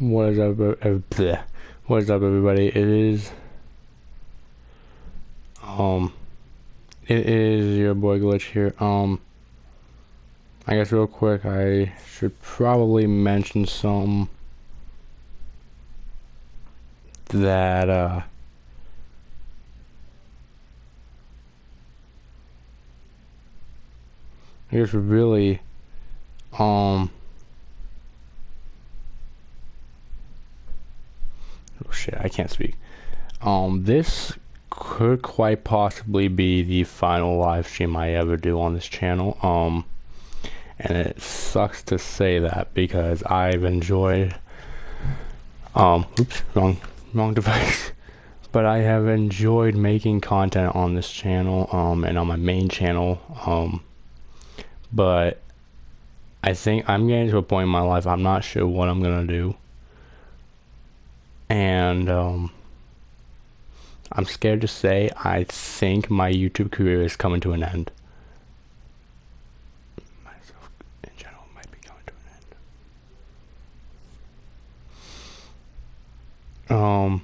What is up? Bleh. What is up, everybody? Um, it is your boy Glitch here. I guess real quick, I should probably mention something that I guess really oh shit, I can't speak. This could quite possibly be the final live stream I ever do on this channel. And it sucks to say that because I've enjoyed oops, wrong device. But I have enjoyed making content on this channel, and on my main channel, but I think I'm getting to a point in my life I'm not sure what I'm gonna do, and I'm scared to say I think my YouTube career is coming to an end. Myself in general might be coming to an end.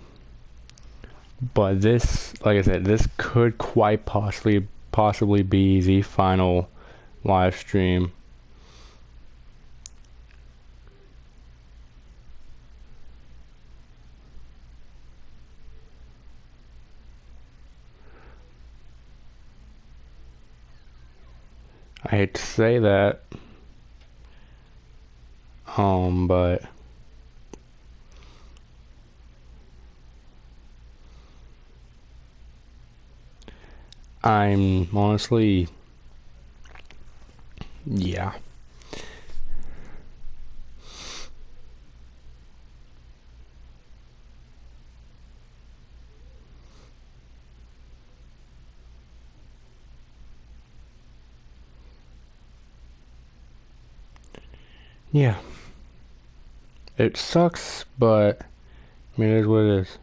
But this, like I said, this could quite possibly be the final live stream. I hate to say that, but I'm honestly, yeah. Yeah. It sucks, but I mean, it is what it is.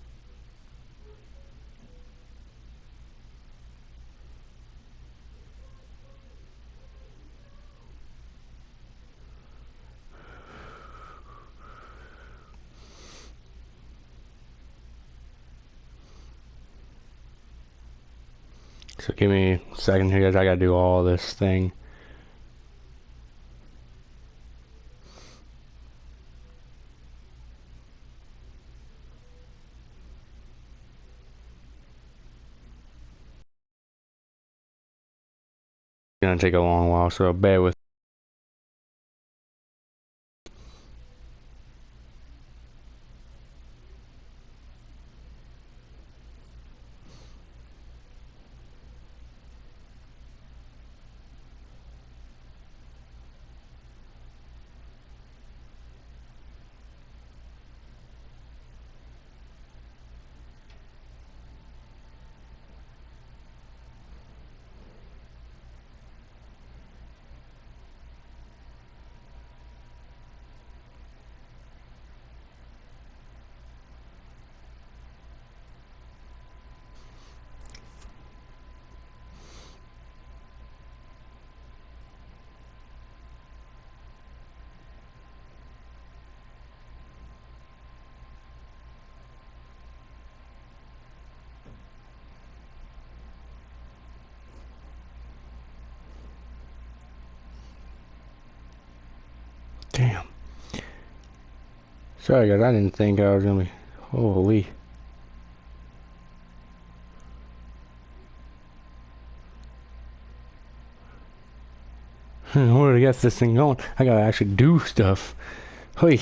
So give me a second here, guys. I gotta do all this thing. It's gonna take a long while, so bear with. Damn. Sorry, guys. I didn't think I was gonna be. Holy. In order to get this thing going, I gotta actually do stuff. Hey.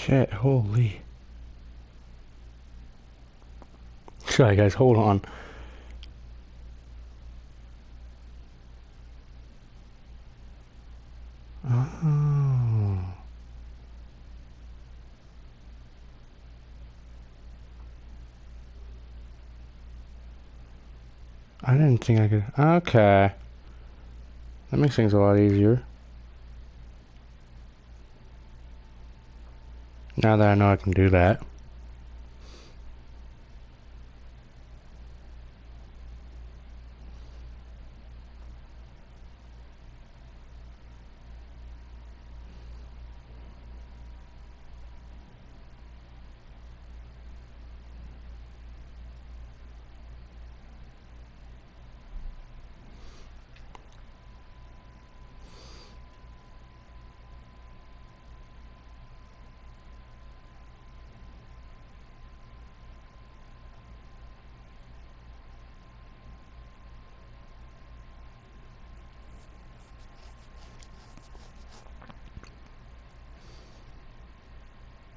Shit, holy. Sorry guys, hold on. Oh. I didn't think I could. Okay. That makes things a lot easier. Now that I know I can do that.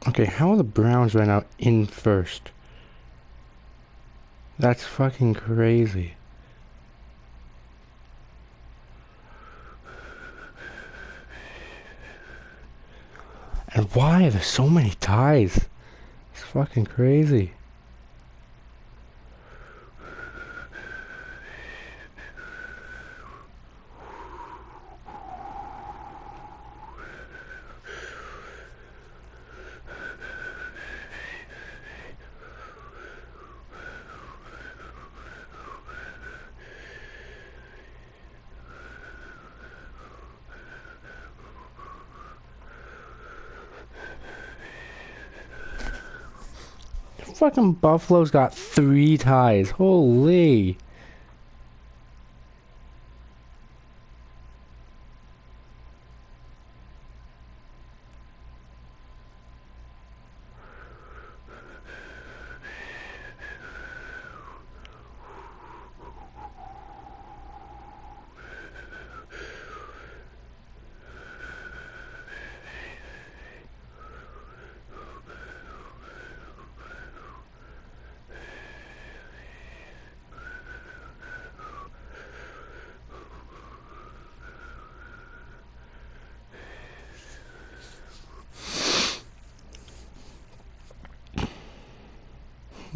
Okay, how are the Browns right now in first? That's fucking crazy. And why are there so many ties? It's fucking crazy. Fucking Buffalo's got 3 ties. Holy.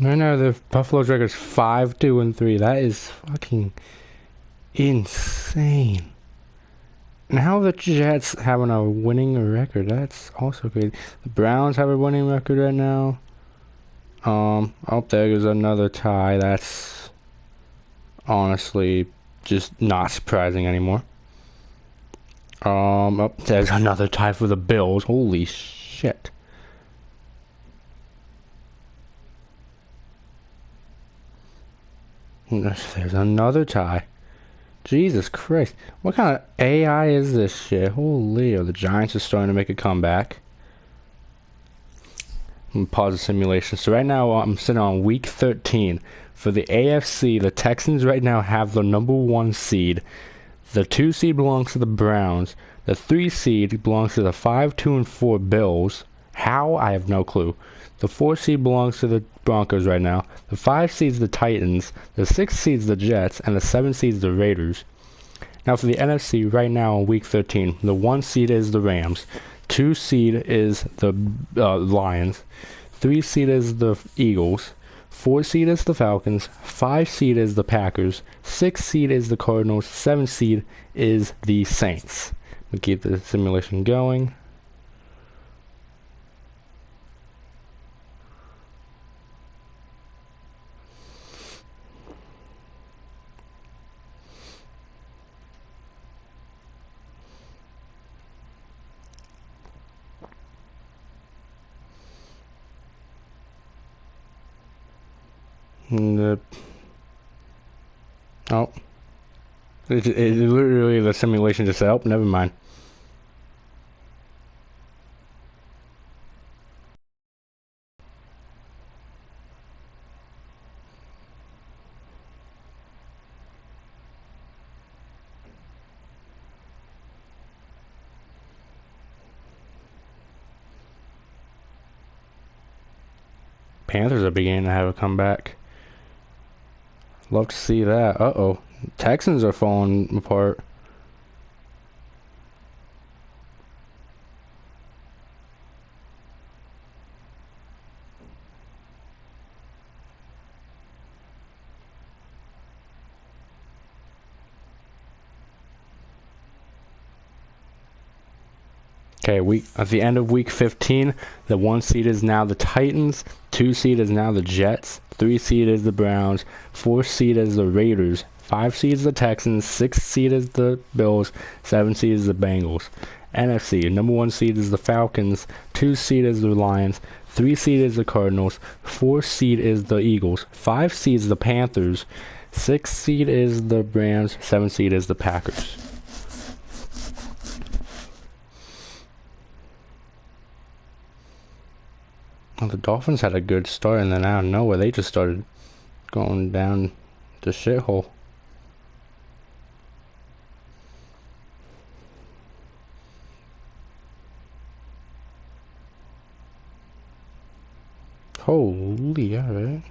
Right now the Buffalo's record's 5-2-3. That is fucking insane. And how the Jets having a winning record? That's also crazy. The Browns have a winning record right now. Oh, there goes another tie. That's honestly just not surprising anymore. Oh, there's another tie for the Bills. Holy shit. There's another tie. Jesus Christ. What kind of AI is this shit? Holy, the Giants are starting to make a comeback. I'm gonna pause the simulation. So right now I'm sitting on week 13. For the AFC, the Texans right now have the number 1 seed. The 2 seed belongs to the Browns. The 3 seed belongs to the 5-2-4 Bills. How? I have no clue. The 4 seed belongs to the Broncos right now. The 5 seed's the Titans. The 6 seed's the Jets. And the 7 seed's the Raiders. Now for the NFC right now in week 13, the 1 seed is the Rams. 2 seed is the Lions. 3 seed is the Eagles. 4 seed is the Falcons. 5 seed is the Packers. 6 seed is the Cardinals. 7 seed is the Saints. We'll keep the simulation going. Oh. It literally, the simulation just said, oh, never mind. Panthers are beginning to have a comeback. Love to see that. Uh-oh. Texans are falling apart. Okay, at the end of week 15, the 1 seed is now the Titans, 2 seed is now the Jets, 3 seed is the Browns, 4 seed is the Raiders, 5 seed is the Texans, 6 seed is the Bills, 7 seed is the Bengals. NFC, number 1 seed is the Falcons, 2 seed is the Lions, 3 seed is the Cardinals, 4 seed is the Eagles, 5 seed is the Panthers, 6 seed is the Rams, 7 seed is the Packers. Well, the Dolphins had a good start, and then out of nowhere, they just started going down the shithole. Holy, alright.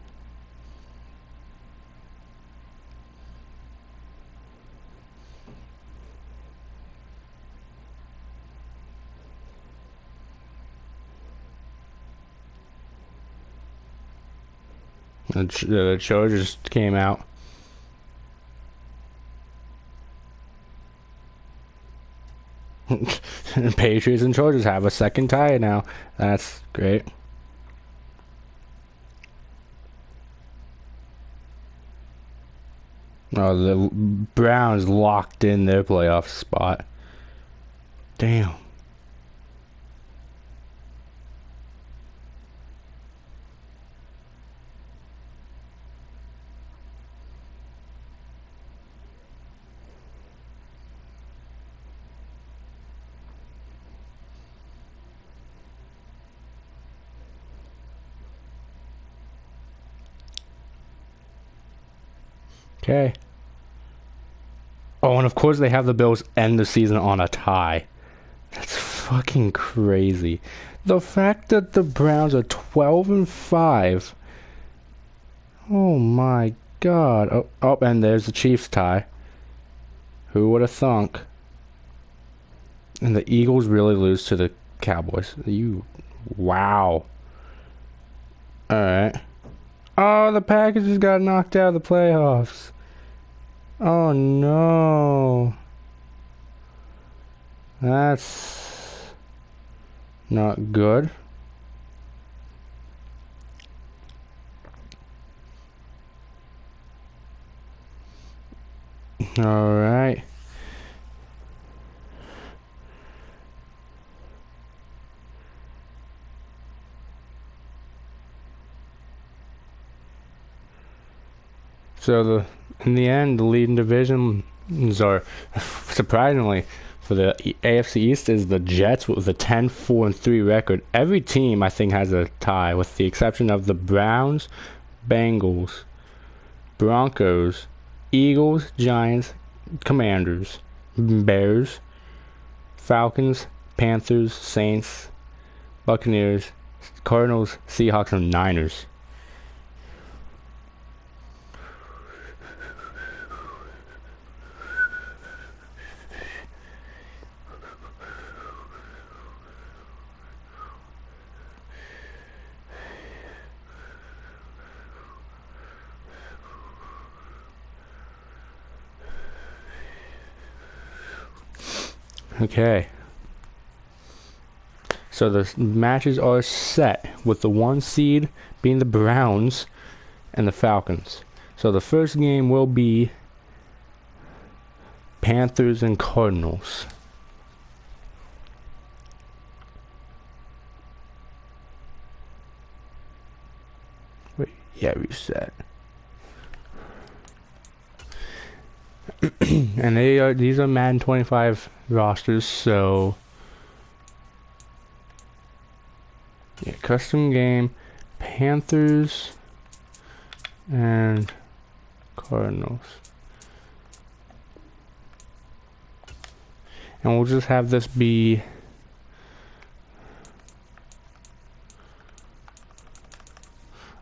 The Chargers came out. Patriots and Chargers have a second tie now. That's great. Oh, the Browns locked in their playoff spot. Damn. Okay. Oh, and of course they have the Bills end the season on a tie. That's fucking crazy. The fact that the Browns are 12-5. Oh my god. Oh, and there's the Chiefs tie. Who would have thunk? And the Eagles really lose to the Cowboys. Wow. Alright. Oh, the Packers just got knocked out of the playoffs. Oh no. That's not good. Alright. So in the end, the leading divisions are, surprisingly, for the AFC East is the Jets with a 10-4-3 record. Every team, I think, has a tie, with the exception of the Browns, Bengals, Broncos, Eagles, Giants, Commanders, Bears, Falcons, Panthers, Saints, Buccaneers, Cardinals, Seahawks, and Niners. Okay. So the matches are set, with the 1 seed being the Browns and the Falcons. So the first game will be Panthers and Cardinals. Wait, yeah, reset. And these are Madden 25 rosters, so yeah, custom game, Panthers and Cardinals. And we'll just have this be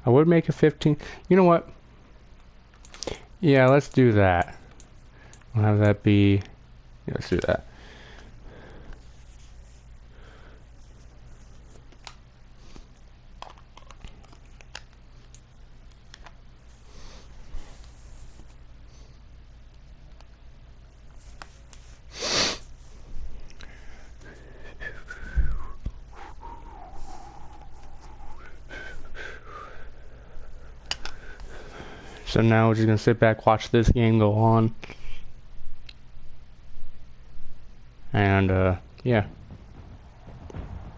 I would make it 15. You know what? Yeah, let's do that. We'll have that be... Yeah, let's do that. So now we're just gonna sit back, watch this game go on, and yeah.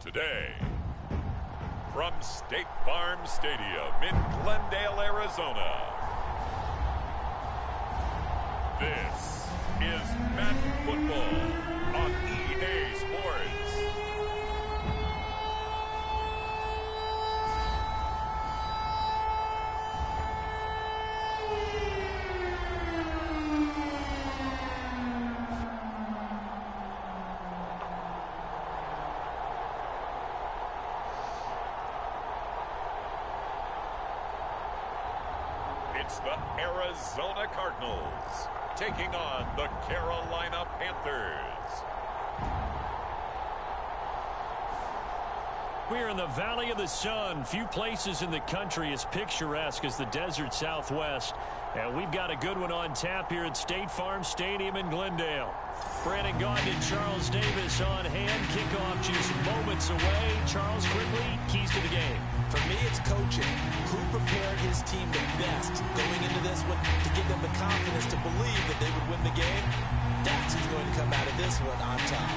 Today, from State Farm Stadium in Glendale, Arizona, this is Madden Football on EA Sports. It's the Arizona Cardinals taking on the Carolina Panthers. We're in the Valley of the Sun. Few places in the country as picturesque as the desert Southwest. And we've got a good one on tap here at State Farm Stadium in Glendale. Brandon Gaudin and Charles Davis on hand. Kickoff just moments away. Charles, quickly, keys to the game. For me, it's coaching. Who prepared his team the best going into this one to give them the confidence to believe that they would win the game? That's who's going to come out of this one on top.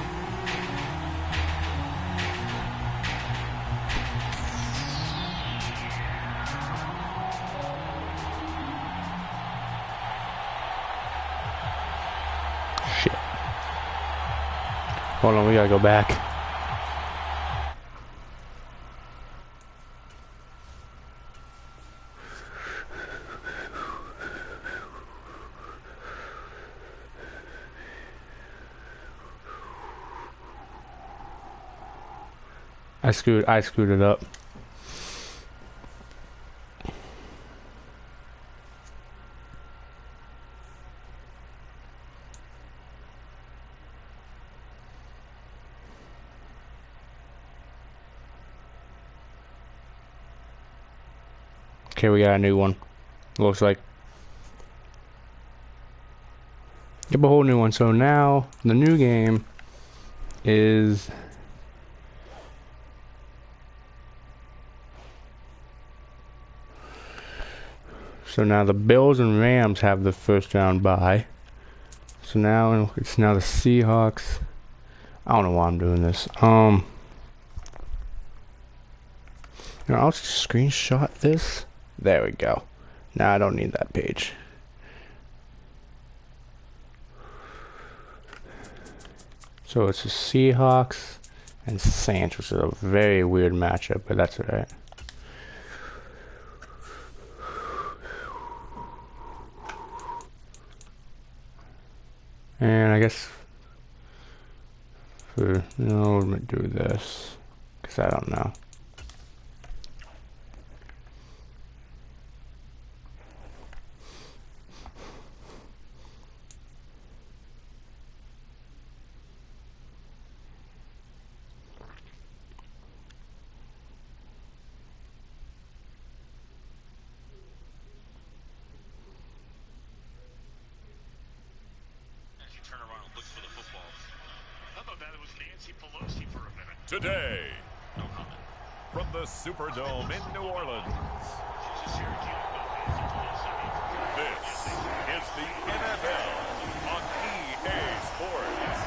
Shit. Hold on, we gotta go back. I screwed it up. Okay, we got a new one. Looks like. Yep, a whole new one. So now the new game is. So now the Bills and Rams have the first round bye. So now it's the Seahawks. I don't know why I'm doing this. You know, I'll just screenshot this. There we go. Now I don't need that page. So it's the Seahawks and Saints, which is a very weird matchup, but that's alright. And I guess for no, we're gonna do this because I don't know. Today, from the Superdome in New Orleans, this is the NFL on EA Sports.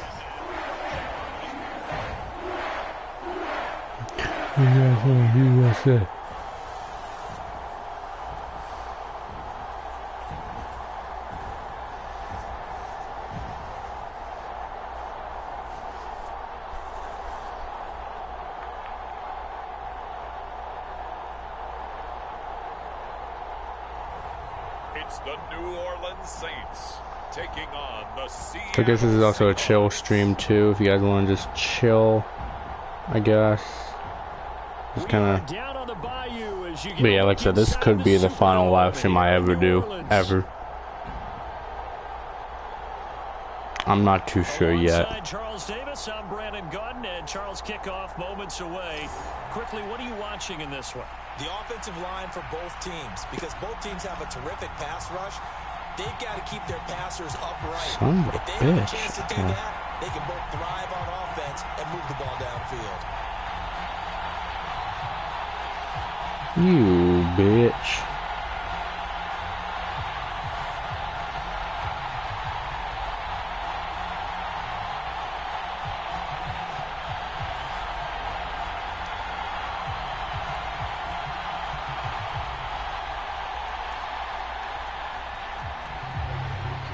USA. It's the New Orleans Saints taking on the Seattle. I guess this is also a chill stream too, if you guys want to just chill, I guess. Just kind of down on the bayou as as you get But yeah, a like I look said, this inside could the be the final Superdome live stream I here in ever New do, Orleans. ever. I'm not too sure yet. Alongside Charles Davis, I'm Brandon Gaudin, and Charles kickoff moments away. Quickly, what are you watching in this one? The offensive line for both teams, because both teams have a terrific pass rush. They've got to keep their passers upright. Son of a If they have a bitch. chance to do that, they can both thrive on offense and move the ball downfield. You bitch.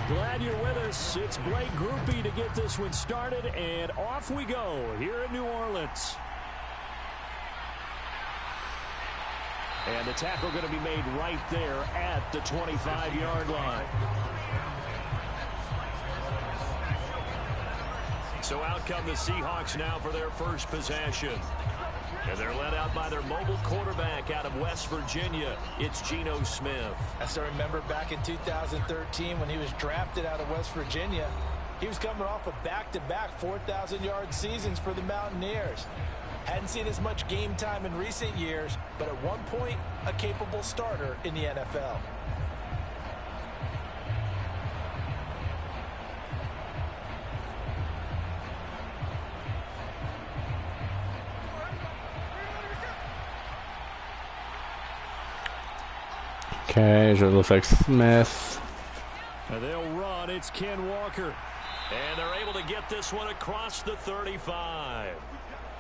Glad you're with us. It's Blake Groupie to get this one started, and off we go here in New Orleans. And the tackle going to be made right there at the 25-yard line. So out come the Seahawks now for their first possession. And they're led out by their mobile quarterback out of West Virginia. It's Geno Smith. I still remember back in 2013 when he was drafted out of West Virginia. He was coming off of back-to-back 4,000-yard seasons for the Mountaineers. Hadn't seen as much game time in recent years, but at one point, a capable starter in the NFL. Okay, so it looks like Smith. And they'll run. It's Ken Walker. And they're able to get this one across the 35.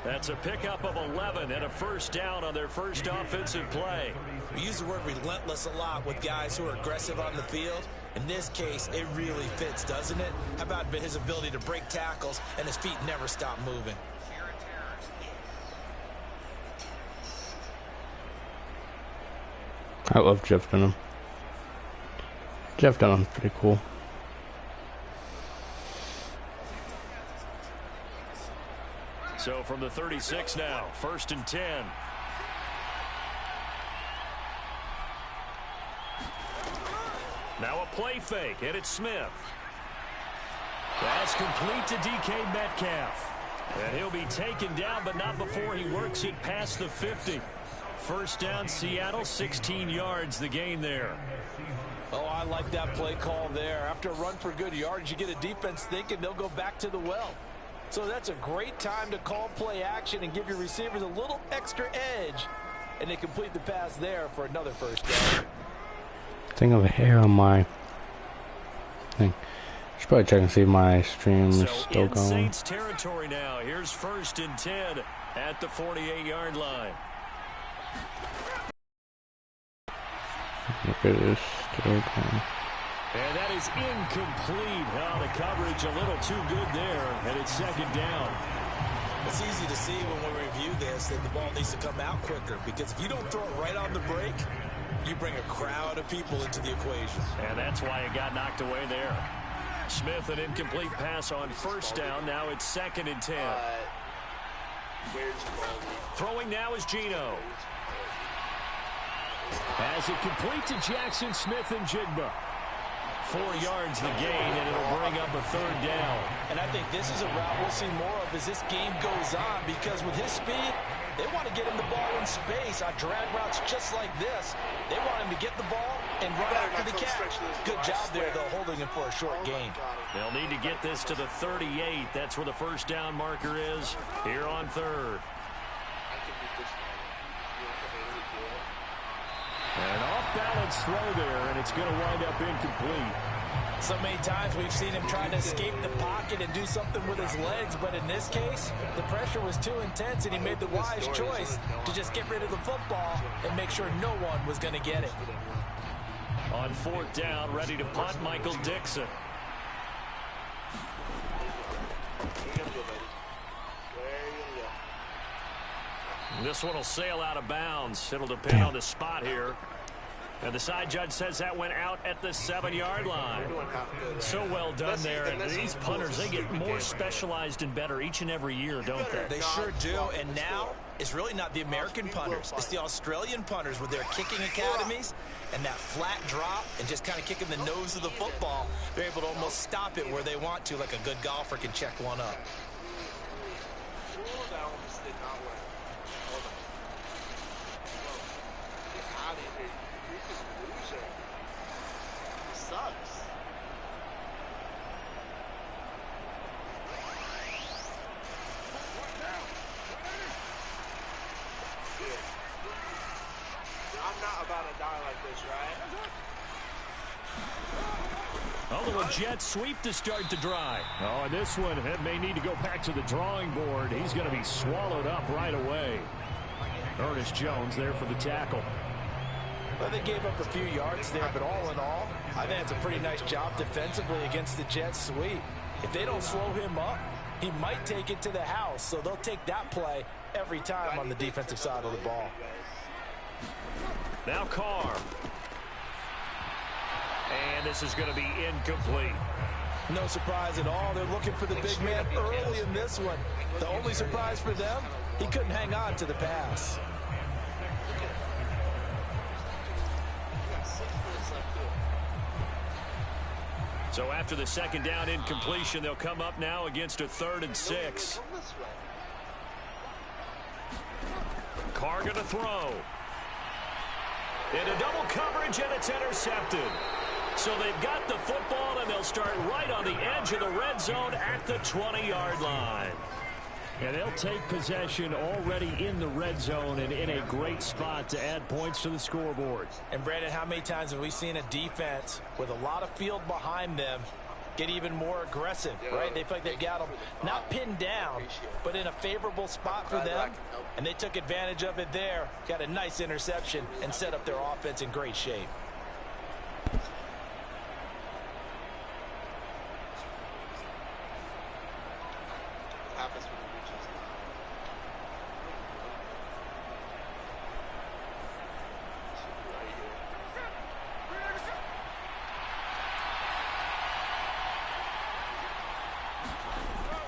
That's a pickup of 11 and a first down on their first offensive play. We use the word relentless a lot with guys who are aggressive on the field. In this case, it really fits, doesn't it? How about his ability to break tackles and his feet never stop moving? I love Jeff Dunham. Jeff Dunham's pretty cool. So from the 36 now, 1st and 10. Now a play fake, and it's Smith. That's complete to DK Metcalf. And he'll be taken down, but not before he works it past the 50. First down, Seattle, 16 yards, the gain there. Oh, I like that play call there. After a run for good yards, you get a defense thinking they'll go back to the well. So that's a great time to call play action and give your receivers a little extra edge. And they complete the pass there for another first down. Thing of a hair on my thing. Should probably check and see if my stream is still in going. Saints territory now. Here's 1st and 10 at the 48-yard line. Look at this, still going. And that is incomplete. Oh, the coverage a little too good there, and it's 2nd down. It's easy to see when we review this that the ball needs to come out quicker, because if you don't throw it right on the break, you bring a crowd of people into the equation. And that's why it got knocked away there. Smith, an incomplete pass on 1st down. Now it's 2nd and 10. Throwing now is Geno. As it complete to Jackson Smith and Jigba. 4 yards the gain, and it'll bring up a 3rd down. And I think this is a route we'll see more of as this game goes on, because with his speed, they want to get him the ball in space on drag routes just like this. They want him to get the ball and run after the catch. Good job there, though, holding him for a short gain. They'll need to get this to the 38. That's where the first down marker is here on 3rd. An off-balance throw there, and it's going to wind up incomplete. So many times we've seen him trying to escape the pocket and do something with his legs, but in this case, the pressure was too intense, and he made the wise choice to just get rid of the football and make sure no one was going to get it. On 4th down, ready to punt, Michael Dixon. This one will sail out of bounds. It'll depend on the spot here. And the side judge says that went out at the 7-yard line. So well done there. And these punters, they get more specialized and better each and every year, don't they? They sure do. And now is really not the American punters. It's the Australian punters with their kicking academies and that flat drop and just kind of kicking the nose of the football. They're able to almost stop it where they want to, like a good golfer can check one up. A jet sweep to start the drive. Oh, and this one may need to go back to the drawing board. He's going to be swallowed up right away. Ernest Jones there for the tackle. Well, they gave up a few yards there, but all in all, I think it's a pretty nice job defensively against the jet sweep. If they don't slow him up, he might take it to the house, so they'll take that play every time on the defensive side of the ball. Now Carr. And this is going to be incomplete. No surprise at all. They're looking for the big man early in this one. The only surprise for them, he couldn't hang on to the pass. So after the second down incompletion, they'll come up now against a 3rd and 6. Carr going to throw. Into double coverage, and it's intercepted. So they've got the football, and they'll start right on the edge of the red zone at the 20-yard line. And they'll take possession already in the red zone and in a great spot to add points to the scoreboard. And, Brandon, how many times have we seen a defense with a lot of field behind them get even more aggressive, right? They feel like they've got them not pinned down, but in a favorable spot for them. And they took advantage of it there, got a nice interception, and set up their offense in great shape.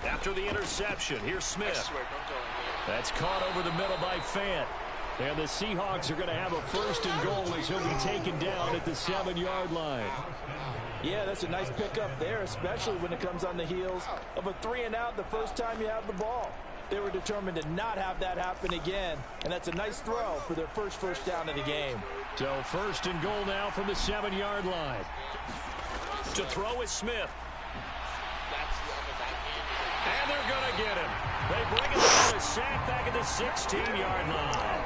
After the interception, here's Smith. That's caught over the middle by Fant. And the Seahawks are going to have a 1st and goal as he'll be taken down at the 7-yard line. Yeah, that's a nice pickup there, especially when it comes on the heels of a 3-and-out the first time you have the ball. They were determined to not have that happen again, and that's a nice throw for their first down of the game. So 1st and goal now from the 7-yard line. To throw is Smith. And they're going to get him. They bring him down a sack back at the 16-yard line.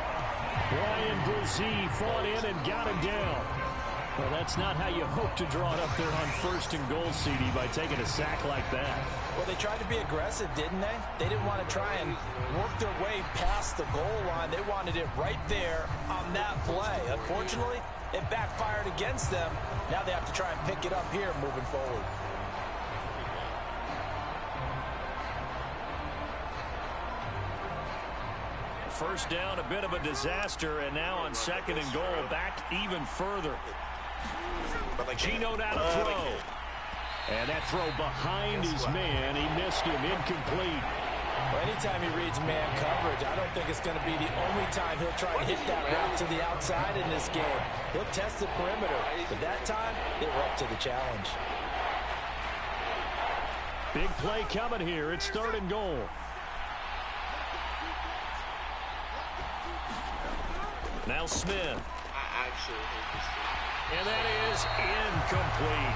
Ryan Brzee fought in and got him down. Well, that's not how you hope to draw it up there on 1st and goal, CD, by taking a sack like that. Well, they tried to be aggressive, didn't they? They didn't want to try and work their way past the goal line. They wanted it right there on that play. Unfortunately, it backfired against them. Now they have to try and pick it up here moving forward. First down, a bit of a disaster, and now on 2nd and goal, back even further. Gino down to throw. And that throw behind his man. He missed him, incomplete. Well, anytime he reads man coverage, I don't think it's going to be the only time he'll try to hit that route to the outside in this game. He'll test the perimeter, but that time, they were up to the challenge. Big play coming here. It's 3rd and goal. Now Smith. And that is incomplete.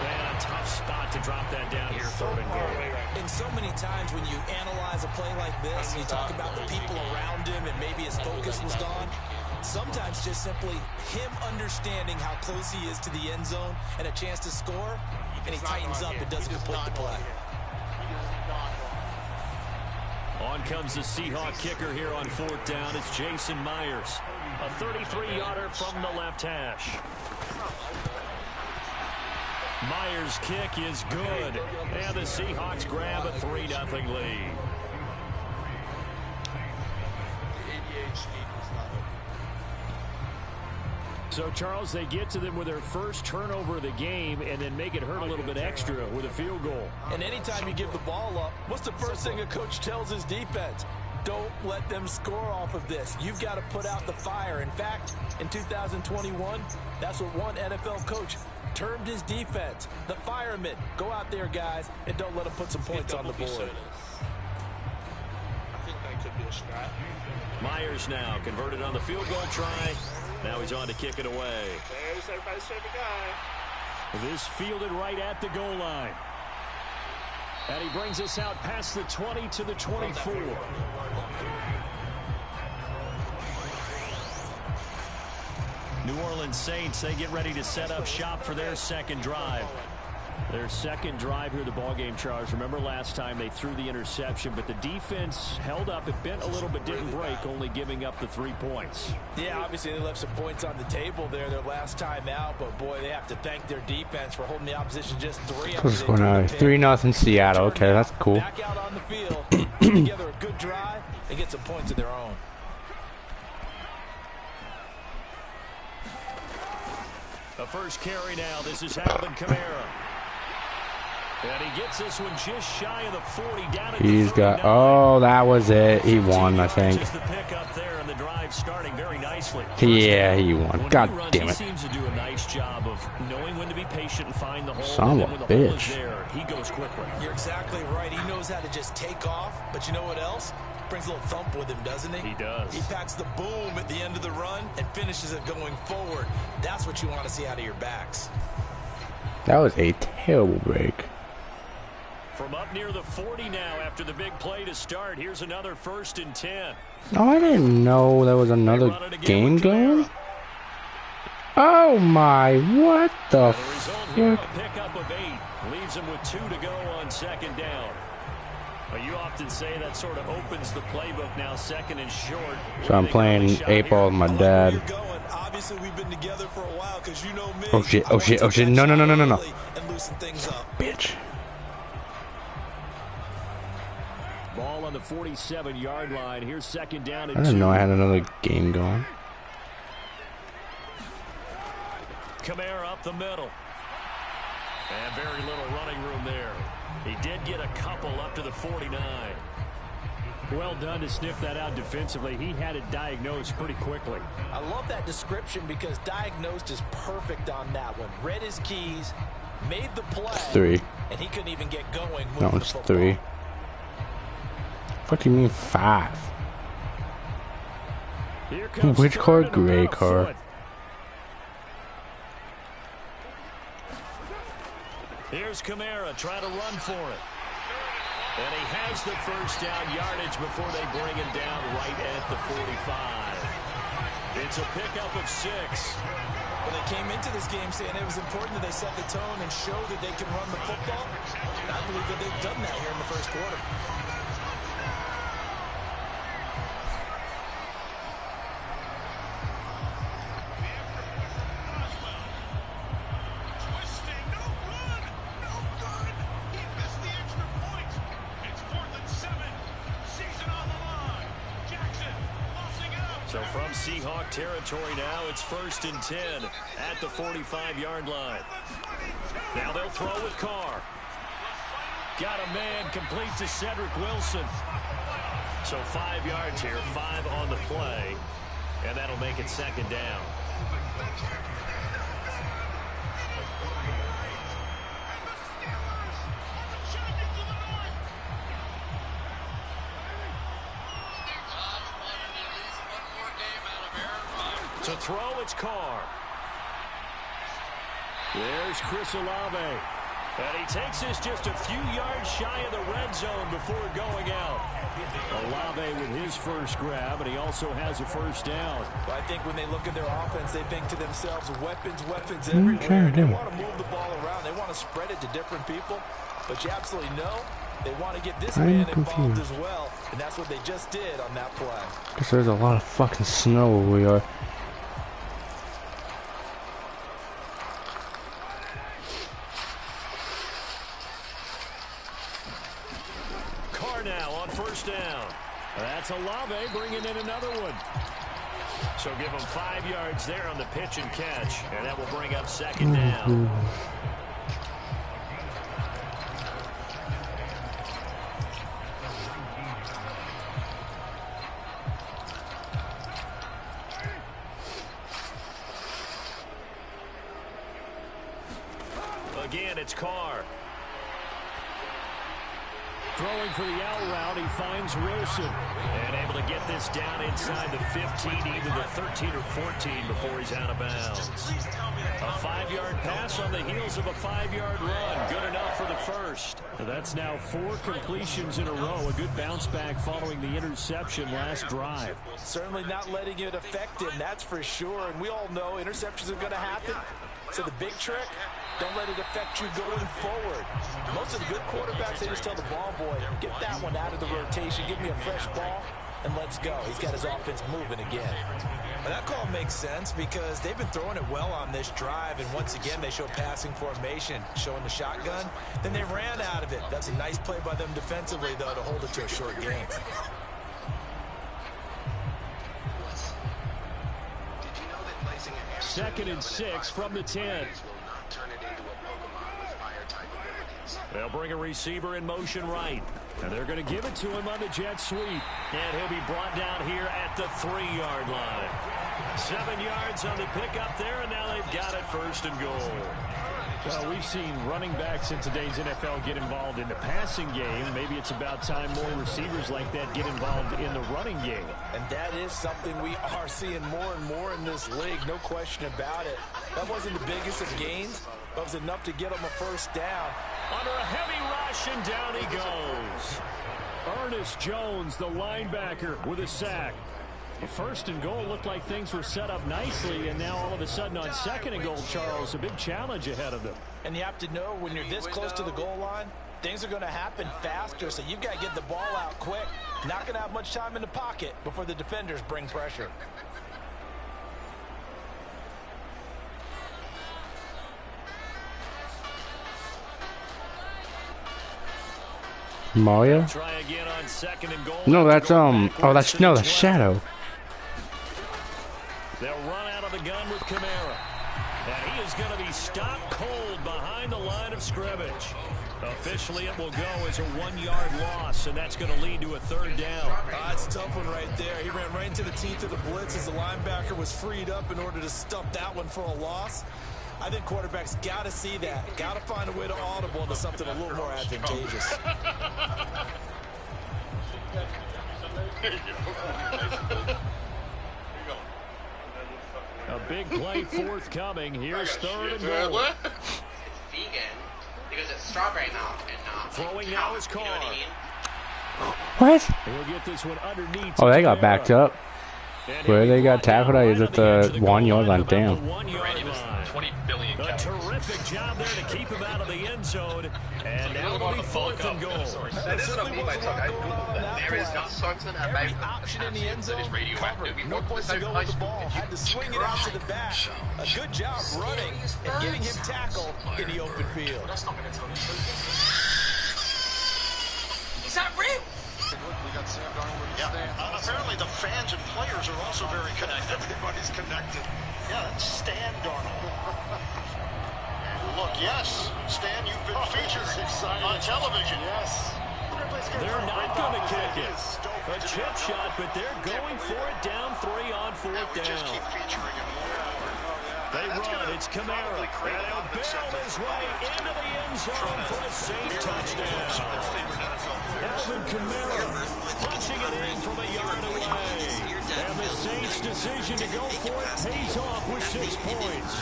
And a tough spot to drop that down here, 3rd and goal. And so many times when you analyze a play like this, and you talk about the people around him and maybe his focus was gone, sometimes just simply him understanding how close he is to the end zone and a chance to score, and he tightens up and doesn't complete the play. On comes the Seahawk kicker here on 4th down. It's Jason Myers. A 33-yarder from the left hash. Myers' kick is good. And the Seahawks grab a 3-0 lead. So, Charles, they get to them with their first turnover of the game and then make it hurt a little bit extra with a field goal. And anytime you give the ball up, what's the first thing a coach tells his defense? Don't let them score off of this. You've got to put out the fire. In fact, in 2021, that's what one NFL coach termed his defense. The firemen. Go out there, guys, and don't let them put some points on the board. I think that could be a scrap. Myers now converted on the field goal try. Now he's on to kick it away. There's everybody's favorite guy. This fielded right at the goal line. And he brings us out past the 20 to the 24. New Orleans Saints, they get ready to set up shop for their second drive. Their second drive here, the ballgame, Charles. Remember last time they threw the interception, but the defense held up. It bent a little bit, didn't break, only giving up the 3 points. Yeah, obviously they left some points on the table there their last time out, but boy, they have to thank their defense for holding the opposition just 3. What's going on? 3-0 Seattle. Okay, that's cool. Back out on the field, put together a good drive, and get some points of their own. The first carry now. This is Alvin Kamara. And he gets this one just shy of the 40 down at He's the got, oh, that was it. He won, I think. Just the pick up there, and the drive starting very nicely. Yeah, he won. God damn He it. seems to do a nice job of knowing when to be patient and find the hole. Son of and then a when the hole is bitch. there, he goes quickly. You're exactly right. He knows how to just take off, but you know what else? Brings a little thump with him, doesn't he? He does. He packs the boom at the end of the run and finishes it going forward. That's what you want to see out of your backs. That was a terrible break. From up near the 40 now after the big play to start. Here's another 1st and 10. Oh, I didn't know there was another game going. Oh my, what the The result here, a fuck? pickup of 8. Leaves him with 2 to go on 2nd down. But you often say that sort of opens the playbook now, 2nd and short. So I'm playing 8-ball with my dad. Obviously, we've been together for a while because you know me. Oh shit, oh shit, oh shit. No, no, no, no, no, no. And loosen things up. Bitch. Ball on the 47-yard line. Here's 2nd down and I 2. didn't know I had another game going. Kamara up the middle. And very little running room there. He did get a couple up to the 49. Well done to sniff that out defensively. He had it diagnosed pretty quickly. I love that description because diagnosed is perfect on that one. Read his keys, made the play, 3. and he couldn't even get going. No, it's 3. What do you mean 5? Here comes Which car? third and Gray about a car. foot. Here's Kamara trying to run for it. And he has the 1st down yardage before they bring him down right at the 45. It's a pickup of 6. Well, they came into this game saying it was important that they set the tone and show that they can run the football. And I believe that they've done that here in the 1st quarter. So from Seahawk territory now, it's 1st and 10 at the 45-yard line. Now they'll throw with Carr. Got a man complete to Cedric Wilson. So 5 yards here, 5 on the play, and that'll make it 2nd down. To throw, it's Carr. There's Chris Olave. And he takes this just a few yards shy of the red zone before going out. Olave with his first grab, and he also has a 1st down. Well, I think when they look at their offense, they think to themselves, weapons, weapons everywhere. They want to move the ball around. They want to spread it to different people. But you absolutely know they want to get this man involved as well. And that's what they just did on that play. Because there's a lot of fucking snow where we are. Now on 1st down. That's Olave bringing in another one. So give him 5 yards there on the pitch and catch, and that will bring up 2nd down. Again, it's Carr. Throwing for the out route, he finds Wilson. And able to get this down inside the 15, either the 13 or 14 before he's out of bounds. A 5-yard pass on the heels of a 5-yard run. Good enough for the first. That's now 4 completions in a row. A good bounce back following the interception last drive. Certainly not letting it affect him, that's for sure. And we all know interceptions are going to happen. So the big trick, don't let it affect you going forward. Most of the good quarterbacks, they just tell the ball boy, get that one out of the rotation, give me a fresh ball, and let's go. He's got his offense moving again. Well, that call makes sense because they've been throwing it well on this drive, and once again, they show passing formation, showing the shotgun. Then they ran out of it. That's a nice play by them defensively, though, to hold it to a short game. Second and 6 from the 10. They'll bring a receiver in motion right. And they're going to give it to him on the jet sweep. And he'll be brought down here at the 3-yard line. 7 yards on the pickup there, and now they've got it first and goal. Well, we've seen running backs in today's NFL get involved in the passing game. Maybe it's about time more receivers like that get involved in the running game. And that is something we are seeing more and more in this league, no question about it. That wasn't the biggest of gains, but it was enough to get him a first down. Under a heavy rush, and down he goes. Ernest Jones, the linebacker, with a sack. The first and goal looked like things were set up nicely, and now all of a sudden on second and goal, Charles, a big challenge ahead of them. And you have to know when you're this close to the goal line, things are going to happen faster, so you've got to get the ball out quick. Not going to have much time in the pocket before the defenders bring pressure. Mario? Try again on second and goal. No, that's that's Shadow. They'll run out of the gun with Kamara. And he is going to be stopped cold behind the line of scrimmage. Officially, it will go as a 1-yard loss, and that's going to lead to a third down. That's a tough one right there. He ran right into the teeth of the blitz as the linebacker was freed up in order to stump that one for a loss. I think quarterbacks got to see that. Got to find a way to audible into something a little more advantageous. A big play forthcoming. Here's third and goal. What? It's vegan because it's strawberry milk and not. Throwing now is Carr. You know what I mean? What? He'll get this one underneath. Oh, they got backed up. Where they got tackled at is at the 1-yard line. Damn. 20 billion a terrific job there to keep him out of the end zone. And now it'll be fourth and goal. That is what I mean by talk. I Googled that. There is not something about Every option in the end zone covered. No place to go with the ball. Had to swing it out to the back. A good job running and getting him tackled in the open field. Is that real? Yeah, apparently the fans and players are also very connected. Everybody's connected. Yeah, that's Stan Darnold. Look, yes, Stan, you've been featured on television. Yes. They're not going to kick it. A chip shot, but they're going for it down 3 on fourth down. Just keep featuring him more. They run. It's Kamara. And he'll barrel his way into the end zone for a safe touchdown. Alvin Kamara punching it in from a yard away. And the Saints' decision to go for it pays off with 6 points.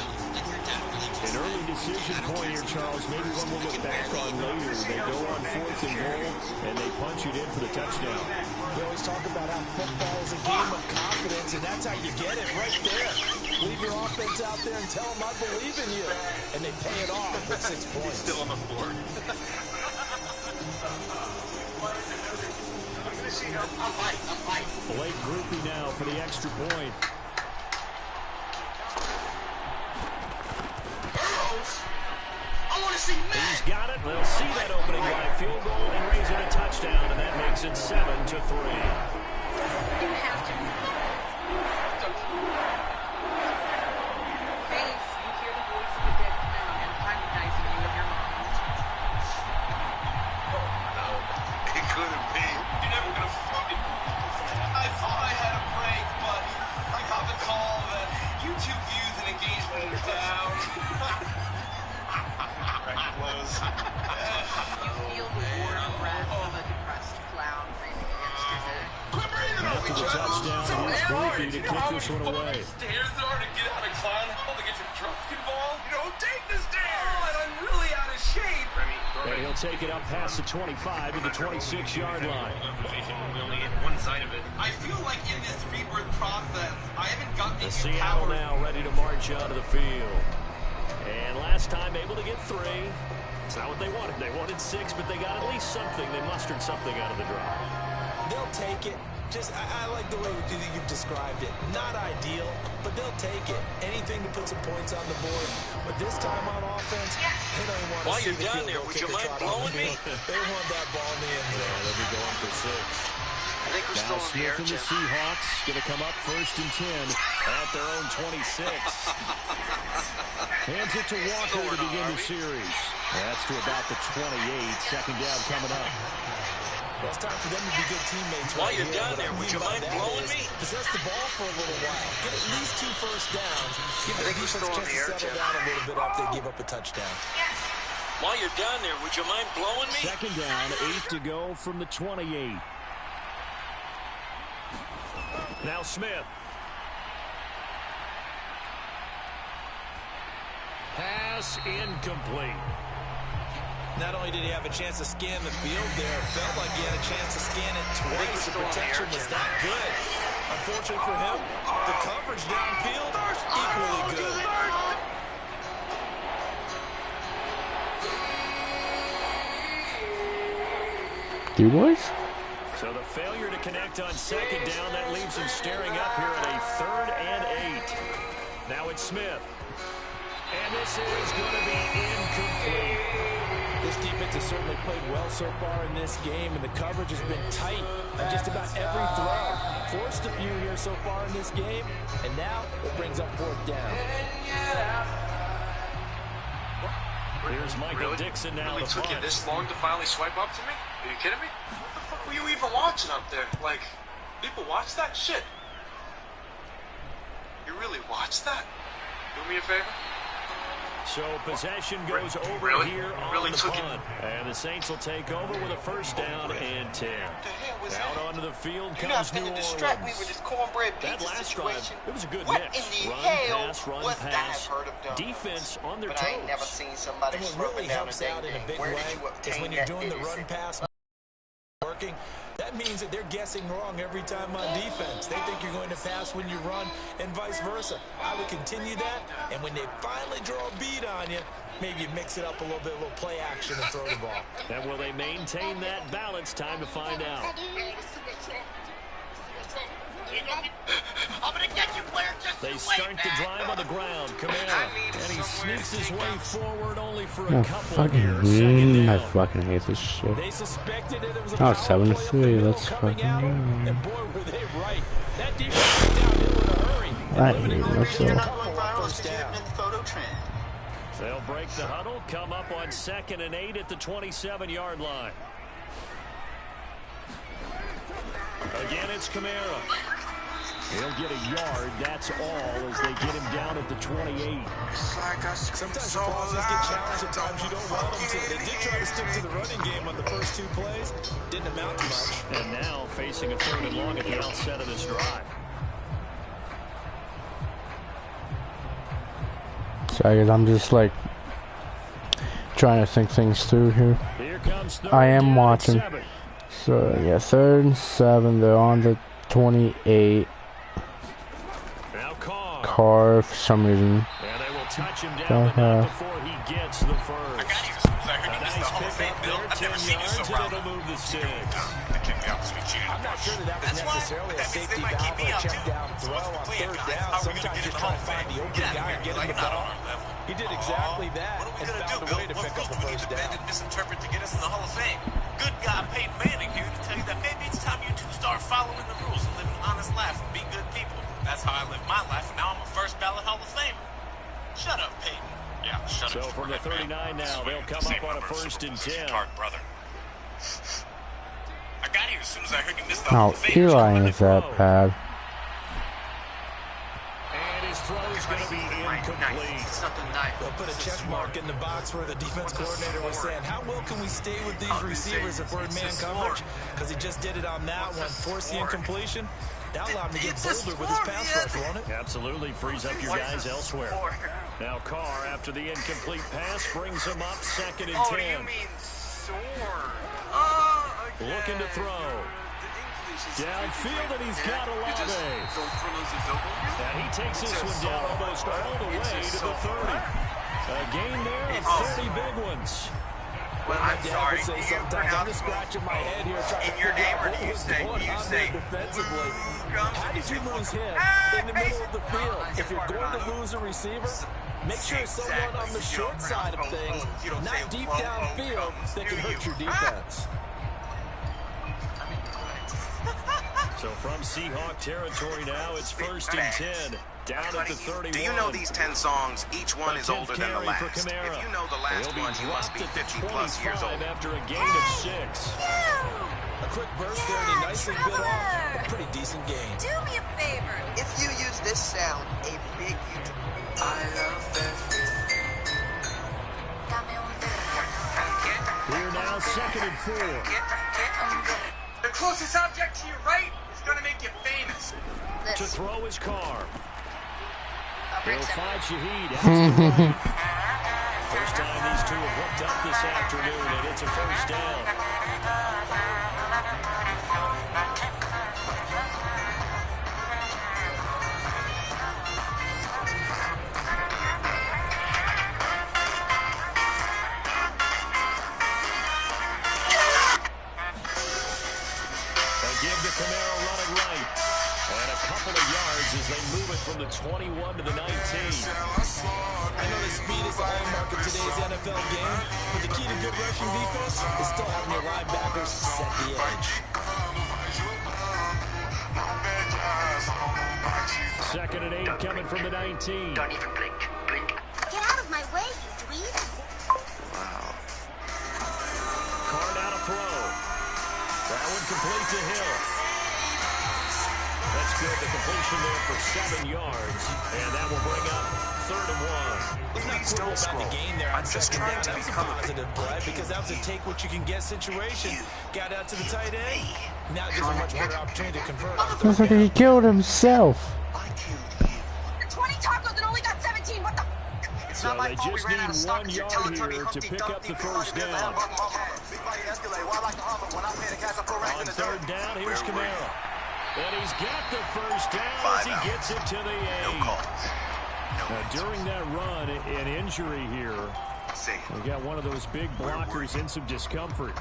An early decision point here, Charles. Maybe one we'll look back on later. They go on fourth and goal, and they punch it in for the touchdown. We always talk about how football is a game of confidence, and that's how you get it right there. Leave your offense out there and tell them I believe in you. And they pay it off with 6 points. Still on the floor. Blake Groupie now for the extra point. I want to see Matt. He's got it. They'll see that opening drive field goal and raise it a touchdown, and that makes it 7-3. You have to. Face, you hear the voice of the dead clown and recognizing you in your mind. It couldn't be. You're never going to fucking... I thought I had a break, but I got the call that YouTube views and engagement is down. for the touchdown. It is Groupie to kick this one away. Stairs are to get out of clown hall to get your trucks involved. You don't take the stairs. Oh, and I'm really out of shape. And he'll take it up past the 25 to the 26-yard line. We only get one side of it. I feel like in this rebirth process, I haven't gotten The Seattle now ready to march onto the field. And last time able to get 3. It's not what they wanted. They wanted 6, but they got at least something. They mustered something out of the drive. They'll take it. I like the way you've described it. Not ideal, but they'll take it. Anything to put some points on the board. But this time on offense, they don't want to While see you're the down field there, goal would you kicker mind trot blowing on the me? field. They want that ball in the end zone. They'll be going for 6. I think we're Now still in the Smith air, and the Jim. Seahawks going to come up 1st and 10 at their own 26. Hands it to Walker to begin the series. That's to about the 28. 2nd down coming up. Well, it's time for them to be good teammates. While right you're here. down What there, I would mean you by mind that blowing is me? Possess the ball for a little while. Get at least 2 first downs. Give the think we're defense still a in chance the air, to settle Jim. down a little bit after they give up a touchdown. While you're down there, would you mind blowing me? 2nd down, 8 to go from the 28. Now Smith. Pass incomplete. Not only did he have a chance to scan the field there, it felt like he had a chance to scan it twice. The protection was that good. Unfortunately for him, the coverage downfield, equally good. D-boys? So the failure to connect on 2nd down, that leaves him staring up here at a 3rd and 8. Now it's Smith. And this is going to be incomplete. This defense has certainly played well so far in this game, and the coverage has been tight on just about every throw. Forced a few here so far in this game, and now it brings up 4th down. Here's Michael Dixon now. Really The took you punt. this long to finally swipe up to me? Are you kidding me? What the fuck were you even watching up there? Like, people watch that shit? You really watch that? Do me a favor? So possession goes over Really? here on Really the took it? punt. And the Saints will take over with a 1st down and 10. What the hell was Out that? onto the field You're not comes New finna Orleans. distract me with this cornbread That pizza last drive, situation. it was a good What mix. in the Run, hell pass, run, was that? pass. I've heard of them. Defense on their But toes. I ain't never seen somebody And what slurping really down a helps out in a ding-ding. big Where way did you is obtain when you're that doing the run idiocy? pass working. That means that they're guessing wrong every time on defense. They think you're going to pass when you run and vice versa. I would continue that, and when they finally draw a beat on you, maybe you mix it up a little bit, a little play action and throw the ball. And will they maintain that balance? Time to find out. I'm gonna get you, Blair. Just They you start wait, the man. drive on the ground. Kamara. And he sneaks his way forward only for a Oh, couple here. 2nd I down. fucking hate this shit. They suspected that there was a Oh, power 7-3, play up the middle let's coming fucking at go. them, and boy, were they right. That defense went downhill in a hurry. and I limited hate them to just a myself. couple on first down. photo trend. They'll break the huddle, come up on 2nd and 8 at the 27-yard line. Again, it's Kamara. He'll get a yard, that's all, as they get him down at the 28. Sometimes the crosses get challenged, at times you don't want them to. They did try to stick to the running game on the first 2 plays. Didn't amount to much. And now facing a 3rd and long at the outset of this drive. Sorry, guys, I'm just like trying to think things through here. Here comes I am 3rd down watching. at 7. So yeah, 3rd and 7. They're on the 28. Now Carr for some reason. And they will touch him down but not before he gets the first. I got you as soon as I heard A you missed nice the Hall of Fame, pickup Bill. there, I've 10 never seen you yards, so and round. it'll move the sticks. They kicked me out this week, cheated. I'm not sure that was That's why. necessarily a That means safety they might valve keep me or a out, check too. down So throw what's the on plan, 3rd guys? down. How are we gonna Sometimes get you're in the trying Hall to of find Fame? the open Get out of guy here, and Bill. get him Like, the you're not ball. on our level. He did exactly that What are we and gonna found do, a Bill? way to What pick up group the do we need first to bend down. and misinterpret to get us in the Hall of Fame? Good guy Peyton Manning here to tell you that maybe it's time you two start following the rules and living honest lives and be good people. That's how I live my life, and now I'm a first ballot Hall of Famer. Shut up, Peyton. Yeah, shut So up. from the 39 now, they'll come up on a 1st and 10. Brother. I got here as soon as I heard you missed the Oh, Hall of Fame. Eli is that bad. And his throw is going to be incomplete. Something nice. They'll put a check mark in the box where the defense coordinator was saying, how well can we stay with these receivers if we're in man coverage? Because he just did it on that one, forced the incompletion. That allowed him to get bolder with his pass rush, won't it? Absolutely frees up your guys elsewhere. Now Carr, after the incomplete pass, brings him up 2nd and 10. Oh, you mean sword? Looking to throw. Downfield, and he's got Olave. And he takes this one down almost all the way to the 30. A gain there of 30 big ones. Well, my dad would say sometimes, I'm just scratching my head here trying to figure out what was going on there defensively. How did you lose him in the middle of the field? If you're going to lose a receiver, make sure it's someone on the short side of things, not deep downfield, that can hurt your defense. So from Seahawk territory now, it's 1st and 10. Down at the 31. Do you know these 10 songs? Each one is older than the last. If you know the last one, you must be 50+ years old. After a gain of 6. A quick burst there, and he nicely bit off a pretty decent gain. Do me a favor. If you use this sound, a big I love that. Here now, 2nd and 4. The closest object to your right is going to make you famous. To throw his car. He'll find Shaheed out to the right. First time these two have hooked up this afternoon, and it's a 1st down. Give to Camaro running right. And a couple of yards as they move it from the 21 to the 19. I know the speed is the hallmark of today's NFL game, but the key to good rushing defense is still having your linebackers set the edge. 2nd and 8 coming from the 19. Don't even blink. Get out of my way, you dweeb. Wow. Carr now to throw. That one complete to Hill. That's good. The completion there for 7 yards. And that will bring up 3rd and 1. Please don't about the game there. I'm just trying to be positive, Brad, because that was a take what you can get situation. Got out to the tight end. Now it gives a much better opportunity to convert. Looks like he killed himself. I killed you. 20 tacos and only got 17. What the? So they just need 1 yard here to pick up the 1st down. On 3rd down, here's Camaro. And he's got the 1st down as he gets it to the 8. Now, during that run, an injury here. We got one of those big blockers in some discomfort.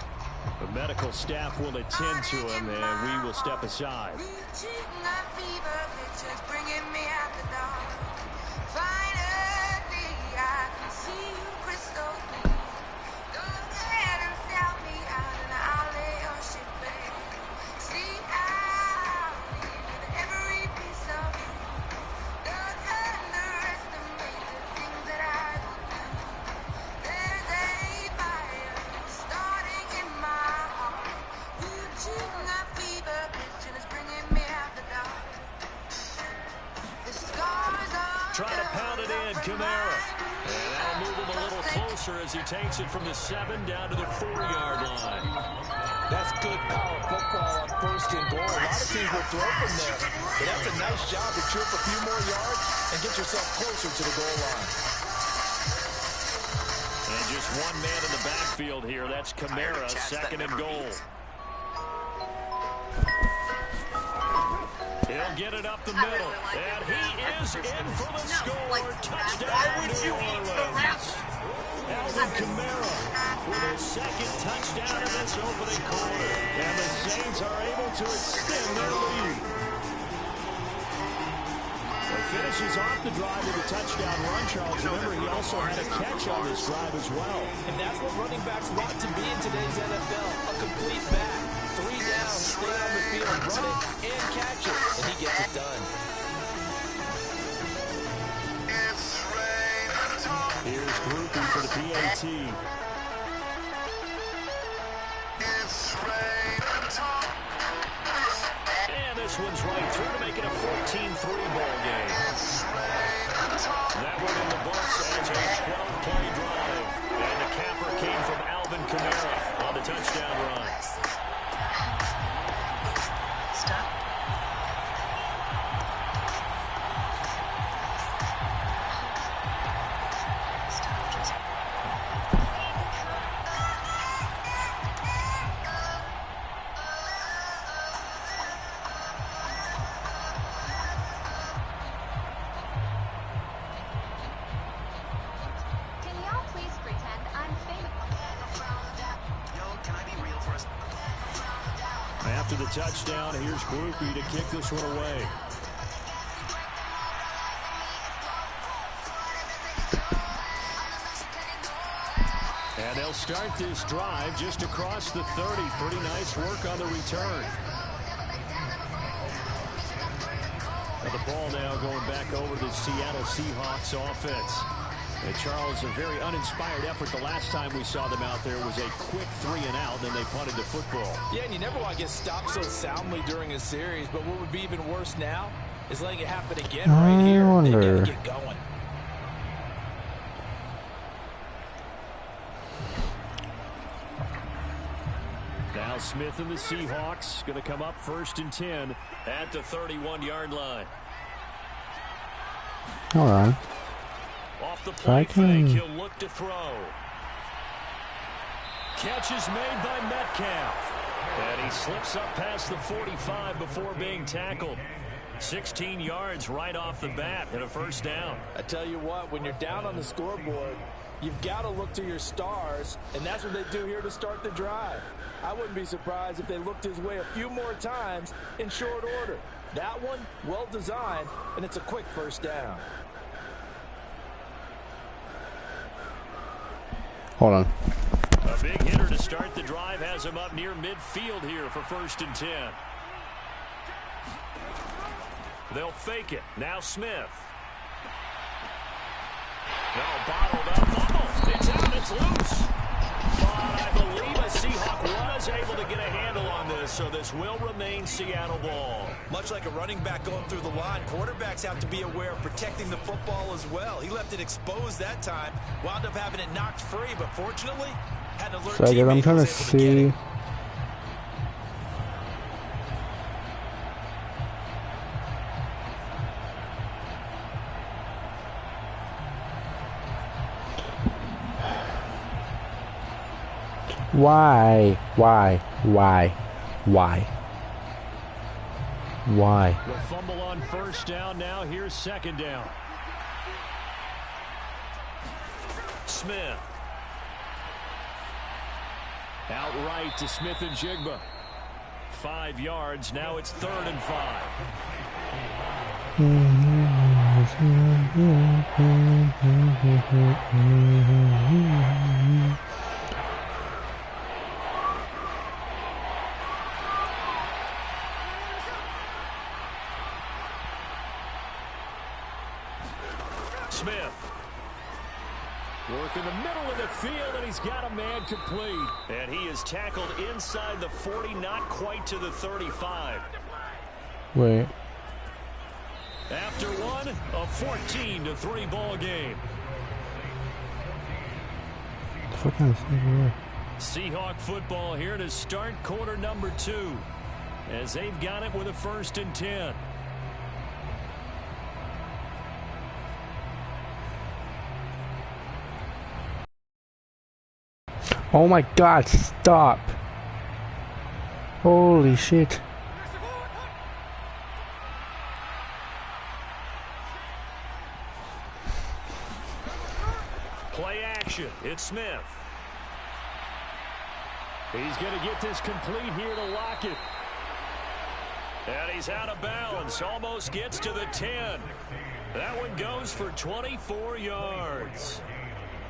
The medical staff will attend to him, and we will step aside. Trying to pound it in, Camara. And that'll move him a little closer as he takes it from the 7 down to the 4-yard line. That's good power football on 1st and goal. A lot of teams will throw from there. But that's a nice job to trip a few more yards and get yourself closer to the goal line. And just one man in the backfield here. That's Camara, 2nd and goal. He'll get it up the middle. And he is in for the score. Touchdown, New Orleans. Alvin Kamara with his 2nd touchdown in this opening quarter. And the Saints are able to extend their lead. So finishes off the drive with a touchdown run, Charles. Remember, he also had a catch on this drive as well. And that's what running backs want to be in today's NFL, a complete back. 3 down, stay on the field, run it, and catch it. And he gets it done. Here's Groupie for the PAT. And this one's right through to make it a 14-3 ball game. That one in the books as a 12-play drive. And the capper came from Alvin Kamara on the touchdown run. After the touchdown, here's Groupie to kick this one away. And they'll start this drive just across the 30. Pretty nice work on the return. Now the ball now going back over to the Seattle Seahawks offense. And Charles, a very uninspired effort the last time we saw them out there was a quick 3-and-out, and then they punted the football. Yeah, and you never want to get stopped so soundly during a series, but what would be even worse now is letting it happen again right here. They got to get going. Now Smith and the Seahawks going to come up 1st and 10 at the 31-yard line. All right. Off the play fake, he'll look to throw. Catch is made by Metcalf. And he slips up past the 45 before being tackled. 16 yards right off the bat and a first down. I tell you what, when you're down on the scoreboard, you've got to look to your stars, and that's what they do here to start the drive. I wouldn't be surprised if they looked his way a few more times in short order. That one, well designed, and it's a quick first down. Hold on. A big hitter to start the drive has him up near midfield here for 1st and 10. They'll fake it. Now Smith. Now bottled up. Almost. It's out. It's loose. But I believe a Seahawk was able to get a handle on this, so this will remain Seattle ball. Much like a running back going through the line, quarterbacks have to be aware of protecting the football as well. He left it exposed that time, wound up having it knocked free, but fortunately, had an alert teammate. I'm trying to see. Why? The fumble on first down. Now here's second down. Smith. Outright to Smith and Jigba. 5 yards. Now it's 3rd and 5. Smith. Work in the middle of the field, and he's got a man complete. And he is tackled inside the 40, not quite to the 35. Wait. After one, a 14-3 ball game. Seahawk football here to start quarter number 2, as they've got it with a 1st and 10. Oh my God, stop. Holy shit. Play action. It's Smith. He's going to get this complete here to Lockett. And he's out of bounds. Almost gets to the 10. That one goes for 24 yards.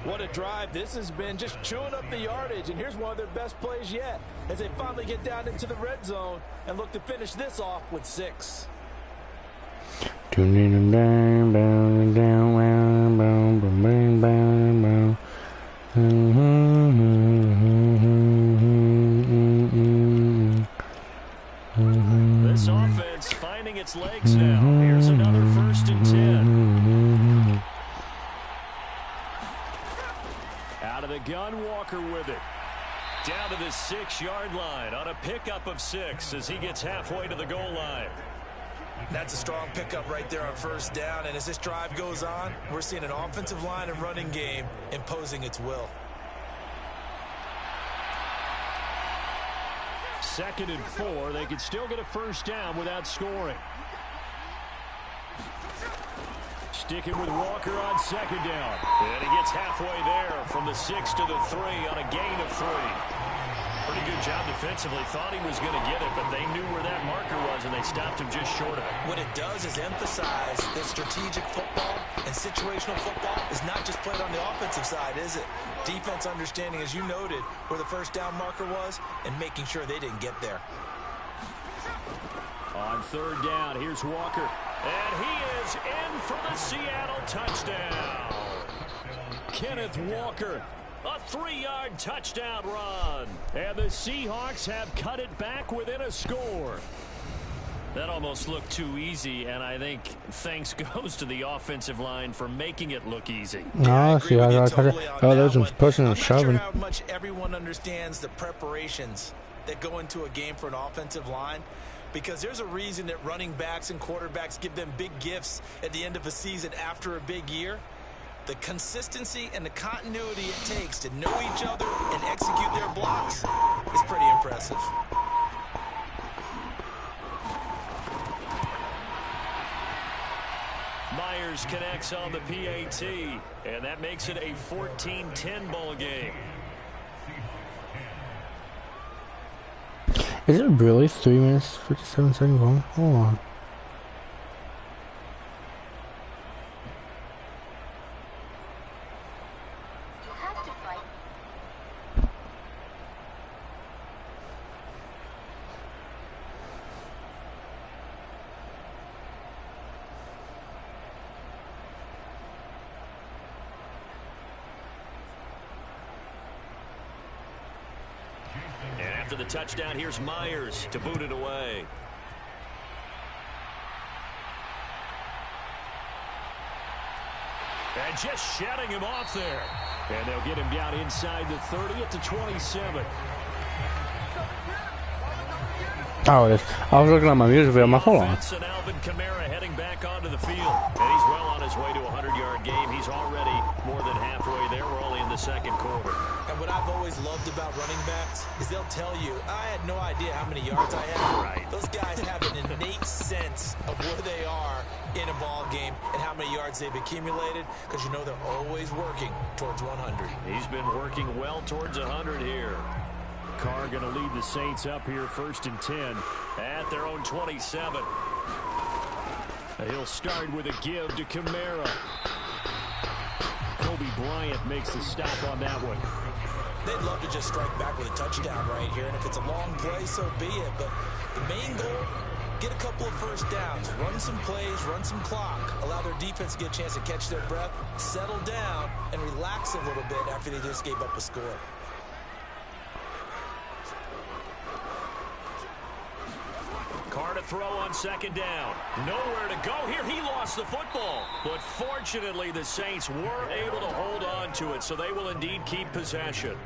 What a drive this has been, just chewing up the yardage. And here's one of their best plays yet, as they finally get down into the red zone and look to finish this off with 6. This offense finding its legs now. Here's another 1st and 10. Out of the gun, Walker with it. Down to the 6-yard line on a pickup of 6 as he gets halfway to the goal line. That's a strong pickup right there on first down, and as this drive goes on, we're seeing an offensive line and running game imposing its will. 2nd and 4. They could still get a first down without scoring. Sticking with Walker on 2nd down. And he gets halfway there from the 6 to the 3 on a gain of 3. Pretty good job defensively. Thought he was going to get it, but they knew where that marker was, and they stopped him just short of it. What it does is emphasize that strategic football and situational football is not just played on the offensive side, is it? Defense understanding, as you noted, where the first down marker was and making sure they didn't get there. On third down, here's Walker. And he is in for the Seattle touchdown. Kenneth Walker. A 3-yard touchdown run. And the Seahawks have cut it back within a score. That almost looked too easy, and I think thanks goes to the offensive line for making it look easy. No, see, there's some pushing and shoving. I'm not sure how much everyone understands the preparations that go into a game for an offensive line, because there's a reason that running backs and quarterbacks give them big gifts at the end of a season after a big year. The consistency and the continuity it takes to know each other and execute their blocks is pretty impressive. Myers connects on the PAT, and that makes it a 14-10 ball game. Is it really 3 minutes, 57 seconds long? Hold on. After the touchdown, here's Myers to boot it away. And just shutting him off there. And they'll get him down inside the 30 at the 27. Oh, yes. I was looking at my music video. I'm like, hold on. And Alvin Kamara heading back onto the field. And he's well on his way to a 100-yard game. He's already more than halfway there. We're only in the second quarter. And what I've always loved about running backs is they'll tell you, I had no idea how many yards I had. Right. Those guys have an innate sense of where they are in a ball game and how many yards they've accumulated, because you know they're always working towards 100. He's been working well towards 100 here. Carr going to lead the Saints up here 1st and 10 at their own 27. He'll start with a give to Kamara. Kobe Bryant makes the stop on that one. They'd love to just strike back with a touchdown right here, and if it's a long play, so be it. But the main goal, get a couple of first downs, run some plays, run some clock, allow their defense to get a chance to catch their breath, settle down, and relax a little bit after they just gave up a score. Carr to throw on 2nd down. Nowhere to go here. He lost the football. But fortunately, the Saints were able to hold on to it, so they will indeed keep possession.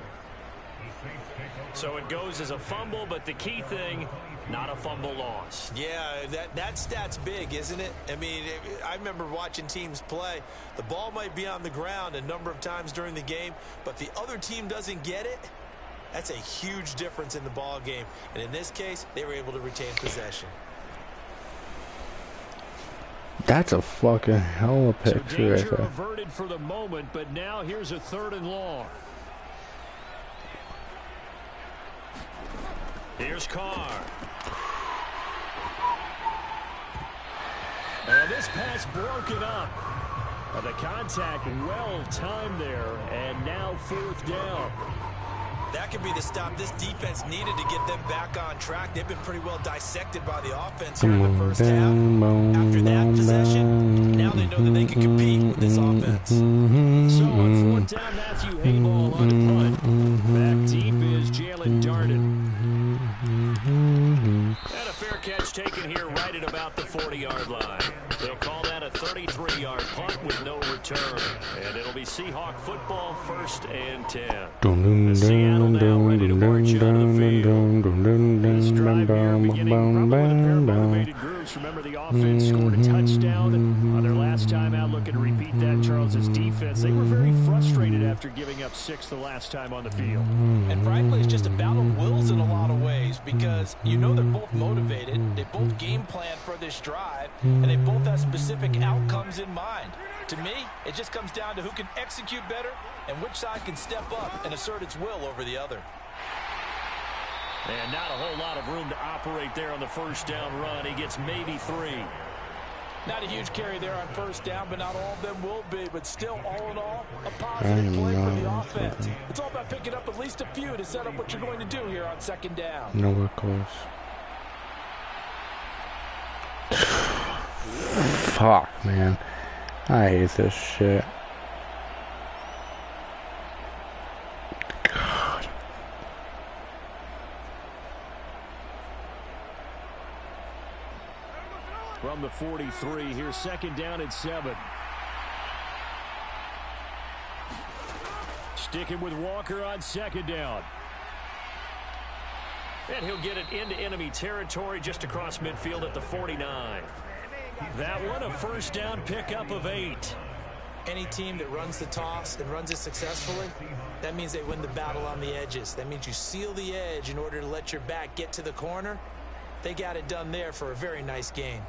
So it goes as a fumble, but the key thing, not a fumble loss. Yeah, that stat's big, isn't it? I mean, I remember watching teams play. The ball might be on the ground a number of times during the game, but the other team doesn't get it. That's a huge difference in the ball game. And in this case, they were able to retain possession. That's a fucking hell of a picture. So danger averted for the moment, but now here's a 3rd and long. Here's Carr. And this pass broken up. The contact well timed there, and now 4th down. That could be the stop this defense needed to get them back on track. They've been pretty well dissected by the offense here in the first half. After that possession, now they know that they can compete with this offense. So on 4th down, Matthew Hayball on the punt. Back deep is Jalen Darden. And a fair catch taken here right at about the 40-yard line. They'll call that a 33-yard punt with no return. And it'll be Seahawk football 1st and 10. The Seattle now ready to march onto the field. This drive here beginning probably with a pair of motivated groups. Remember, the offense scored a touchdown on their last time out, looking to repeat that. Charles's defense, they were very frustrated after giving up 6 the last time on the field. And frankly, it's just a battle of wills in a lot of ways, because you know they're both motivated, they both game plan for this drive, and they both have specific outcomes in mind. To me, it just comes down to who can execute better and which side can step up and assert its will over the other. And not a whole lot of room to operate there on the first down run. He gets maybe 3. Not a huge carry there on first down, but not all of them will be. But still, all in all, a positive play for the offense. It's all about picking up at least a few to set up what you're going to do here on second down. Nowhere close. Fuck, man. I hate this shit. God. From the 43, here's second down at 7. Sticking with Walker on second down. And he'll get it into enemy territory just across midfield at the 49. That one, a first down pickup of 8. Any team that runs the toss and runs it successfully, that means they win the battle on the edges. That means you seal the edge in order to let your back get to the corner. They got it done there for a very nice gain.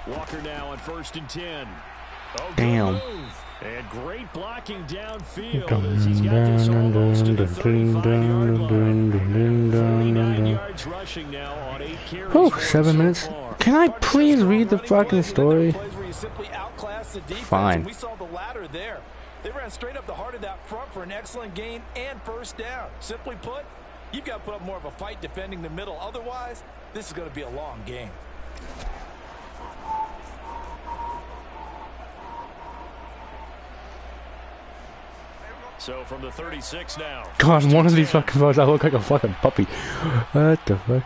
Walker now on 1st and 10. Oh, damn. And great blocking downfield as he's got this almost to the 35-yard line. 49 yards rushing now on 8 carries. Oh, 7 minutes. Can I please read the fucking story? Fine. We saw the ladder there. They ran straight up the heart of that front for an excellent gain and first down. Simply put, you've got to put up more of a fight defending the middle. Otherwise, this is going to be a long game. So from the 36 now. God, one of these fucking photos, I look like a fucking puppy. What the fuck?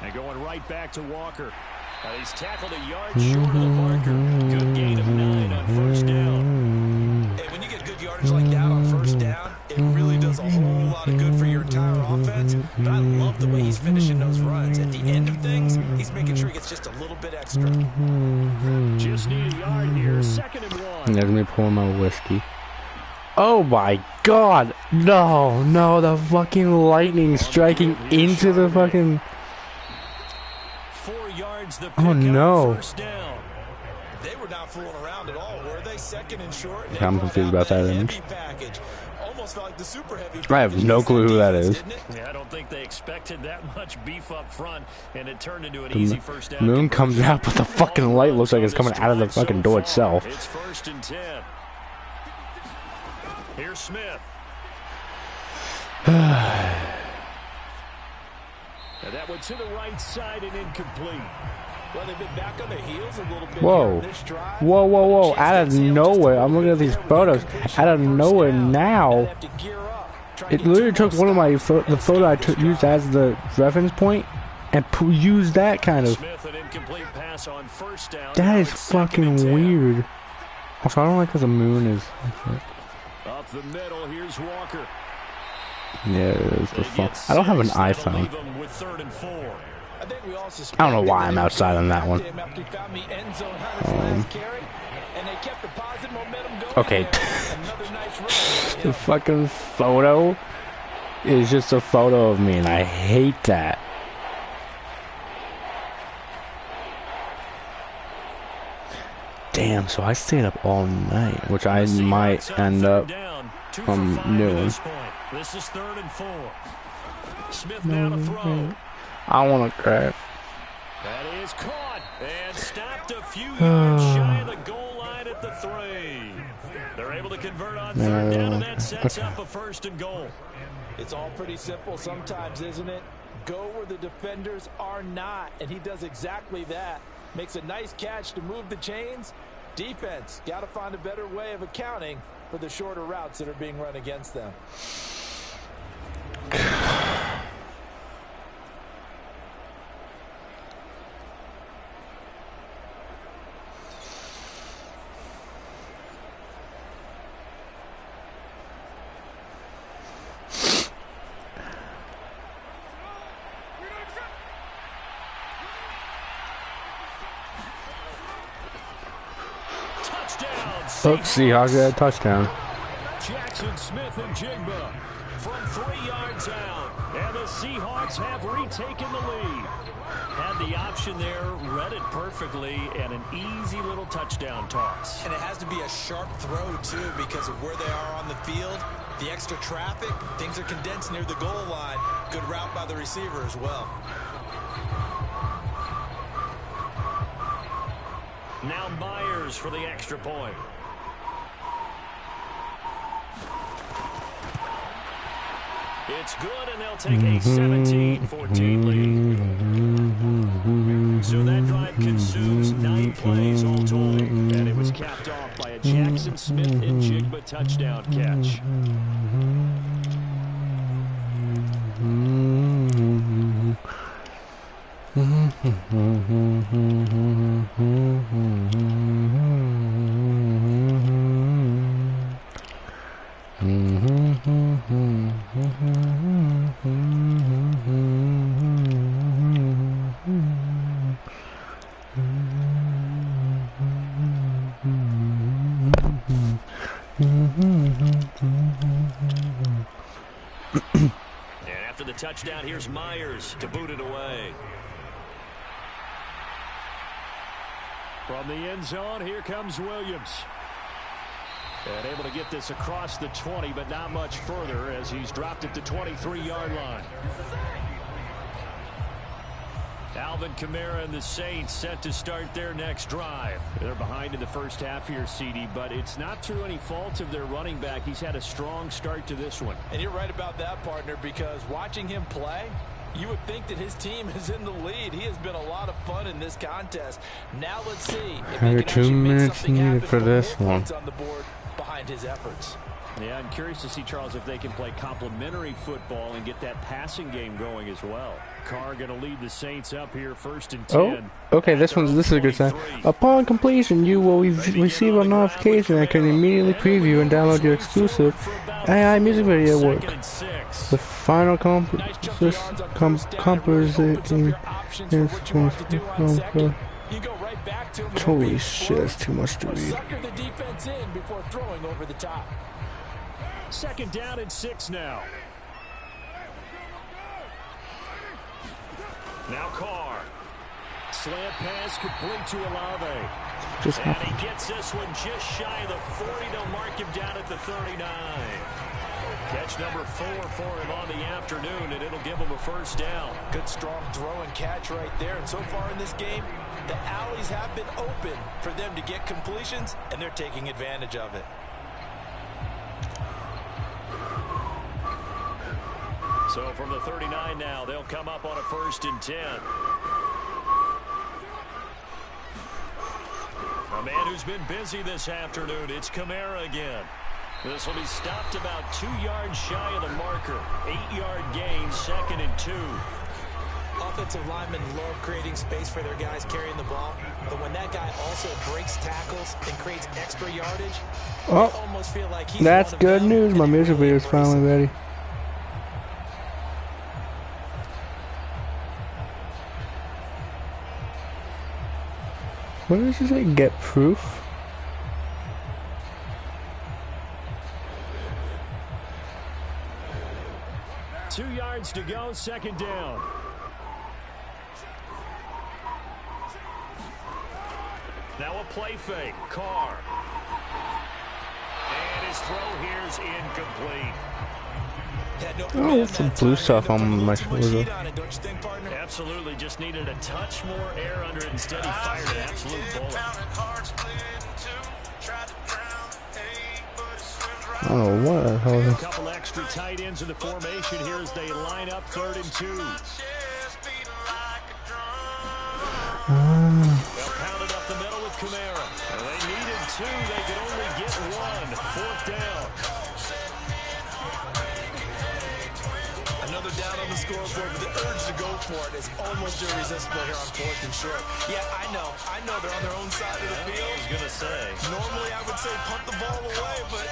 And going right back to Walker. He's tackled a yard short of the marker. Good gain of 9 on first down. Hey, when you get good yardage like that on first down, it really does a whole lot of good for your entire offense. But I love the way he's finishing those runs. At the end of things, he's making sure he gets just a little bit extra. Just need a yard here. 2nd and 1. Let me pour my whiskey. Oh my god! No, no, the fucking lightning striking into the fucking... 4 yards the oh no. First down. They were not fooling around at all, were they? 2nd and short. Yeah, I'm confused about that image. Almost felt like the super heavy. I have no clue who that is. Yeah, I don't think they expected that much beef up front, and it turned into an easy first down. Moon comes out, but the fucking light looks like it's coming out of the fucking door itself. It's 1st and 10. Here's Smith. And that one to the right side and incomplete. Well, they've been back on their heels a little bit. Whoa. Whoa, whoa, whoa. Out of nowhere. I'm looking at these photos. Out of nowhere now. It literally took one of my the photo I used as the reference point and used that kind of. That is fucking weird. Also, I don't like that the moon is. Up the middle, here's Walker. Yeah, it is the fuck. I don't have an iPhone. I don't know why I'm outside on that one. Okay. The fucking photo is just a photo of me, and I hate that. Damn, so I stayed up all night, which I might end up from noon. This is 3rd and 4. Smith now to throw. I want to crash. That is caught and stopped a few yards shy of the goal line at the 3. They're able to convert on 3rd down, and that sets up a 1st and goal. It's all pretty simple sometimes, isn't it? Go where the defenders are not, and he does exactly that. Makes a nice catch to move the chains. Defense, got to find a better way of accounting for the shorter routes that are being run against them. Touchdown, Seahawks got a touchdown. Jackson Smith and Jigba from 3 yards out. And the Seahawks have retaken the lead. Had the option there, read it perfectly, and an easy little touchdown toss. And it has to be a sharp throw, too, because of where they are on the field. The extra traffic, things are condensed near the goal line. Good route by the receiver as well. Now Myers for the extra point. It's good, and they'll take a 17-14 lead. So that drive consumes 9 plays all told, and it was capped off by a Jackson Smith and Jigba touchdown catch. And after the touchdown, here's Myers to boot it away. From the end zone, here comes Williams. And able to get this across the 20, but not much further as he's dropped at the 23-yard line. Alvin Kamara and the Saints set to start their next drive. They're behind in the first half here, CD, but it's not through any fault of their running back. He's had a strong start to this one. And you're right about that, partner, because watching him play, you would think that his team is in the lead. He has been a lot of fun in this contest. Now let's see if they can 2 minutes needed for this one. On the board behind his efforts. Yeah, I'm curious to see, Charles, if they can play complementary football and get that passing game going as well. Carr going to lead the Saints up here first and 10. Oh, okay, this is a good sign. Upon completion, you will receive a notification and can immediately preview and download your exclusive AI music video work. The final composition holy shit, that's too much to read. Sucker the defense in before throwing over the top. Second down and 6 now. Now Carr. Slant pass complete to Olave. And he gets this one just shy of the 40. They'll mark him down at the 39. Catch number 4 for him on the afternoon, and it'll give him a first down. Good strong throw and catch right there. And so far in this game, the alleys have been open for them to get completions, and they're taking advantage of it. So from the 39 now, they'll come up on a first and 10. A man who's been busy this afternoon, it's Kamara again. This will be stopped about 2 yards shy of the marker. 8-yard gain, 2nd and 2. Offensive linemen love creating space for their guys carrying the ball, but when that guy also breaks tackles and creates extra yardage, you almost feel like he's that's good news. My music video is finally ready. What does it say? Get proof? Two yards to go, second down. Now a play fake. Carr. And his throw here's incomplete. Oh, some blue stuff on my shoulder. Absolutely, just needed a touch more air under it. Instead, he fired an absolute bullet. Oh, what the hell is A this? couple extra tight ends in the formation here as they line up 3rd and 2. They'll pound it up the middle with Kamara. Well, they needed 2. They could only get 1. 4th down. Another down on the scoreboard, but the urge to go for it is almost irresistible here on 4th and short. Yeah, I know they're on their own side of the field. I was going to say. Normally I would say punt the ball away, but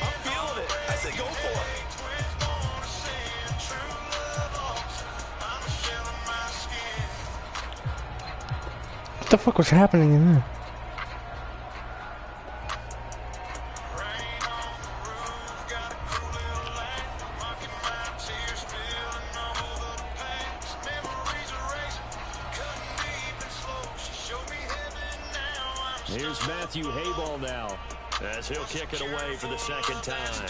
I'm feeling it. I say go for it. What the fuck was happening in there? Here's Matthew Hayball now, as he'll kick it away for the second time.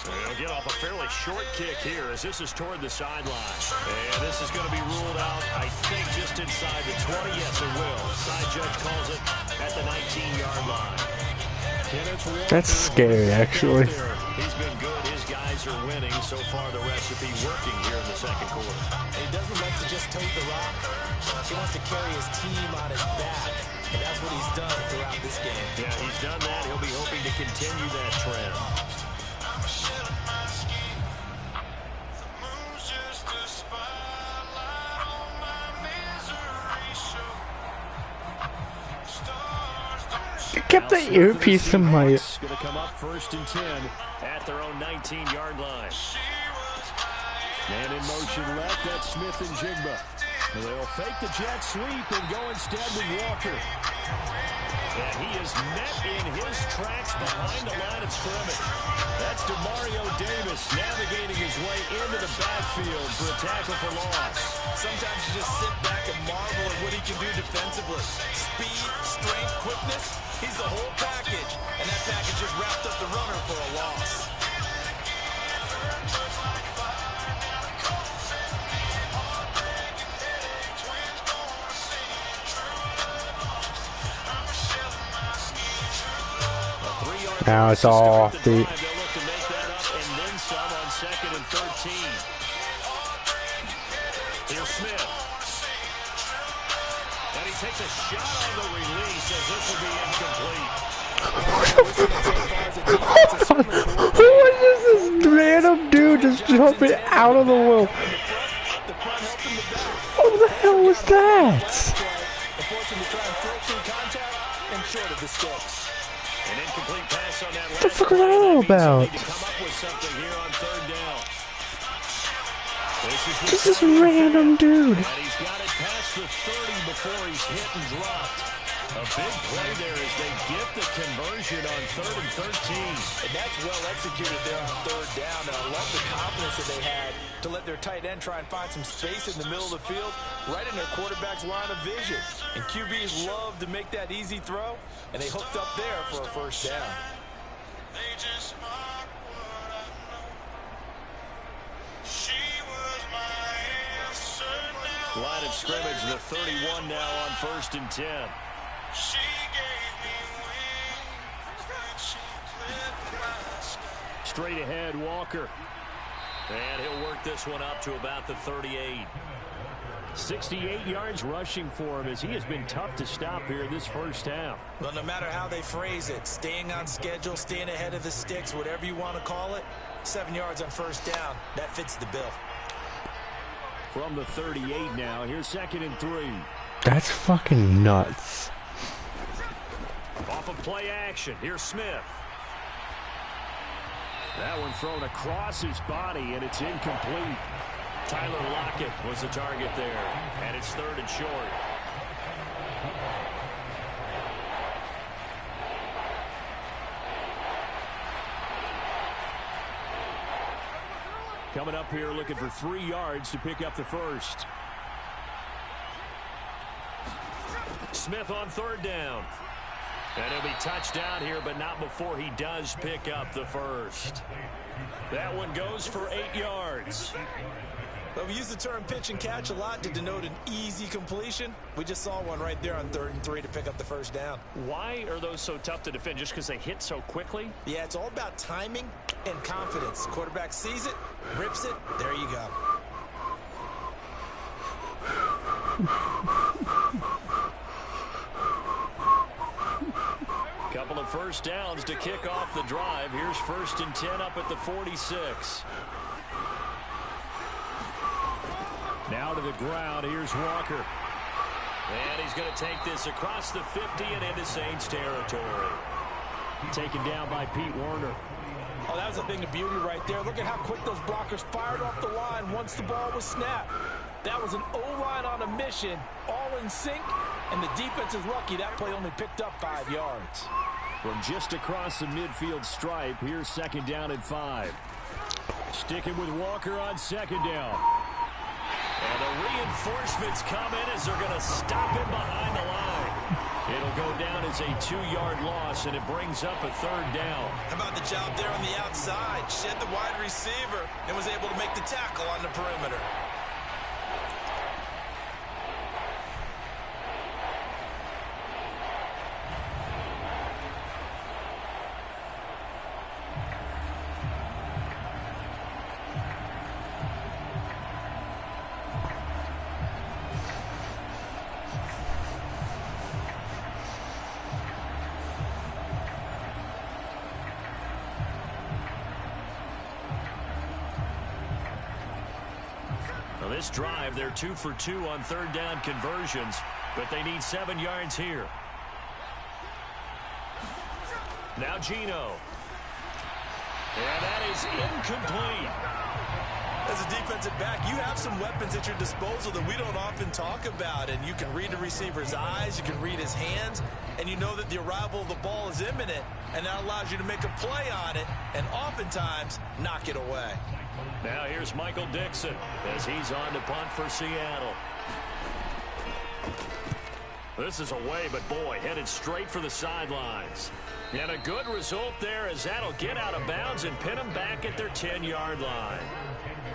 He'll get off a fairly short kick here, as this is toward the sideline. And this is going to be ruled out, I think, just inside the 20. Yes, it will. Side judge calls it at the 19-yard line. That's scary, actually. He's been good. His guys are winning. So far, the recipe working here in the second quarter. He doesn't like to just tote the rock. He wants to carry his team on his back. And that's what he's done throughout this game. Yeah, he's done that. He'll be hoping to continue that trend. I kept the earpiece in my... Going to come up 1st and 10 at their own 19-yard line. Man in motion left, that's Smith and Jigba. They'll fake the jet sweep and go instead with Walker. And he is met in his tracks behind the line of scrimmage. That's DeMario Davis navigating his way into the backfield for a tackle for loss. Sometimes you just sit back and marvel at what he can do defensively. Speed, strength, quickness, he's the whole package. And that package just wrapped up the runner for a loss. Now it's all off the... They'll look to make that up and then some on 2nd and 13. Here's Smith. And he takes a shot on the release as this will be incomplete. What is this random dude just jumping out of the wheel? What the hell was that? An incomplete pass on that. What the fuck are they all about? This is random dude. And he's got it past the 30 before he's hit and dropped. A big play there as they get the conversion on 3rd and 13. And that's well executed there on 3rd down. And I love the confidence that they had to let their tight end try and find some space in the middle of the field, right in their quarterback's line of vision. And QBs love to make that easy throw, and they hooked up there for a 1st down. Line of scrimmage, the 31 now on 1st and 10. Straight ahead, Walker. And he'll work this one up to about the 38. 68 yards rushing for him as he has been tough to stop here this 1st half. Well, no matter how they phrase it, staying on schedule, staying ahead of the sticks, whatever you want to call it, 7 yards on 1st down, that fits the bill. From the 38 now, here's 2nd and 3. That's fucking nuts. Off of play action, here's Smith. That one thrown across his body, and it's incomplete. Tyler Lockett was the target there, and it's 3rd and short. Coming up here looking for 3 yards to pick up the 1st. Smith on 3rd down. And he'll be touched down here, but not before he does pick up the 1st. That one goes for 8 yards. Well, we use the term pitch and catch a lot to denote an easy completion. We just saw one right there on 3rd and 3 to pick up the 1st down. Why are those so tough to defend? Just because they hit so quickly? Yeah, it's all about timing and confidence. Quarterback sees it, rips it, there you go. Couple of 1st downs to kick off the drive. Here's 1st and 10 up at the 46. Now to the ground. Here's Walker. And he's going to take this across the 50 and into Saints territory. Taken down by Pete Werner. Oh, that was a thing of beauty right there. Look at how quick those blockers fired off the line once the ball was snapped. That was an O-line on a mission, all in sync, and the defense is lucky that play only picked up 5 yards. From just across the midfield stripe, here's 2nd down and 5. Sticking with Walker on 2nd down. And the reinforcements come in as they're going to stop him behind the line. It'll go down as a 2-yard loss, and it brings up a 3rd down. How about the job there on the outside? Shed the wide receiver and was able to make the tackle on the perimeter. This drive, they're 2 for 2 on 3rd down conversions, but they need 7 yards here. Now Gino. And that is incomplete. As a defensive back, you have some weapons at your disposal that we don't often talk about. And you can read the receiver's eyes, you can read his hands, and you know that the arrival of the ball is imminent. And that allows you to make a play on it and oftentimes knock it away. Now here's Michael Dixon as he's on to punt for Seattle. This is away, but boy, headed straight for the sidelines. And a good result there as that'll get out of bounds and pin them back at their 10-yard line.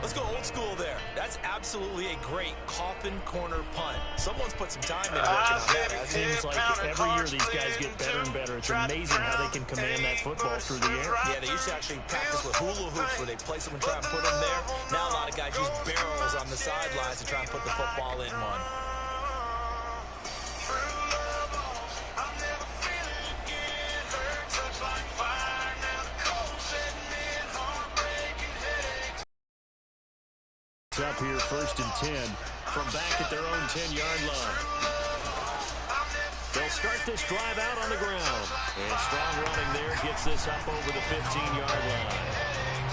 Let's go old school there. That's absolutely a great coffin corner punt. Someone's put some time in working on that. It seems like every year these guys get better and better. It's amazing how they can command that football through the air. Yeah, they used to actually practice with hula hoops where they place them and try and put them there. Now a lot of guys use barrels on the sidelines to try and put the football in one. Up here, 1st and 10 from back at their own 10-yard line. They'll start this drive out on the ground. And strong running there gets this up over the 15-yard line.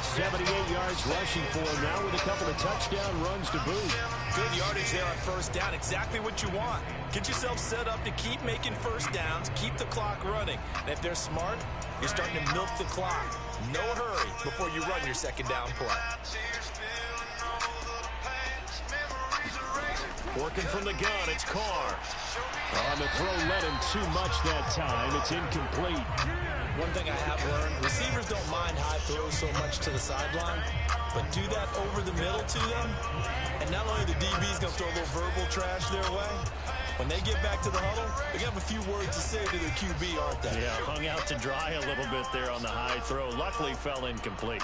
78 yards rushing for him now with a couple of touchdown runs to boot. Good yardage there on 1st down. Exactly what you want. Get yourself set up to keep making 1st downs, keep the clock running. And if they're smart, you're starting to milk the clock. No hurry before you run your 2nd down play. Working from the gun, it's Carr. On the throw, let him too much that time. It's incomplete. One thing I have learned, receivers don't mind high throws so much to the sideline, but do that over the middle to them, and not only the DB's going to throw a little verbal trash their way, when they get back to the huddle, they're going to have a few words to say to their QB, aren't they? Yeah, hung out to dry a little bit there on the high throw. Luckily fell incomplete.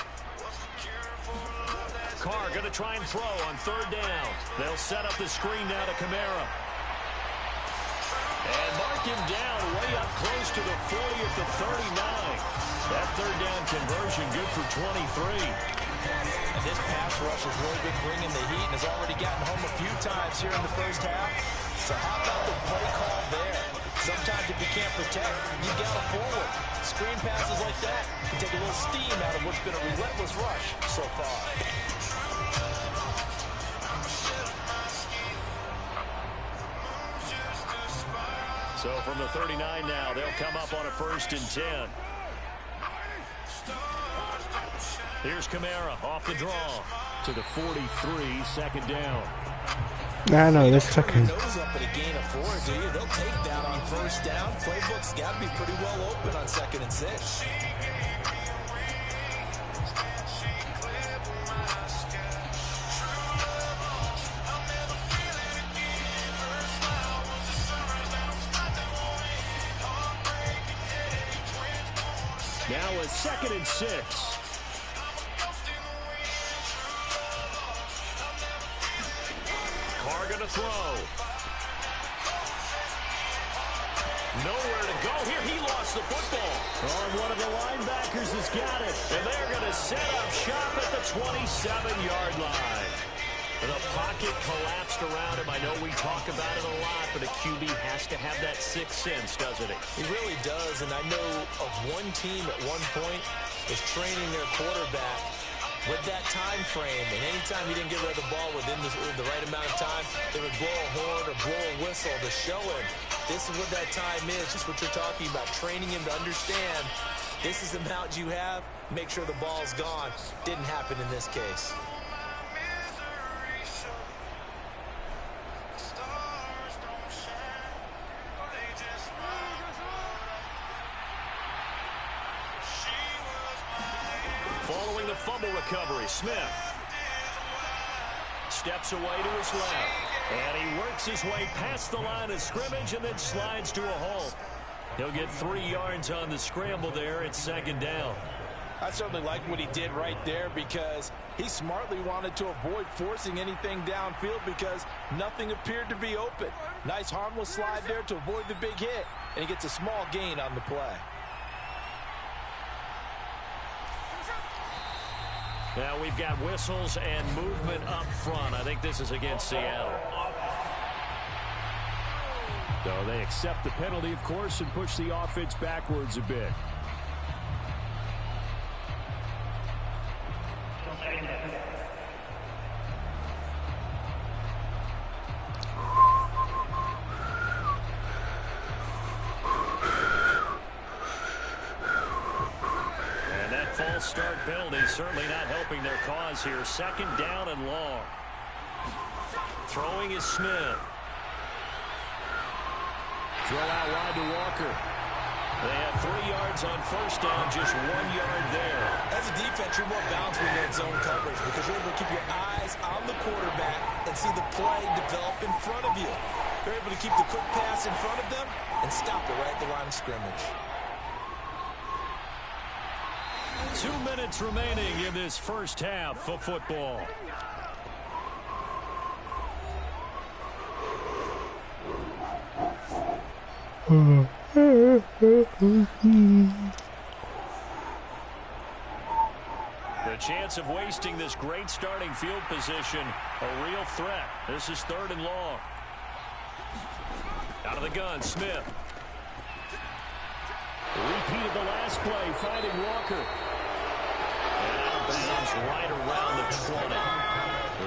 Carr going to try and throw on 3rd down. They'll set up the screen now to Kamara. And mark him down way up close to the 40 at the 39. That 3rd down conversion good for 23. And this pass rush has really been bringing the heat and has already gotten home a few times here in the 1st half. So how about the play call there? Sometimes if you can't protect, you got to forward. Screen passes like that can take a little steam out of what's been a relentless rush so far. So from the 39 now, they'll come up on a 1st and 10. Here's Kamara off the draw to the 43, 2nd down. I know this second. Nose up at a gain of 4, do you? They'll take that on 1st down. Playbook's got to be pretty well open on 2nd and 6. Now a 2nd and 6. Carr gonna throw. Nowhere to go here. He lost the football. Oh, one of the linebackers has got it. And they're going to set up shop at the 27-yard line. The pocket collapsed around him. I know we talk about it a lot, but a QB has to have that sixth sense, doesn't he? He really does, and I know of one team at one point was training their quarterback with that time frame, and anytime he didn't get rid of the ball within the right amount of time, they would blow a horn or blow a whistle to show him this is what that time is, just what you're talking about, training him to understand this is the amount you have, make sure the ball's gone. Didn't happen in this case. fumble recovery. Smith steps away to his left. And he works his way past the line of scrimmage and then slides to a halt. He'll get 3 yards on the scramble there. It's second down. I certainly like what he did right there because he smartly wanted to avoid forcing anything downfield because nothing appeared to be open. Nice harmless slide there to avoid the big hit, and he gets a small gain on the play. Now we've got whistles and movement up front. I think this is against Seattle. So they accept the penalty, of course, and push the offense backwards a bit. False start penalty certainly not helping their cause here. Second down and long. Throwing is Smith. Throw out wide to Walker. They have 3 yards on first down, just 1 yard there. As a defense, you're more balanced when you're in zone coverage because you're able to keep your eyes on the quarterback and see the play develop in front of you. You're able to keep the quick pass in front of them and stop it right at the line of scrimmage. 2 minutes remaining in this first half of football. The chance of wasting this great starting field position, a real threat. This is 3rd and long. Out of the gun, Smith. Repeat of the last play, finding Walker. And out of bounds right around the 20.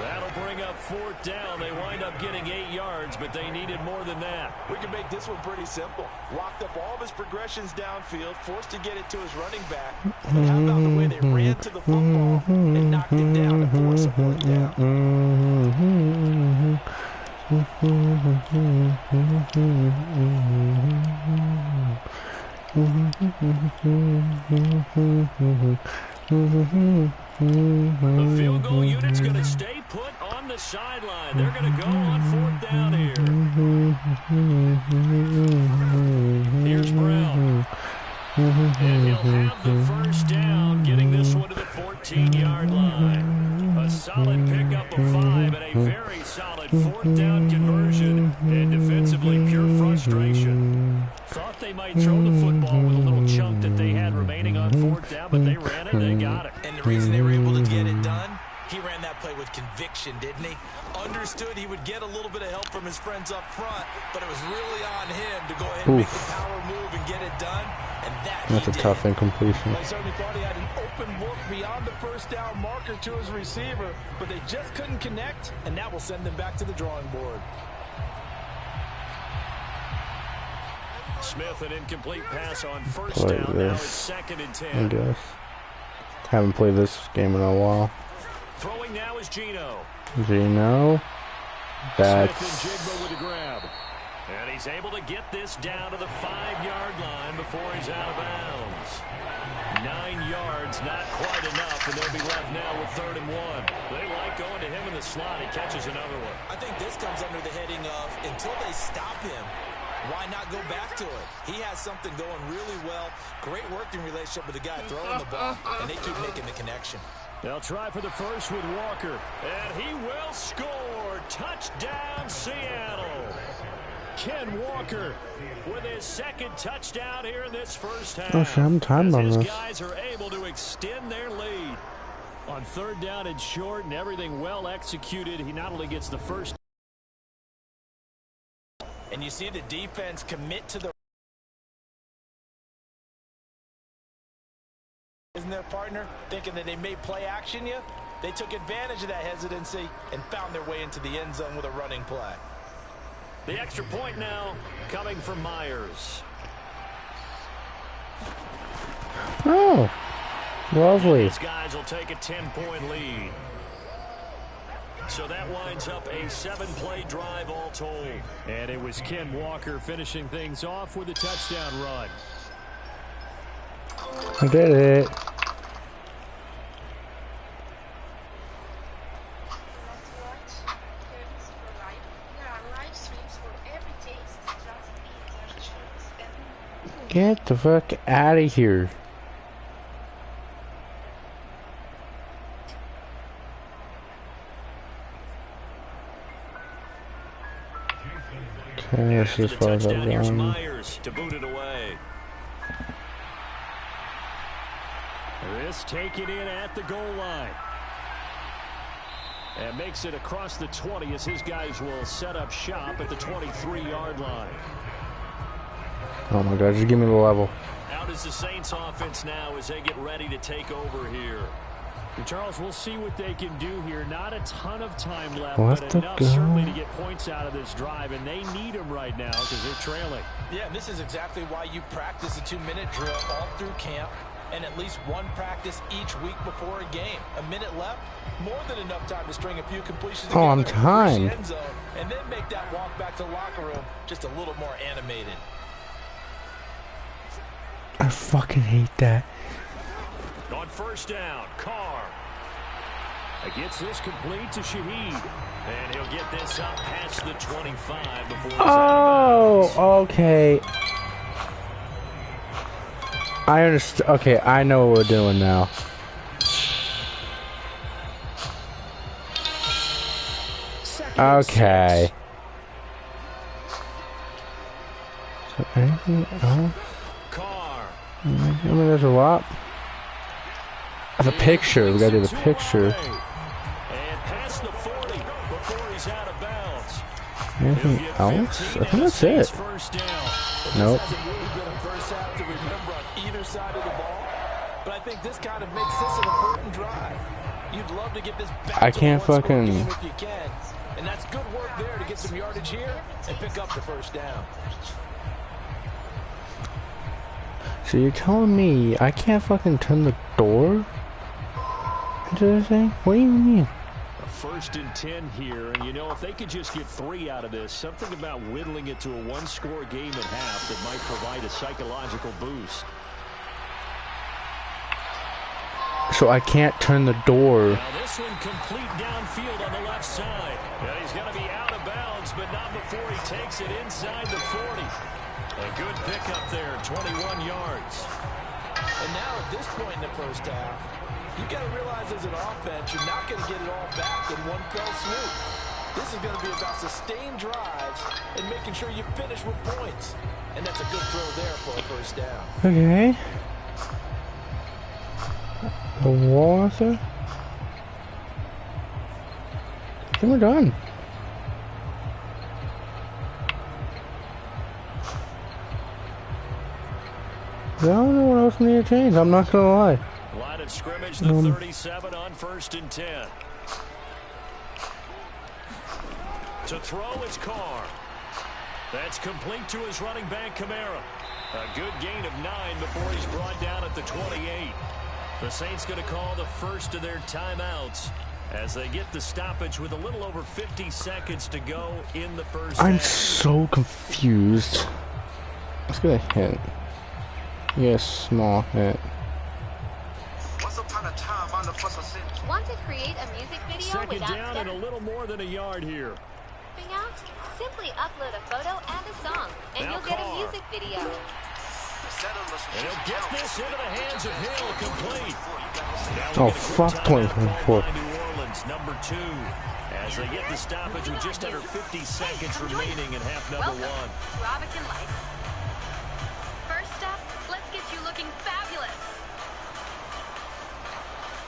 That'll bring up 4th down. They wind up getting 8 yards, but they needed more than that. We can make this one pretty simple. Locked up all of his progressions downfield, forced to get it to his running back. But how about the way they ran to the football and knocked him down to force a 4th down? The field goal unit's going to stay put on the sideline. They're going to go on 4th down here. Here's Brown. And he'll have the first down, getting this one to the 14-yard line. A solid pickup of 5 and a very solid 4th down conversion. And defensively, pure frustration. Thought they might throw the football with a little chunk that they had remaining on 4th down, but they ran it, they got it. And the reason they were able to get it done, he ran that play with conviction, didn't he? Understood he would get a little bit of help from his friends up front, but it was really on him to go ahead and make the power move and get it done, and that's a tough incompletion. They certainly thought he had an open look beyond the first down marker to his receiver, but they just couldn't connect, and that will send them back to the drawing board. Smith, an incomplete pass on first down. Now it's 2nd and 10. I guess. Haven't played this game in a while. Throwing now is Gino. That's... Smith and Jigba with a grab. And he's able to get this down to the 5-yard line before he's out of bounds. 9 yards, not quite enough, and they'll be left now with 3rd and 1. They like going to him in the slot. He catches another one. I think this comes under the heading of until they stop him, why not go back to it? He has something going really well. Great working relationship with the guy throwing the ball, and they keep making the connection. They'll try for the first with Walker, and he will score. Touchdown, Seattle. Ken Walker with his 2nd touchdown here in this first half. Oh, shit, I'm timed on this. this. Guys are able to extend their lead. On 3rd down and short, and everything well executed. He not only gets the first. And you see the defense commit to the isn't their partner, thinking that they may play action you. They took advantage of that hesitancy and found their way into the end zone with a running play. The extra point now coming from Myers. Oh, lovely. These guys will take a 10-point lead. So that winds up a 7-play drive all told. And it was Ken Walker finishing things off with a touchdown run. I did it. Get the fuck out of here. Okay, that's as far as I've gone. Myers to boot it away. This taken in at the goal line. And makes it across the 20 as his guys will set up shop at the 23-yard line. Oh my God, just give me the level. Out is the Saints offense now as they get ready to take over here. And Charles, we'll see what they can do here. Not a ton of time left, but enough certainly to get points out of this drive, and they need them right now because they're trailing. Yeah, and this is exactly why you practice a 2-minute drill all through camp and at least one practice each week before a game. A minute left, more than enough time to string a few completions. Oh, I'm timed. And then make that walk back to the locker room just a little more animated. I fucking hate that. On first down, Carr. Gets this complete to Shaheed. And he'll get this up past the 25 before he's out of bounds. Okay. I understand. Okay, I know what we're doing now. Okay. So anything else? I mean, there's a lot. That's a picture. We gotta do the picture. And past the 40 before he's out of bounds. Anything else? I think that's it. Nope. But I think this kind of makes this an important drive. You'd love to get this back. I can't fucking. If you can, and that's good work there to get some yardage here and pick up the first down. So you're telling me I can't fucking turn the door into this thing? What do you mean? First and 10 here, and you know, if they could just get 3 out of this, something about whittling it to a 1-score game at half that might provide a psychological boost. So I can't turn the door. Now this one complete downfield on the left side. Yeah, he's going to be out of bounds, but not before he takes it inside the 40. A good pickup there, 21 yards. And now at this point in the first half, you've got to realize as an offense, you're not going to get it all back in one fell swoop. This is going to be about sustained drives and making sure you finish with points. And that's a good throw there for a first down. Okay. The water. I think we're done. I don't know what else we need to change. I'm not gonna lie. Line of scrimmage, the 37 on first and 10. To throw is Carr. That's complete to his running back, Kamara. A good gain of 9 before he's brought down at the 28. The Saints going to call the first of their timeouts as they get the stoppage with a little over 50 seconds to go in the first I'm half. so confused. Let's get a hint. Yes, small hit. Want to create a music video Second without down and a little more than a yard here. out? Simply upload a photo and a song, and Now you'll get a Carr. music video. And he'll get this into the hands of Hill, complete. Oh, fuck 2024. New Orleans, number 2. As they get the stoppage with just under 50 seconds remaining in half number 1. Robican Life. First up, let's get you looking fabulous.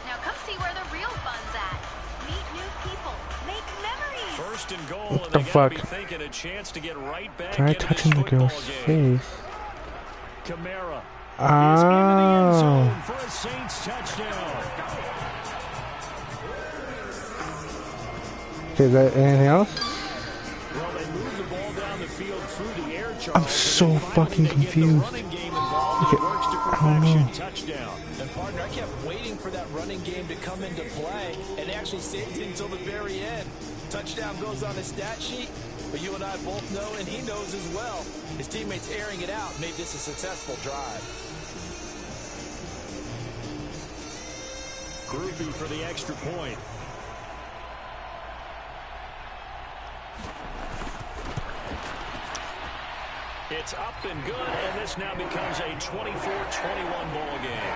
Now come see where the real fun's at. Meet new people. Make memories. First and goal, What and the they fuck? gotta be thinking a chance to get right back Try into touching this the football girl's game. face. Kamara. Oh. For a Saints touchdown. Is that anything else? Well, they moved the ball down the field through the air, Charles. I'm so fucking confused. Okay, I don't know. Touchdown. And partner, I kept waiting for that running game to come into play, and they actually saved it until the very end. Touchdown goes on his stat sheet, but you and I both know, and he knows as well, his teammates airing it out made this a successful drive. Groupie for the extra point. It's up and good, and this now becomes a 24-21 ball game.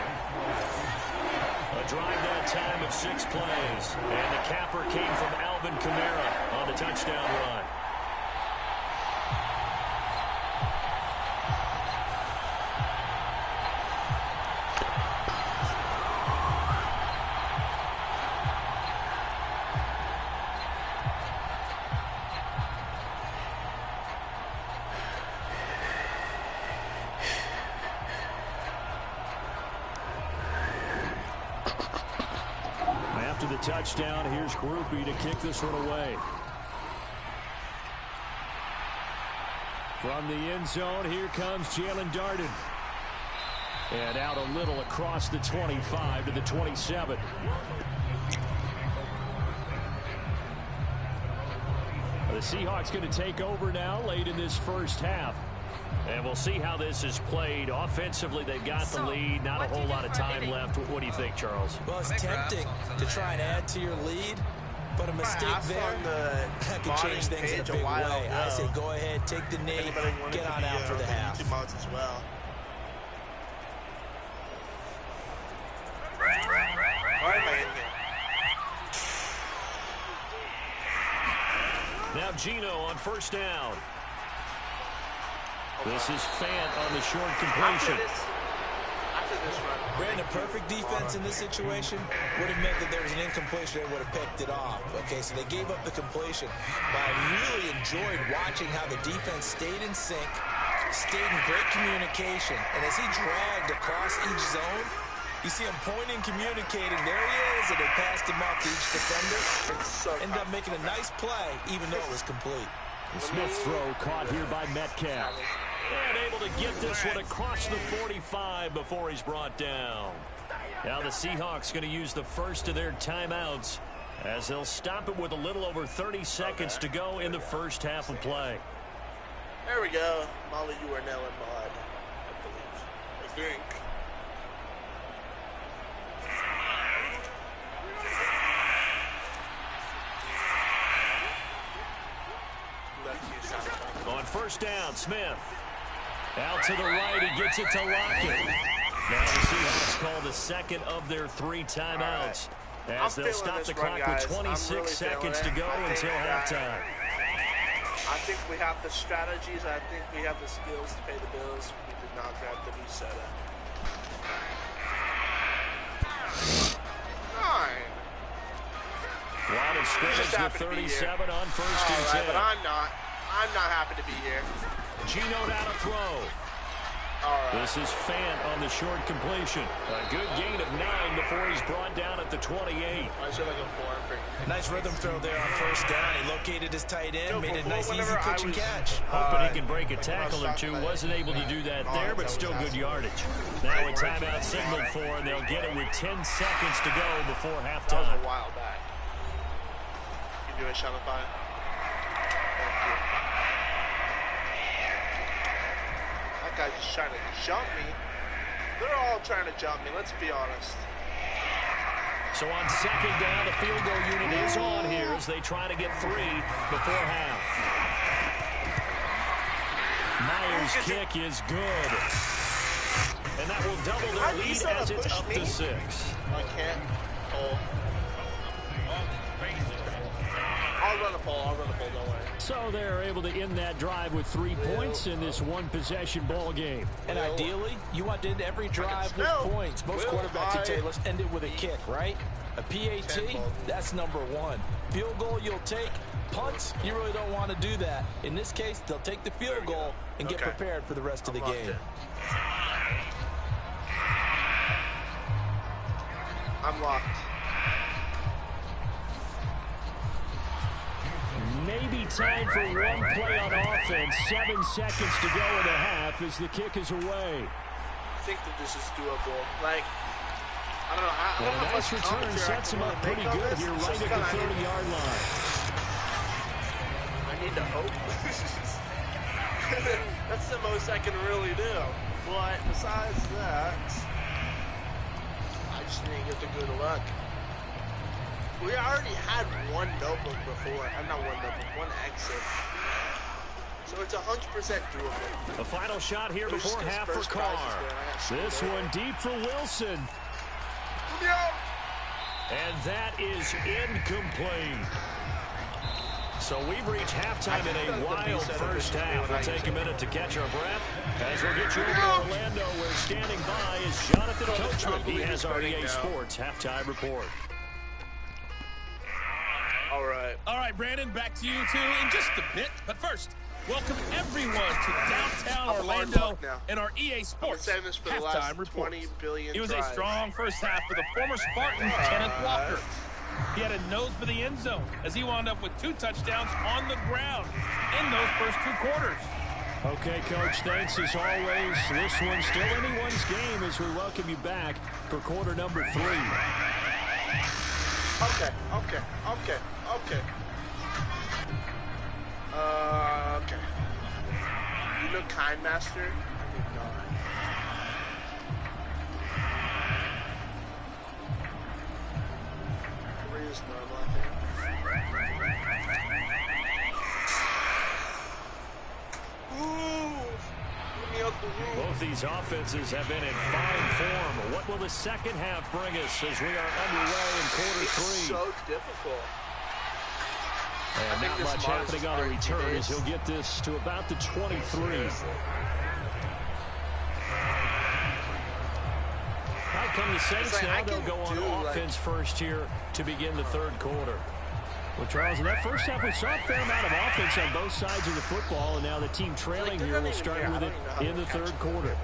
A drive that time of 6 plays. And the capper came from Alvin Kamara on the touchdown run. After the touchdown, here's Groupie to kick this one away. From the end zone, here comes Jalen Darden. And out a little across the 25 to the 27. The Seahawks going to take over now late in this first half. And we'll see how this is played. Offensively, they've got the lead. Not a whole lot of time left. What do you think, Charles? Well, it's tempting to try and add to your lead, but a mistake there could change things in a big way. I say go ahead, take the knee, get on out for the half. As well. Now Gino on first down. This is Fant on the short completion. After this run. Brandon, perfect defense in this situation would have meant that there was an incompletion and would have picked it off. Okay, so they gave up the completion. But I really enjoyed watching how the defense stayed in sync, stayed in great communication. And as he dragged across each zone, you see him pointing, communicating. There he is, and they passed him off to each defender. Ended up making a nice play, even though it was complete. The Smith throw caught here by Metcalf. And able to get this one across the 45 before he's brought down. Now the Seahawks going to use the first of their timeouts as they'll stop it with a little over 30 seconds to go in the first half of play. There we go. Molly, you are now in mod, I believe. I think. On first down, Smith. Out to the right, he gets it to Lockett. Now the Seahawks call the second of their 3 timeouts as they'll stop the clock with 26 seconds to go until halftime. I think we have the strategies. I think we have the skills to pay the bills. We did not grab the new setup. 9. Line of scrimmage with 37 on first and 10. But I'm not happy to be here. Gino down a throw. This is Fant on the short completion. A good gain of 9 before he's brought down at the 28. I should like a 4. Nice rhythm throw there on first down. He located his tight end, made it a nice, easy pitch and catch. Hoping he can break a tackle or two. Wasn't able to do that there, but still good yardage. Now a timeout signaled for, and they'll get it with 10 seconds to go before halftime. That was a while back. You do a Shopify. That guy's just trying to jump me. They're all trying to jump me, let's be honest. So on second down, the field goal unit is on here as they try to get 3 before half. Myers' kick is good. And that will double their lead as it's up to 6. I can't. I'll run a ball, don't worry. So they're able to end that drive with 3 points in this one-possession ball game. And ideally, you want to end every drive with points. Most quarterbacks would say, let's end it with a kick, right? A PAT, that's number 1. Field goal you'll take. Punts, you really don't want to do that. In this case, they'll take the field goal and get prepared for the rest of the game. I'm locked. Maybe time for one play on offense. 7 seconds to go in the half as the kick is away. I think that this is doable. Like, I don't know. I don't know nice return sets him up pretty good here right at the 30-yard line. I need to hope. That's the most I can really do. But besides that, I just need to get the good luck. We already had one notebook before. Not one notebook, one exit. So So it's 100% doable. A final shot here before half for Carr. This one deep for Wilson. And that is incomplete. So we've reached halftime in a wild first half. We'll take a minute to catch our breath as we'll get you over to Orlando, where standing by is Jonathan Coachman. He has our EA Sports halftime report. All right, Brandon, back to you two in just a bit. But first, welcome everyone to downtown Orlando and our EA Sports halftime report. It was a strong first half for the former Spartan, Kenneth Walker. He had a nose for the end zone as he wound up with 2 touchdowns on the ground in those first 2 quarters. Okay, Coach, thanks as always. This one's still anyone's game as we welcome you back for quarter number 3. Okay. You know Kind Master? I think not. Normal, I think. Both these offenses have been in fine form. What will the second half bring us as we are underway in quarter 3? It's so difficult. And not much happening on the return as he'll get this to about the 23. Out come the Saints now. They'll go on offense first here to begin the third quarter. Well, Charles, in that first half, we saw a fair amount of offense on both sides of the football, and now the team trailing here will start with it in the third quarter.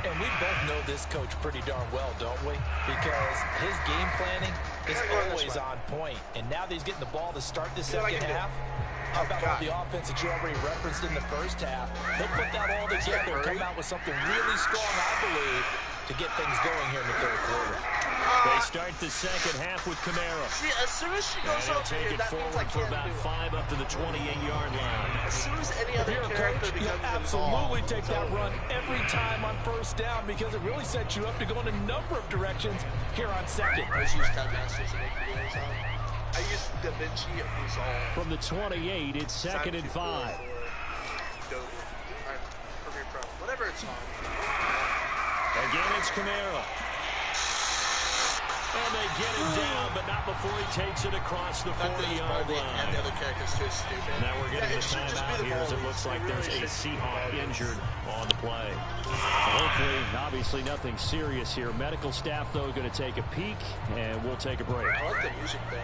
And we both know this coach pretty darn well, don't we? Because his game planning is always on point. And now that he's getting the ball to start the second half, how about all the offense that you already referenced in the first half? He'll put that all together and come out with something really strong, I believe, to get things going here in the third quarter. They start the second half with Kamara. See, as soon as she goes over here, that means I can't about 5 up to the 28-yard line. As soon as any other character becomes absolutely take that run every time on first down because it really sets you up to go in a number of directions here on second. I use Time Masters to make videos on. I use Da Vinci Resolve. From the 28, it's second and 5. Whatever it's on. Again, it's Kamara. And they get him down, but not before he takes it across the 40-yard line. And the other character's too stupid. Now we're getting a timeout here as it looks like there's a Seahawk injured on the play. Hopefully, obviously nothing serious here. Medical staff, though, going to take a peek, and we'll take a break. I like the music, though.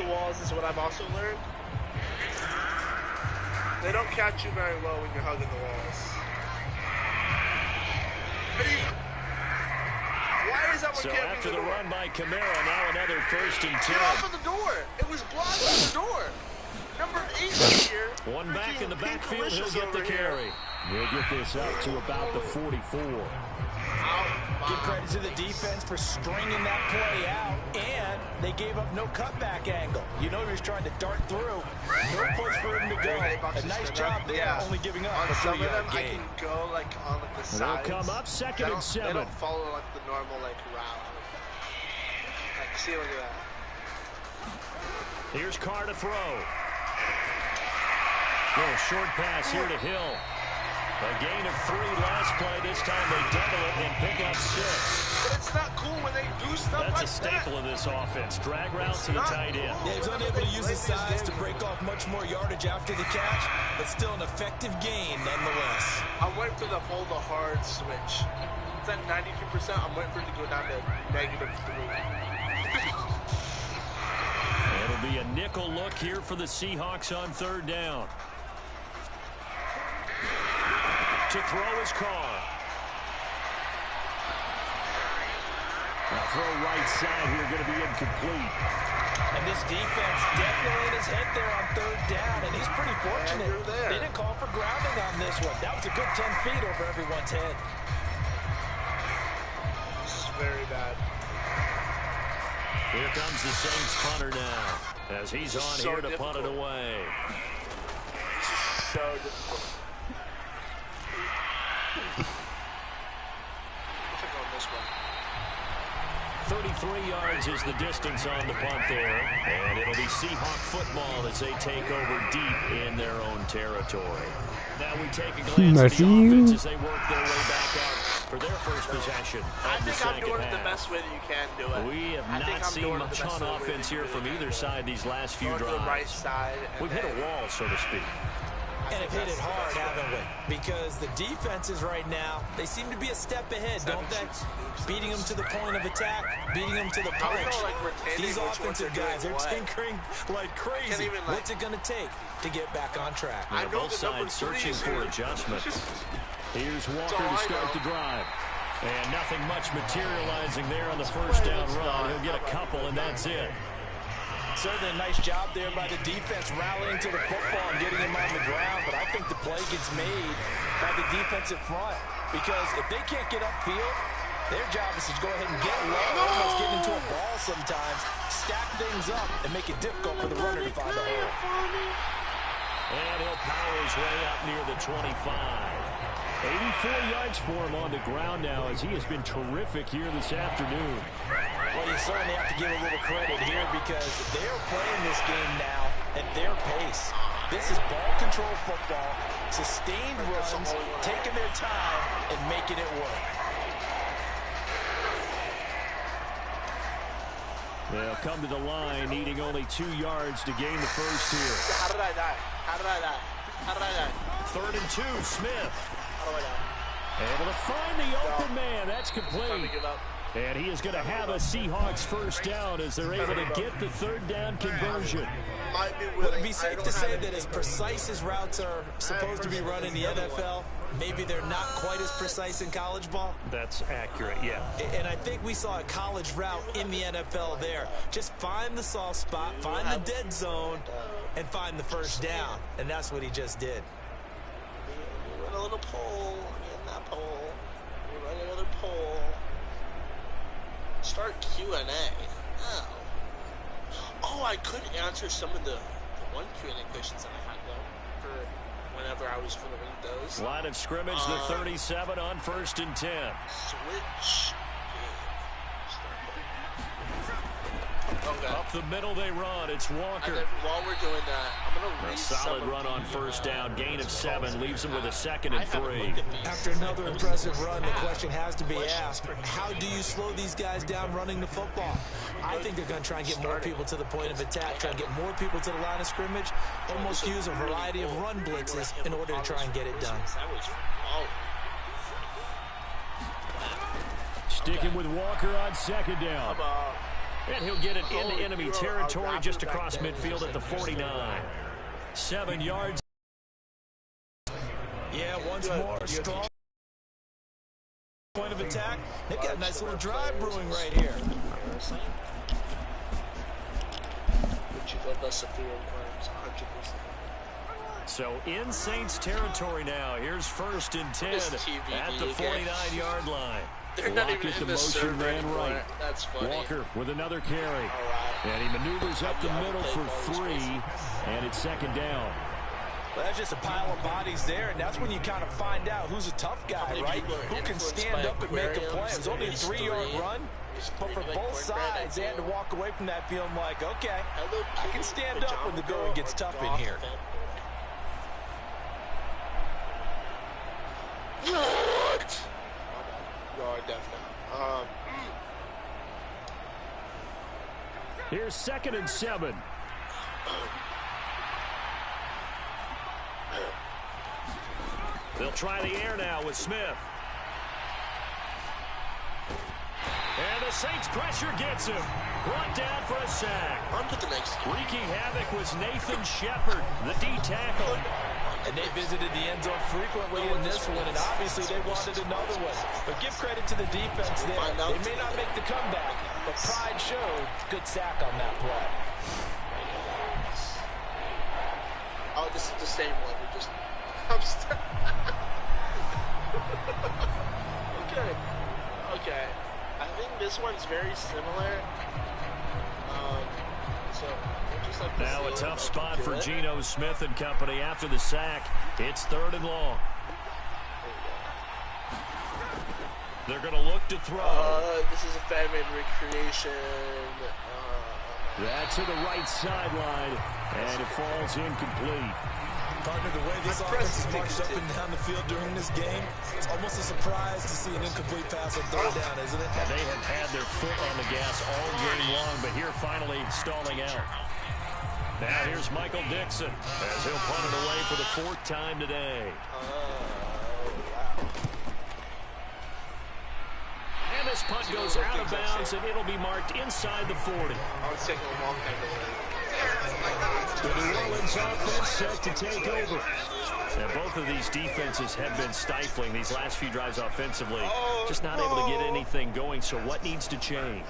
Walls is what I've also learned. They don't catch you very well when you're hugging the walls. Why is that one so camping after the door? Run by Kamara, now another 1st and 10. Get off of the door. It was blocked on the door. Number 8 right here. One back in the backfield, he'll get the carry. We'll get this up to about the 44. Give credit to the defense for stringing that play out, and they gave up no cutback angle. You know he was trying to dart through. No place for him to go. A nice job there, only giving up on a some of them, gain. I can go like on like the sides. They'll come up second and 7. They don't follow like the normal like route. Like, see, look at that. Here's Carr to throw. Little short pass here to Hill. A gain of 3 last play. This time they double it and pick up 6. But it's not cool when they do stuff That's a staple of this offense. Drag routes to the tight end. Yeah, he's unable to use his size to break off much more yardage after the catch, but still an effective gain nonetheless. I'm waiting for the hold the hard switch. It's at 92%. I'm waiting for it to go down to -3. It'll be a nickel look here for the Seahawks on 3rd down. To throw his Carr. Now throw right side here, going to be incomplete. And this defense definitely in his head there on 3rd down, and he's pretty fortunate. They didn't call for grounding on this one. That was a good 10 feet over everyone's head. This is very bad. Here comes the Saints punter now, as he's on here to punt it away. So difficult. 3 yards is the distance on the punt there. And it'll be Seahawk football as they take over deep in their own territory. Now we take a glance at the offense as they work their way back out for their first possession. I think I'm doing it the best way that you can do it. We have not seen much on offense here from either side these last few drives. The right side. We've hit a wall, so to speak. And have hit it hard, haven't we? Because the defenses right now, they seem to be a step ahead, don't they? Beating them to the point of attack, beating them to the punch. These offensive guys, they're tinkering like crazy. What's it going to take to get back on track? Both sides searching for adjustments. Here's Walker to start the drive. And nothing much materializing there on the first down run. He'll get a couple, and that's it. Certainly a nice job there by the defense rallying to the football and getting him on the ground, but I think the play gets made by the defensive front because if they can't get upfield, their job is to go ahead and get low, almost get into a ball sometimes, stack things up, and make it difficult for the runner to find the hole. And he'll power his way up near the 25. 84 yards for him on the ground now as he has been terrific here this afternoon. Well, you certainly have to give a little credit here because they're playing this game now at their pace. This is ball control football, sustained runs, taking their time and making it work. They'll come to the line needing only 2 yards to gain the first here. How did I die? How did I die? How did I die? 3rd and 2, Smith. How do I die? Able to find the open man. That's complete. And he is going to have a Seahawks first down as they're able to get the 3rd down conversion. Would it be safe to say that as precise as routes are supposed to be run in the NFL, maybe they're not quite as precise in college ball? That's accurate, yeah. And I think we saw a college route in the NFL there. Just find the soft spot, find the dead zone, and find the first down. And that's what he just did. Run a little pole, in that pole. Run another pole. Start Q&A. Oh. Oh, I could answer some of the one Q&A questions that I had, though, for whenever I was filming those. Line of scrimmage, the 37 on 1st and 10. Switch. Okay. Up the middle they run. It's Walker. And then while we're doing that, I'm going to read a solid run on first down. Gain of 7 leaves him with a 2nd and 3. After another impressive run, the question has to be asked, how do you slow these guys down running the football? I think they're going to try and get more people to the point of attack, try and get more people to the line of scrimmage, almost use a variety of run blitzes in order to try and get it done. Sticking with Walker on 2nd down. And he'll get it into enemy territory just across midfield at the 49. 7 yards. Yeah, once more, strong point of attack. They've got a nice little drive brewing right here. So in Saints territory now. Here's 1st and 10 at the 49-yard line. They're not even in the server anymore. Right. That's funny. Walker with another carry. Right. And he maneuvers up the middle for 3. And it's 2nd down. Well, that's just a pile of bodies there, and that's when you kind of find out who's a tough guy, right? Who can stand up and make a play. It was only a 3-yard run, but for both sides, they had to walk away from that feeling like, okay, I can stand up when the going gets tough in here. What? Here's 2nd and 7. They'll try the air now with Smith. And the Saints pressure gets him. Brought down for a sack. On to the next. Wreaking havoc was Nathan Shepard, the D tackle. And they visited the end zone frequently in this one, and obviously they wanted another one. But give credit to the defense there. They may not make the comeback, but pride showed. Good sack on that play. Oh, this is the same one. We just... Okay. I think this one's very similar. Now a tough spot for Geno Smith and company after the sack. It's 3rd and long. They're going to look to throw. This is a fan-made recreation. That's to the right sideline, and it falls incomplete. Partner, the way this offense has marched up and down the field during this game, it's almost a surprise to see an incomplete pass on third down, isn't it? And they have had their foot on the gas all game long, but here finally stalling out. Now here's Michael Dixon as he'll punt it away for the 4th time today. And this punt goes out of bounds, and it'll be marked inside the 40. I was taking a long time to win. The New Orleans offense set to take over. Now, both of these defenses have been stifling these last few drives offensively. Just not able to get anything going, so what needs to change?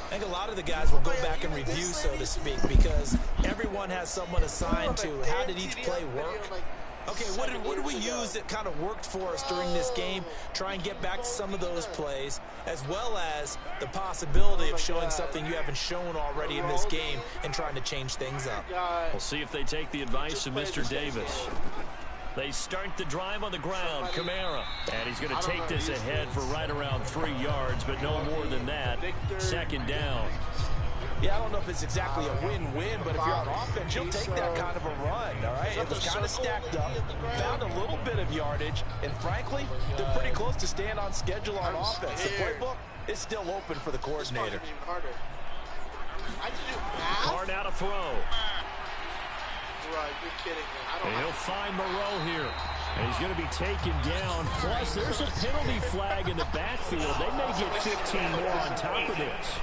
I think a lot of the guys will go back and review, so to speak, because everyone has someone assigned to how did each play work. Okay, what did we use that kind of worked for us during this game? Try and get back to some of those plays, as well as the possibility of showing something you haven't shown already in this game and trying to change things up. We'll see if they take the advice of Mr. Davis. They start the drive on the ground. Kamara. And he's going to take this ahead for right around 3 yards, but no more than that. 2nd down. Yeah, I don't know if it's exactly a win-win, but if you're on offense, you'll take that kind of a run, all right? It was kind of stacked up, found a little bit of yardage, and frankly, they're pretty close to staying on schedule on offense. The playbook is still open for the coordinator. Hard out to throw. Right, you're kidding me. And he'll find Moreau here. And he's going to be taken down. Plus, there's a penalty flag in the backfield. They may get 15 more on top of this.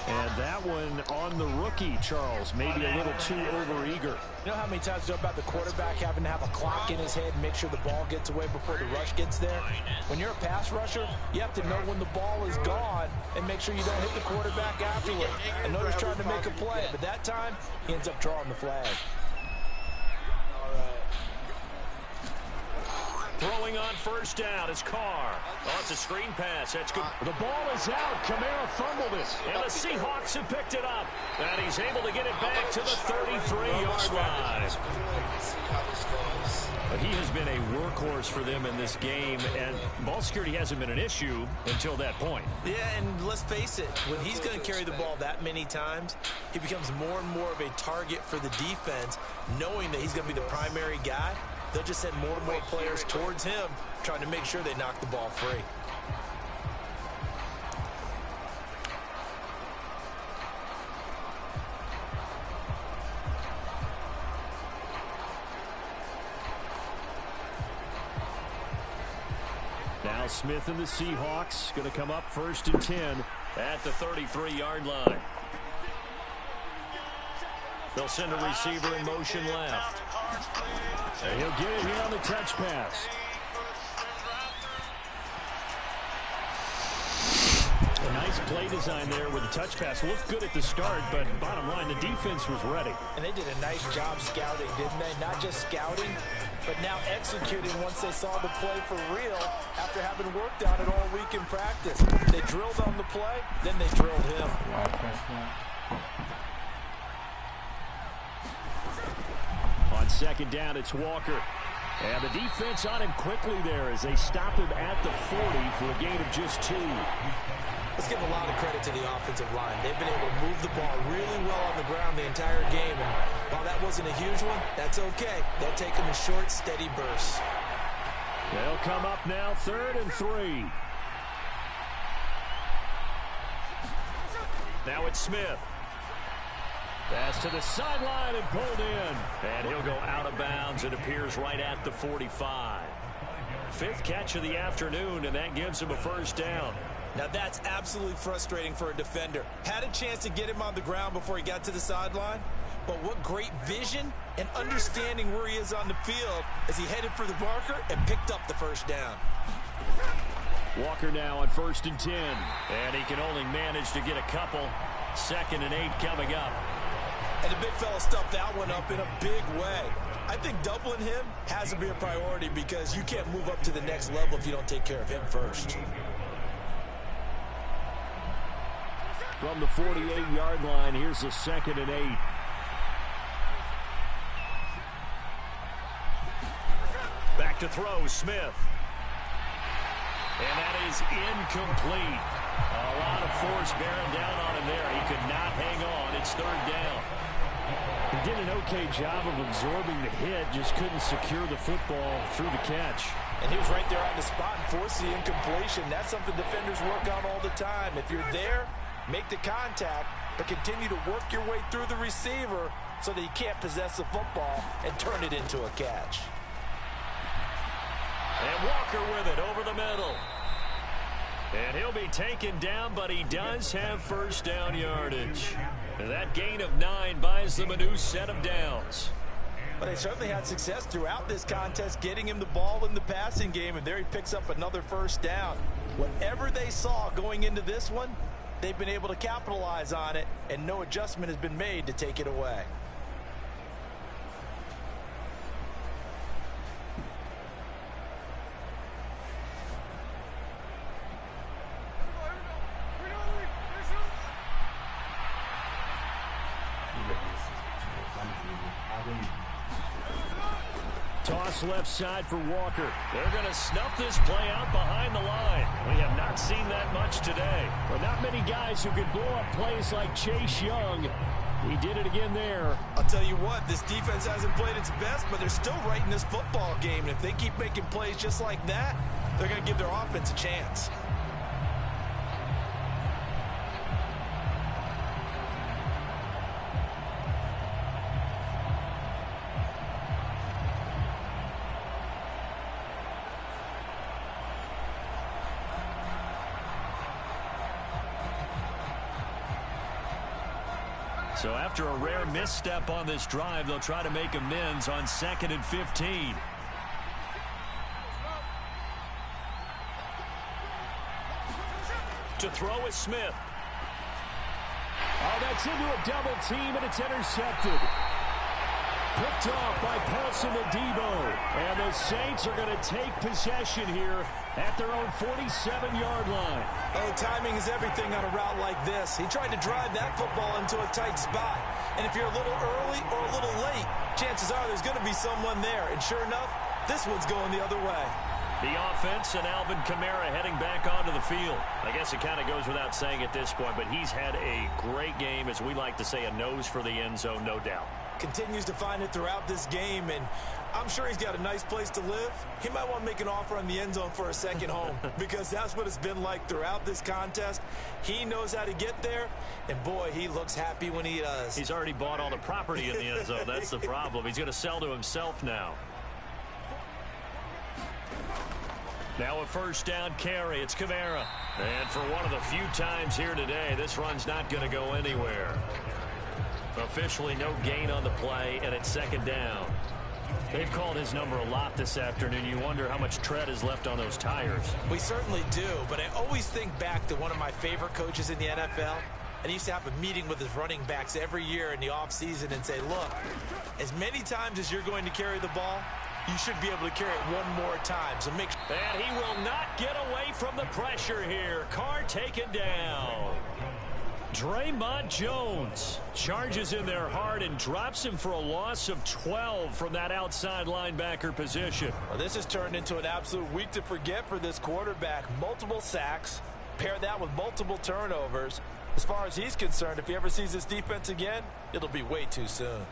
And that one on the rookie, Charles. Maybe a little too overeager. You know how many times you know about the quarterback having to have a clock in his head and make sure the ball gets away before the rush gets there? When you're a pass rusher, you have to know when the ball is gone and make sure you don't hit the quarterback afterward. I know he's trying to make a play, but that time, he ends up drawing the flag. Throwing on 1st down is Carr. Oh, it's a screen pass. That's good. The ball is out. Kamara fumbled it. And the Seahawks have picked it up. And he's able to get it back to the 33-yard line. But he has been a workhorse for them in this game, and ball security hasn't been an issue until that point. Yeah, and let's face it, when he's going to carry the ball that many times, he becomes more and more of a target for the defense, knowing that he's going to be the primary guy. They'll just send more and more players towards him, trying to make sure they knock the ball free. Now Smith and the Seahawks going to come up 1st and 10 at the 33-yard line. They'll send a receiver in motion left. And he'll get it here on the touch pass. A nice play design there with the touch pass. Looked good at the start, but bottom line, the defense was ready. And they did a nice job scouting, didn't they? Not just scouting, but now executing once they saw the play for real after having worked on it all week in practice. They drilled on the play, then they drilled him. On 2nd down, it's Walker. And the defense on him quickly there as they stop him at the 40 for a gain of just 2. Let's give a lot of credit to the offensive line. They've been able to move the ball really well on the ground the entire game. And while that wasn't a huge one, that's okay. They'll take them in short, steady bursts. They'll come up now 3rd and 3. Now it's Smith. Pass to the sideline and pulled in. And he'll go out of bounds. It appears right at the 45. 5th catch of the afternoon, and that gives him a 1st down. Now that's absolutely frustrating for a defender. Had a chance to get him on the ground before he got to the sideline, but what great vision and understanding where he is on the field as he headed for the marker and picked up the 1st down. Walker now on 1st and 10, and he can only manage to get a couple. 2nd and 8 coming up. And the big fella stuffed that one up in a big way. I think doubling him has to be a priority because you can't move up to the next level if you don't take care of him first. From the 48-yard line, here's the 2nd and 8. Back To throw, Smith. And that is incomplete. A lot of force bearing down on him there. He could not hang on. It's third down. He did an okay job of absorbing the hit, just couldn't secure the football through the catch. And he was right there on the spot and forced the incompletion. That's something defenders work on all the time. If you're there, make the contact, but continue to work your way through the receiver so that you can't possess the football and turn it into a catch. And Walker with it over the middle. And he'll be taken down, but he does have first down yardage. And that gain of 9 buys them a new set of downs. But they certainly had success throughout this contest, getting him the ball in the passing game, and there he picks up another first down. Whatever they saw going into this one, they've been able to capitalize on it, and no adjustment has been made to take it away. Toss left side for Walker. They're going to snuff this play out behind the line. We have not seen that much today. But not many guys who could blow up plays like Chase Young. He did it again there. I'll tell you what, this defense hasn't played its best, but they're still right in this football game. And if they keep making plays just like that, they're going to give their offense a chance. So after a rare misstep on this drive, they'll try to make amends on 2nd and 15. To throw is Smith. Oh, that's into a double team, and it's intercepted. Picked off by Paulson Adebo. And the Saints are going to take possession here at their own 47-yard line. Oh, timing is everything on a route like this. He tried to drive that football into a tight spot. And if you're a little early or a little late, chances are there's going to be someone there. And sure enough, this one's going the other way. The offense and Alvin Kamara heading back onto the field. I guess it kind of goes without saying at this point, but he's had a great game, as we like to say, a nose for the end zone, no doubt. Continues to find it throughout this game, and I'm sure he's got a nice place to live. He might want to make an offer on the end zone for a second home because that's what it's been like throughout this contest. He knows how to get there, and boy, he looks happy when he does. He's already bought all the property in the end zone. That's the problem. He's going to sell to himself now. Now a first down carry. It's Kamara. And for one of the few times here today, this run's not going to go anywhere. Officially no gain on the play, and it's second down. They've called his number a lot this afternoon. You wonder how much tread is left on those tires. We certainly do, but I always think back to one of my favorite coaches in the NFL. And he used to have a meeting with his running backs every year in the offseason and say, look, as many times as you're going to carry the ball, you should be able to carry it one more time. So make sure. And he will not get away from the pressure here. Carr taken down. Draymond Jones charges in there hard and drops him for a loss of 12 from that outside linebacker position. Well, this has turned into an absolute week to forget for this quarterback. Multiple sacks, pair that with multiple turnovers. As far as he's concerned, if he ever sees this defense again, it'll be way too soon.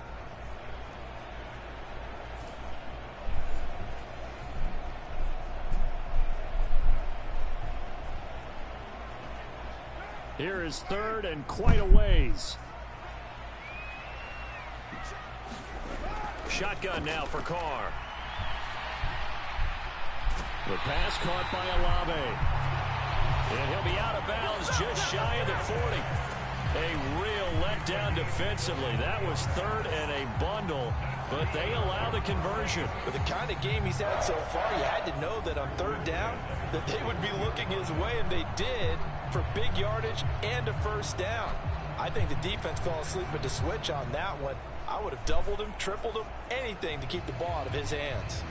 Here is third and quite a ways. Shotgun now for Carr. The pass caught by Olave. And he'll be out of bounds just shy of the 40. A real letdown defensively. That was third and a bundle, but they allow the conversion. With the kind of game he's had so far, you had to know that on third down that they would be looking his way, and they did, for big yardage and a first down. I think the defense fell asleep at the switch on that one. I would have doubled him, tripled him, anything to keep the ball out of his hands.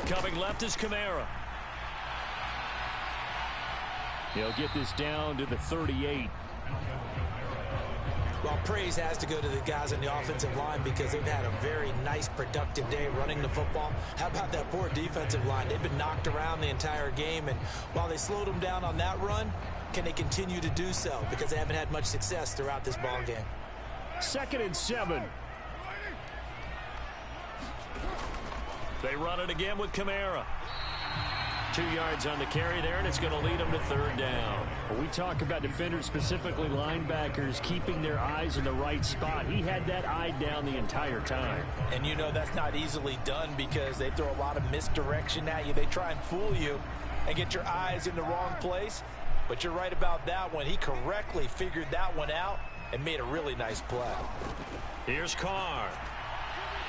Coming left is Kamara. He'll get this down to the 38. Well, praise has to go to the guys on the offensive line because they've had a very nice, productive day running the football. How about that poor defensive line? They've been knocked around the entire game, and while they slowed them down on that run, can they continue to do so? Because they haven't had much success throughout this ball game. 2nd and 7. They run it again with Kamara. 2 yards on the carry there, and it's going to lead them to 3rd down. When we talk about defenders, specifically linebackers, keeping their eyes in the right spot. He had that eye down the entire time. And you know that's not easily done because they throw a lot of misdirection at you. They try and fool you and get your eyes in the wrong place. But you're right about that one. He correctly figured that one out and made a really nice play. Here's Carr.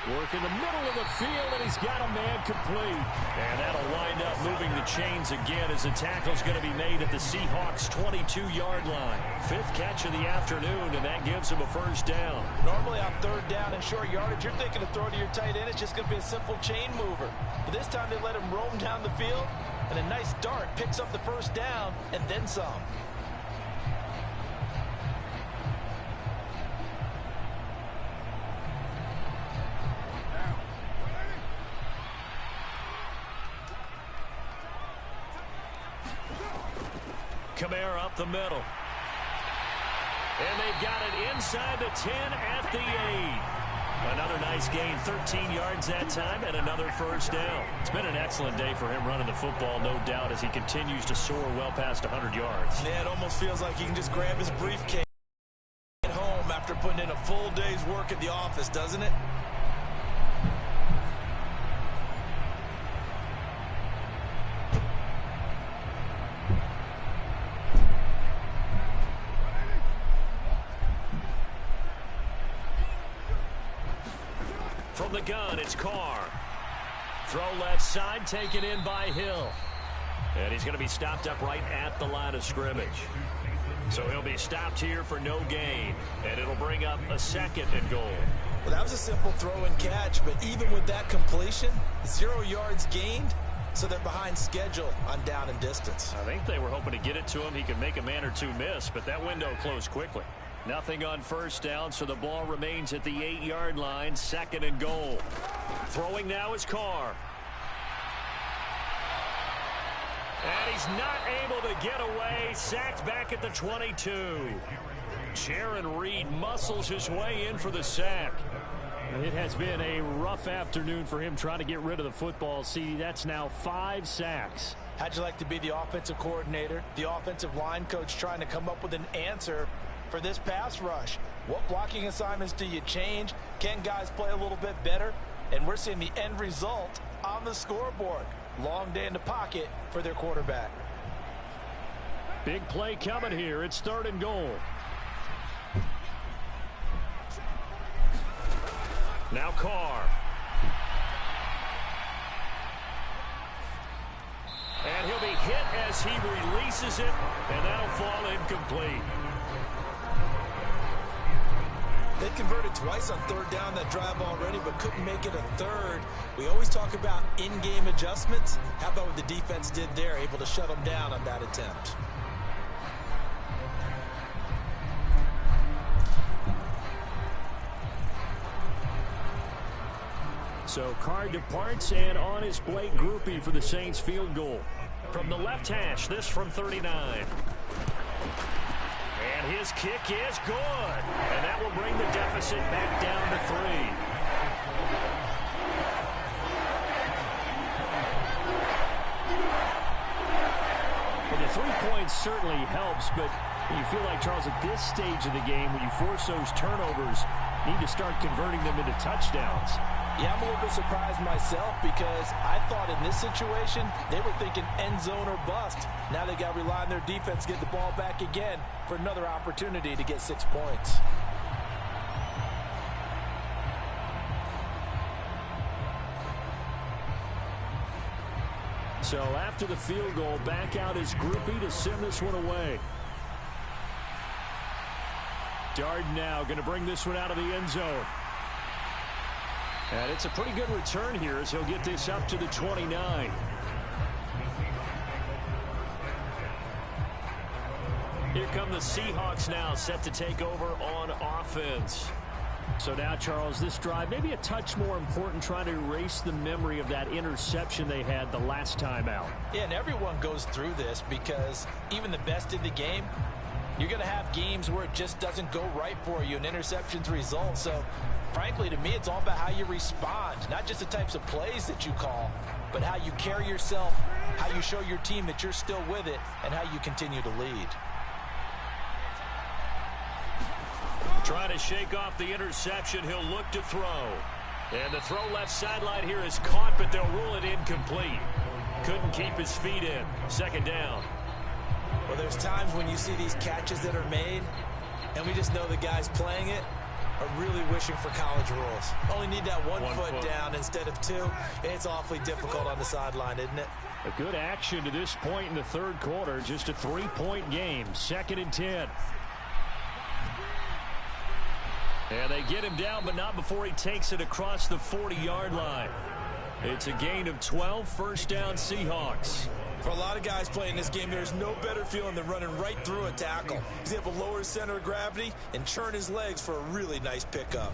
Work in the middle of the field, and he's got a man complete. And that'll wind up moving the chains again as the tackle's going to be made at the Seahawks' 22-yard line. 5th catch of the afternoon, and that gives him a 1st down. Normally on 3rd down and short yardage, you're thinking of throw to your tight end. It's just going to be a simple chain mover. But this time they let him roam down the field, and a nice dart picks up the 1st down and then some. Kamara up the middle. And they've got it inside the 10 at the 8. Another nice gain, 13 yards that time, and another 1st down. It's been an excellent day for him running the football, no doubt, as he continues to soar well past 100 yards. Yeah, it almost feels like he can just grab his briefcase at home after putting in a full day's work at the office, doesn't it? From the gun, it's Carr. Throw left side, taken in by Hill. And he's going to be stopped up right at the line of scrimmage. So he'll be stopped here for no gain. And it'll bring up a 2nd and goal. Well, that was a simple throw and catch, but even with that completion, 0 yards gained, so they're behind schedule on down and distance. I think they were hoping to get it to him. He could make a man or two miss, but that window closed quickly. Nothing on 1st down, so the ball remains at the 8-yard line, 2nd and goal. Throwing now is Carr. And he's not able to get away. Sacked back at the 22. Jaron Reed muscles his way in for the sack. It has been a rough afternoon for him trying to get rid of the football. See, that's now 5 sacks. How'd you like to be the offensive coordinator, the offensive line coach trying to come up with an answer for this pass rush? What blocking assignments do you change? Can guys play a little bit better? And we're seeing the end result on the scoreboard. Long day in the pocket for their quarterback. Big play coming here. It's 3rd and goal. Now Carr. And he'll be hit as he releases it, and that'll fall incomplete. They converted twice on 3rd down that drive already, but couldn't make it a 3rd. We always talk about in-game adjustments. How about what the defense did there, able to shut them down on that attempt? So Carr departs, and on is Blake Groupie for the Saints field goal. From the left hash, this from 39. And his kick is good. And that will bring the deficit back down to 3. Well, the 3 points certainly helps, but you feel like, Charles, at this stage of the game, when you force those turnovers, you need to start converting them into touchdowns. Yeah, I'm a little bit surprised myself because I thought in this situation they were thinking end zone or bust. Now they got to rely on their defense, get the ball back again for another opportunity to get 6 points. So after the field goal, back out is Groupie to send this one away. Darden now going to bring this one out of the end zone. And it's a pretty good return here as he'll get this up to the 29. Here come the Seahawks now, set to take over on offense. So now, Charles, this drive maybe a touch more important, trying to erase the memory of that interception they had the last time out. Yeah, and everyone goes through this because even the best in the game, you're going to have games where it just doesn't go right for you, and interceptions result. So, frankly, to me, it's all about how you respond, not just the types of plays that you call, but how you carry yourself, how you show your team that you're still with it, and how you continue to lead. Trying to shake off the interception. He'll look to throw. And the throw left sideline here is caught, but they'll rule it incomplete. Couldn't keep his feet in. Second down. Well, there's times when you see these catches that are made, and we just know the guys playing it are really wishing for college rules. Only need that one foot down instead of two. It's awfully difficult on the sideline, isn't it? A good action to this point in the third quarter. Just a 3-point game. 2nd and 10. And they get him down, but not before he takes it across the 40-yard line. It's a gain of 12, first down Seahawks. For a lot of guys playing this game, there's no better feeling than running right through a tackle. He's able to lower his center of gravity and churn his legs for a really nice pickup.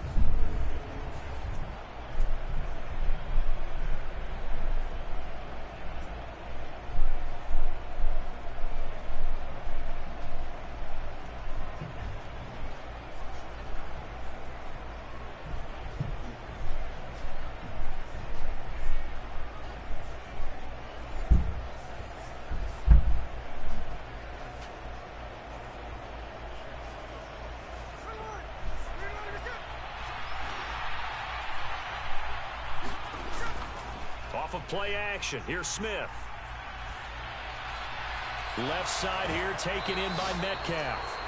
Off of play action. Here's Smith. Left side here taken in by Metcalf.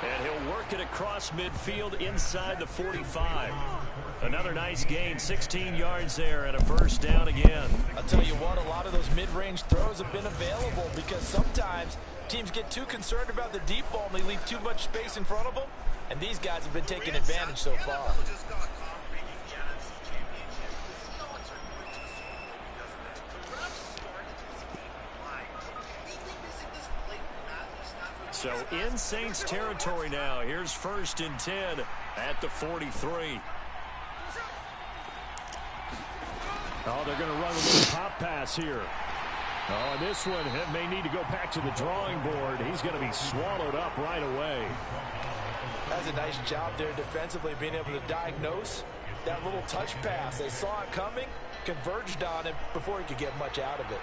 And he'll work it across midfield inside the 45. Another nice gain, 16 yards there and a first down again. I'll tell you what, a lot of those mid-range throws have been available because sometimes teams get too concerned about the deep ball and they leave too much space in front of them. And these guys have been taking advantage so far. So in Saints territory now. Here's 1st and 10 at the 43. Oh, they're going to run a little pop pass here. Oh, and this one may need to go back to the drawing board. He's going to be swallowed up right away. That's a nice job there defensively, being able to diagnose that little touch pass. They saw it coming, converged on it before he could get much out of it.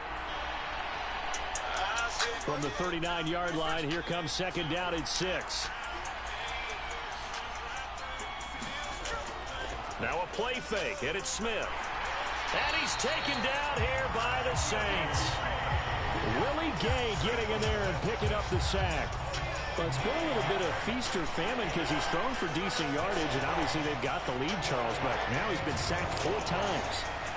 From the 39-yard line, here comes 2nd down at 6. Now a play fake, and it's Smith. And he's taken down here by the Saints. Willie Gay getting in there and picking up the sack. But it's been a little bit of feast or famine because he's thrown for decent yardage, and obviously they've got the lead, Charles, but now he's been sacked 4 times.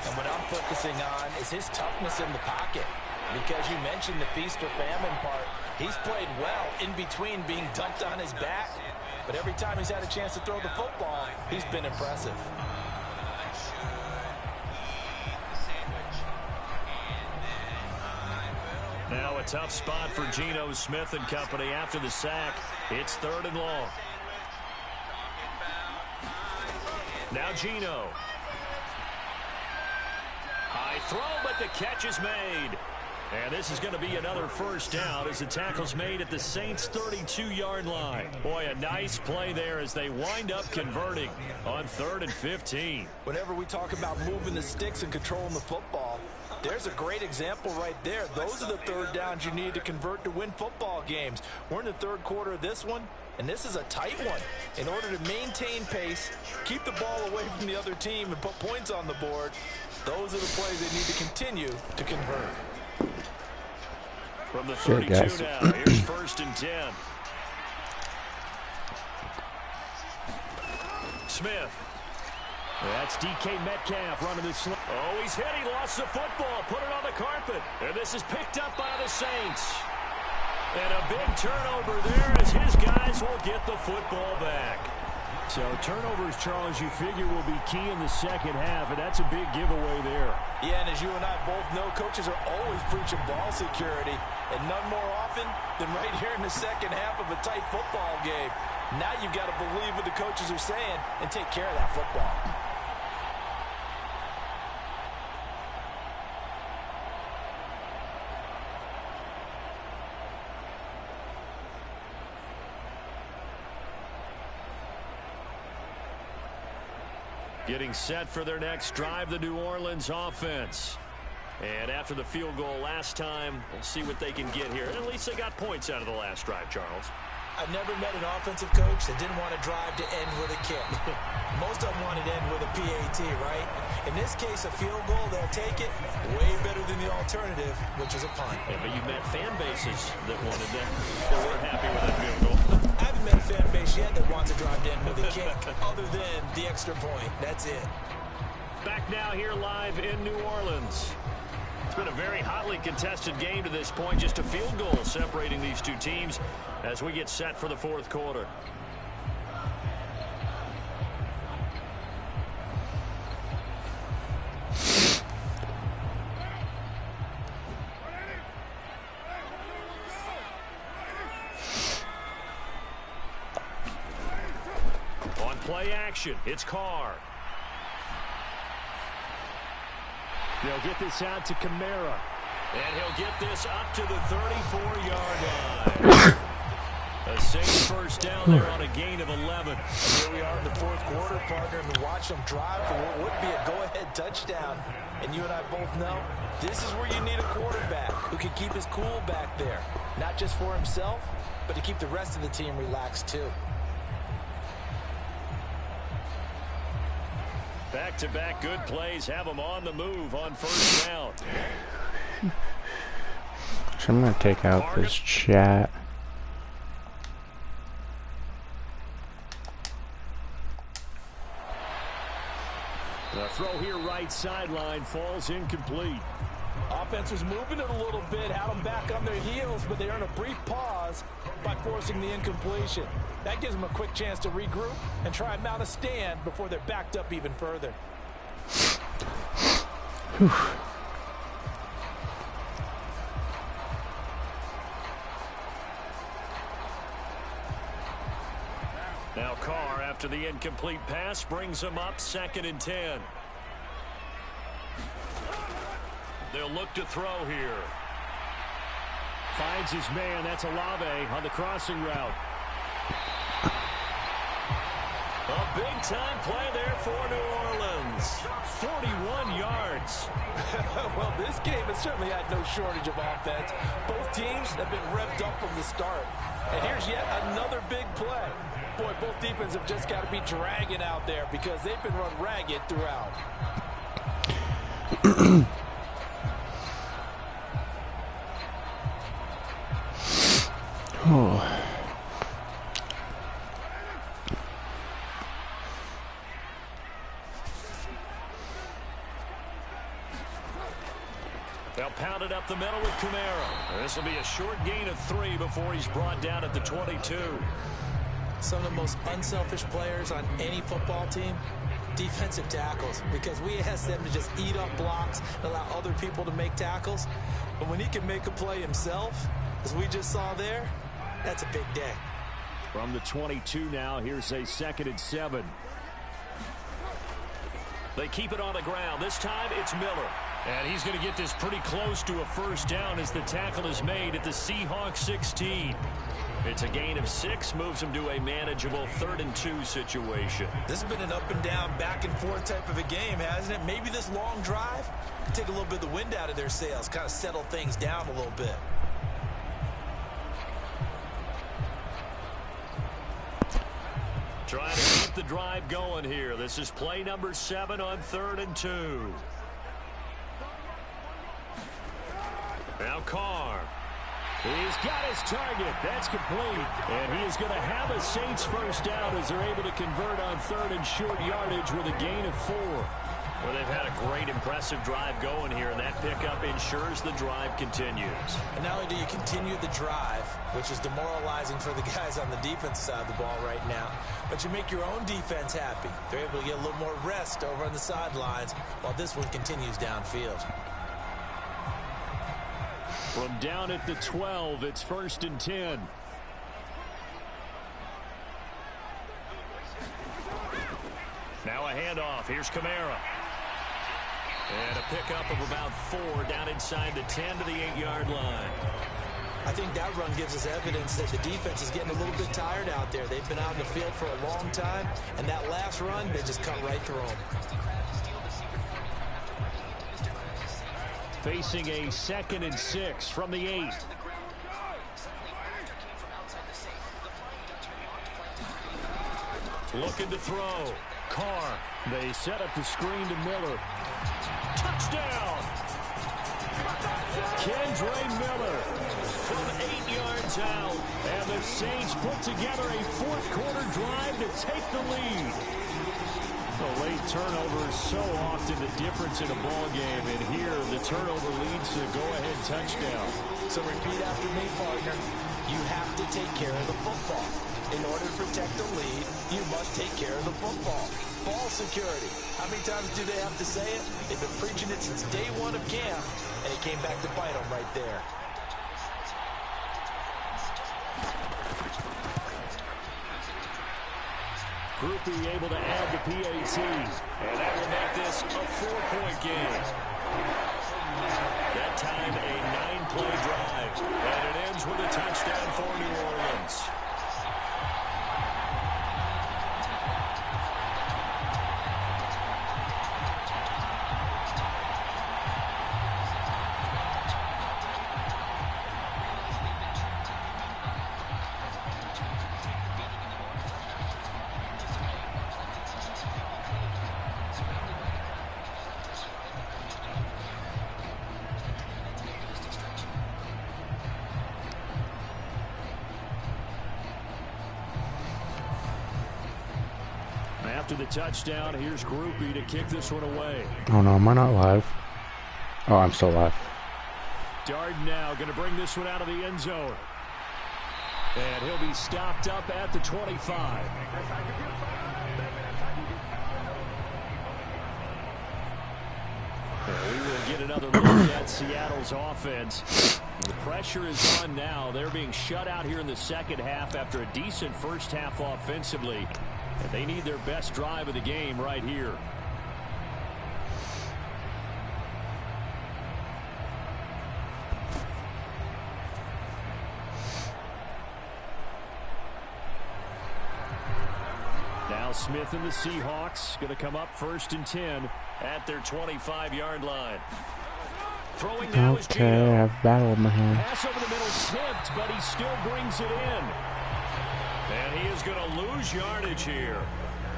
And what I'm focusing on is his toughness in the pocket. Because you mentioned the feast or famine part. He's played well in between being dumped on his back. But every time he's had a chance to throw the football, he's been impressive. Now a tough spot for Geno Smith and company after the sack. It's 3rd and long. Now Geno. High throw, but the catch is made. And this is going to be another first down as the tackle's made at the Saints' 32-yard line. Boy, a nice play there as they wind up converting on 3rd and 15. Whenever we talk about moving the sticks and controlling the football, there's a great example right there. Those are the 3rd downs you need to convert to win football games. We're in the 3rd quarter of this one, and this is a tight one. In order to maintain pace, keep the ball away from the other team, and put points on the board, those are the plays they need to continue to convert. From the 32 now, here's 1st and 10. Smith. That's DK Metcalf running this. Oh, he's hit. He lost the football. Put it on the carpet. And this is picked up by the Saints. And a big turnover there as his guys will get the football back. So turnovers, Charles, you figure will be key in the second half, and that's a big giveaway there. Yeah, and as you and I both know, coaches are always preaching ball security, and none more often than right here in the second half of a tight football game. Now you've got to believe what the coaches are saying and take care of that football. Getting set for their next drive, the New Orleans offense. And after the field goal last time, we'll see what they can get here. At least they got points out of the last drive, Charles. I've never met an offensive coach that didn't want to drive to end with a kick. Most of them wanted to end with a PAT, right? In this case, a field goal, they'll take it way better than the alternative, which is a punt. Yeah, but you've met fan bases that wanted that. They weren't happy with that field goal. I haven't met a fan base yet that wants to drive to end with a kick, other than the extra point. That's it. Back now here live in New Orleans. It's been a very hotly contested game to this point. Just a field goal separating these two teams as we get set for the fourth quarter. On play action, it's Carr. They'll get this out to Kamara. And he'll get this up to the 34-yard line. A safe first down there on a gain of 11. Here we are in the fourth quarter, partner, and watch them drive for what would be a go-ahead touchdown. And you and I both know this is where you need a quarterback who can keep his cool back there. Not just for himself, but to keep the rest of the team relaxed too. Back-to-back good plays have them on the move on first down. So I'm going to take out this chat. The throw here right sideline falls incomplete. Offense was moving it a little bit, had them back on their heels, but they earn a brief pause by forcing the incompletion. That gives them a quick chance to regroup and try and mount a stand before they're backed up even further. Whew. Now Carr, after the incomplete pass, brings him up 2nd and 10. They'll look to throw here. Finds his man. That's Olave on the crossing route. A big-time play there for New Orleans. 41 yards. Well, this game has certainly had no shortage of offense. Both teams have been revved up from the start. And here's yet another big play. Boy, both defenses have just got to be dragging out there because they've been run ragged throughout. Oh. They'll pound it up the middle with Kamara. This will be a short gain of 3 before he's brought down at the 22. Some of the most unselfish players on any football team, defensive tackles, because we ask them to just eat up blocks and allow other people to make tackles. But when he can make a play himself, as we just saw there, that's a big day. From the 22 now, here's a 2nd and 7. They keep it on the ground. This time it's Miller. And he's going to get this pretty close to a first down as the tackle is made at the Seahawks 16. It's a gain of 6, moves them to a manageable 3rd and 2 situation. This has been an up and down, back and forth type of a game, hasn't it? Maybe this long drive can take a little bit of the wind out of their sails, kind of settle things down a little bit. Trying to keep the drive going here. This is play number 7 on 3rd and 2. Now Carr. He's got his target. That's complete. And he is going to have a Saints first down as they're able to convert on 3rd and short yardage with a gain of 4. Well, they've had a great, impressive drive going here, and that pickup ensures the drive continues. And not only do you continue the drive, which is demoralizing for the guys on the defense side of the ball right now, but you make your own defense happy. They're able to get a little more rest over on the sidelines while this one continues downfield. From down at the 12, it's 1st and 10. Now a handoff. Here's Kamara. And a pickup of about 4 down inside the 10 to the 8-yard line. I think that run gives us evidence that the defense is getting a little bit tired out there. They've been out in the field for a long time, and that last run, they just cut right through them. Facing a 2nd and 6 from the 8. Looking to throw. Carr. They set up the screen to Miller. Touchdown! Kendre Miller from 8 yards out. And the Saints put together a fourth-quarter drive to take the lead. The late turnover is so often the difference in a ball game, and here the turnover leads to the go-ahead touchdown. So repeat after me, partner. You have to take care of the football. In order to protect the lead, you must take care of the football. Ball security. How many times do they have to say it? They've been preaching it since day one of camp, and it came back to bite them right there. Groupie able to add the PAT. And that will make this a 4-point game. That time a 9-play drive. And it ends with a touchdown for New Orleans. After the touchdown, here's Groupie to kick this one away. Oh no, am I not live? Oh, I'm still live. Dard now going to bring this one out of the end zone. And he'll be stopped up at the 25. And we will get another look at Seattle's offense. The pressure is on now. They're being shut out here in the second half after a decent first half offensively. And they need their best drive of the game right here. Now Smith and the Seahawks going to come up 1st and 10 at their 25-yard line. Throwing now is Gino. Okay, I've battled my hand. Pass over the middle tipped, but he still brings it in. And he is going to lose yardage here.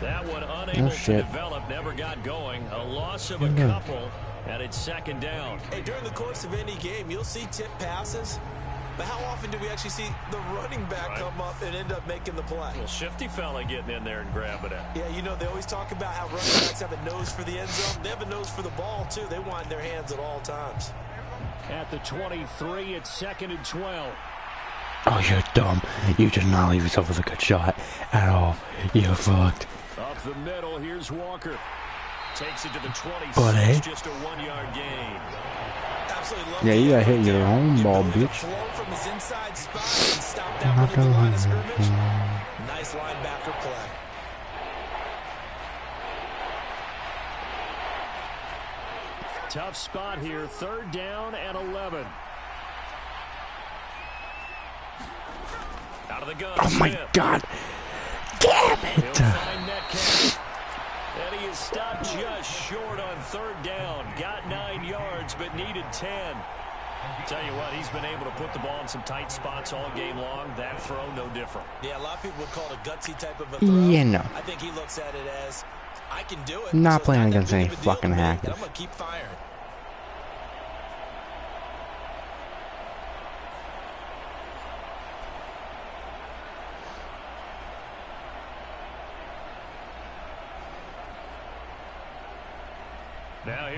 That one unable to develop, never got going. A loss of a couple, and it's 2nd down. Hey, during the course of any game, you'll see tip passes, but how often do we actually see the running back come up and end up making the play? Well, shifty fella getting in there and grabbing it. Yeah, you know, they always talk about how running backs have a nose for the end zone. They have a nose for the ball, too. They want in their hands at all times. At the 23, it's 2nd and 12. Oh, you're dumb. You did not leave yourself with a good shot at all. You're fucked. Up the middle, here's Walker. Takes it to the 26, Buddy. just a 1-yard gain. Yeah, you gotta hit your own ball, bitch. From his inside spot and stop that one at the line of scrimmage. Nice linebacker play. Tough spot here, 3rd down and 11. Out of the gun. Oh my God! Damn it! He'll find Metcalf. And he is stopped just short on 3rd down. Got 9 yards, but needed 10. Tell you what, he's been able to put the ball in some tight spots all game long. That throw, no different. Yeah, a lot of people would call it a gutsy type of a throw. Yeah, no. I think he looks at it as, I can do it. Not so playing it's against that any big of a deal fucking to me, hackers. and I'm going to keep firing.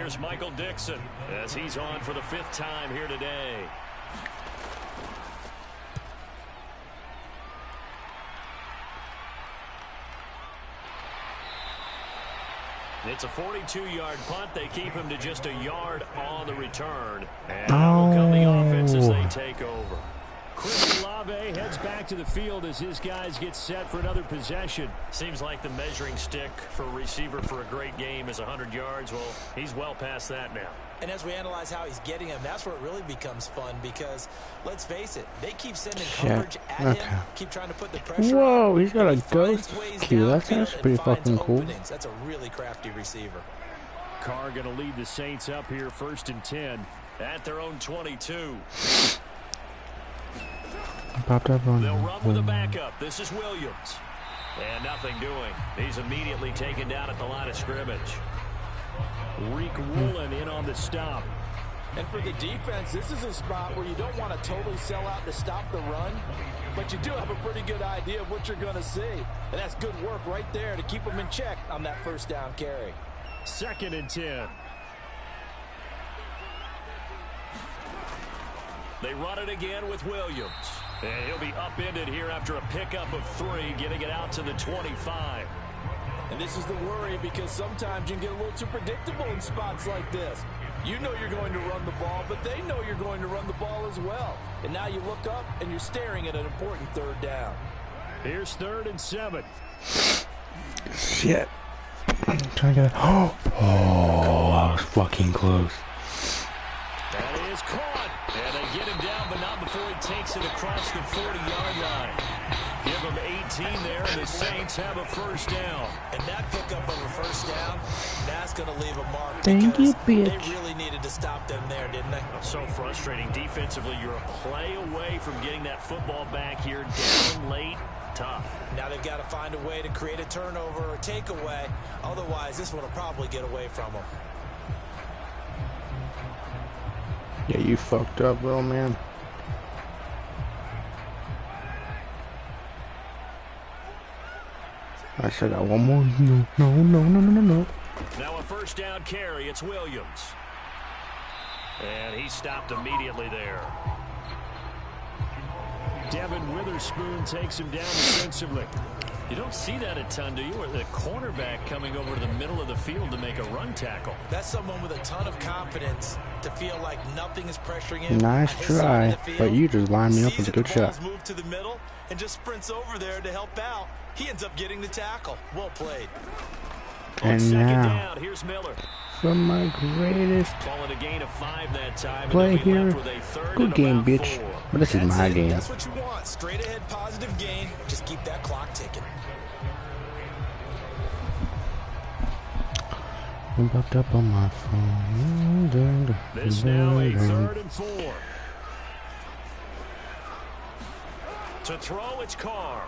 here's Michael Dixon as he's on for the 5th time here today. It's a 42-yard punt. They keep him to just a yard on the return. And out will come the offense as they take over. Chris Olave heads back to the field as his guys get set for another possession. Seems like the measuring stick for a receiver for a great game is 100 yards. Well, he's well past that now. And as we analyze how he's getting him, that's where it really becomes fun because, let's face it, they keep sending coverage at him, keep trying to put the pressure on. Whoa, he's got a ghost cue. That's pretty fucking cool. That's a really crafty receiver. Carr going to lead the Saints up here 1st and 10 at their own 22. Popped up on They'll run with a backup. This is Williams. And nothing doing. He's immediately taken down at the line of scrimmage. Reek Woolen in on the stop. And for the defense, this is a spot where you don't want to totally sell out to stop the run, but you do have a pretty good idea of what you're going to see. And that's good work right there to keep them in check on that 1st down carry. 2nd and 10. They run it again with Williams. And he'll be upended here after a pickup of 3, getting it out to the 25. And this is the worry because sometimes you can get a little too predictable in spots like this. You know you're going to run the ball, but they know you're going to run the ball as well. And now you look up and you're staring at an important 3rd down. Here's 3rd and 7. Shit. I'm trying to get it. Oh, I was fucking close. That is caught. And they get him down, but not before he takes it across the 40-yard line. Give him 18 there, and the Saints have a 1st down. And that pickup of a 1st down, that's going to leave a mark. Thank you, bitch. They really needed to stop them there, didn't they? So frustrating. Defensively, you're a play away from getting that football back here down late. Tough. Now they've got to find a way to create a turnover or a takeaway. Otherwise, this one will probably get away from them. Yeah, you fucked up, little man. I said I one more. No. Now a 1st down carry. It's Williams. And he stopped immediately there. Devin Witherspoon takes him down defensively. You don't see that a ton, do you? Or the cornerback coming over to the middle of the field to make a run tackle. That's someone with a ton of confidence to feel like nothing is pressuring him. Nice try, but you just lined me up with a good shot. Move to the middle and just sprints over there to help out. He ends up getting the tackle. Well played. And now, here's Miller. from my greatest Calling a gain of 5 that time, play here. Good game, bitch. 4. But this is my game. That's what you want. Straight ahead, positive gain. Just keep that clock ticking. I'm bucked up on my phone. This now a 3rd and 4. To throw, it's Carr.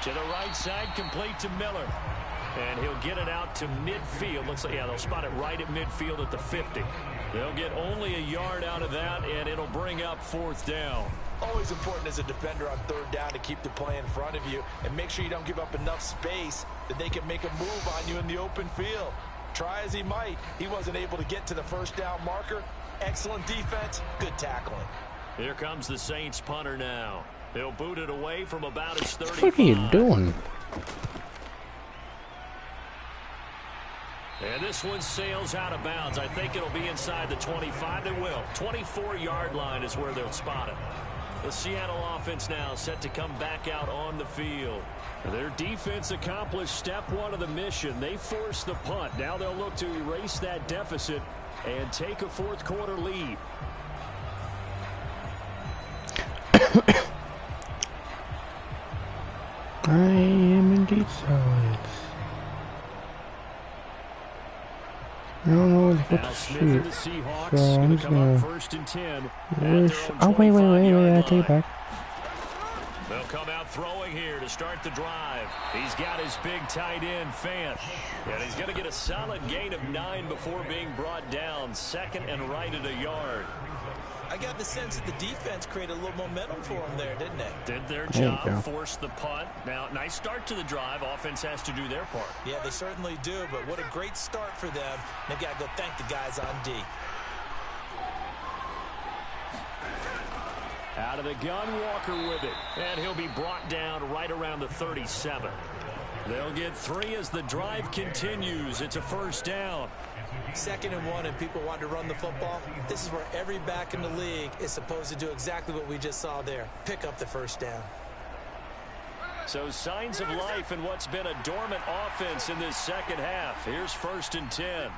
To the right side, complete to Miller. And he'll get it out to midfield. Looks like, yeah, they'll spot it right at midfield at the 50. They'll get only a yard out of that, and it'll bring up 4th down. Always important as a defender on 3rd down to keep the play in front of you and make sure you don't give up enough space that they can make a move on you in the open field. Try as he might, he wasn't able to get to the 1st down marker. Excellent defense, good tackling. Here comes the Saints punter now. He'll boot it away from about his 35. What are you doing? And this one sails out of bounds. I think it'll be inside the 25. It will. 24-yard line is where they'll spot it. The Seattle offense now set to come back out on the field. Their defense accomplished step 1 of the mission. They forced the punt. Now they'll look to erase that deficit and take a 4th quarter lead. I am indeed solid. I don't know what to shoot, so I'm just gonna wish. Oh, wait, I take it back. They'll come out throwing here to start the drive. He's got his big tight end, Fant. And he's going to get a solid gain of 9 before being brought down. Second and right at a yard. I got the sense that the defense created a little momentum for them there, didn't they? Did their job, forced the punt. Now, nice start to the drive. Offense has to do their part. Yeah, they certainly do, but what a great start for them. They've got to go thank the guys on D. Out of the gun, Walker with it. And he'll be brought down right around the 37. They'll get 3 as the drive continues. It's a first down. 2nd and 1, and people want to run the football. This is where every back in the league is supposed to do exactly what we just saw there. Pick up the first down. So signs of life in what's been a dormant offense in this second half. Here's 1st and 10.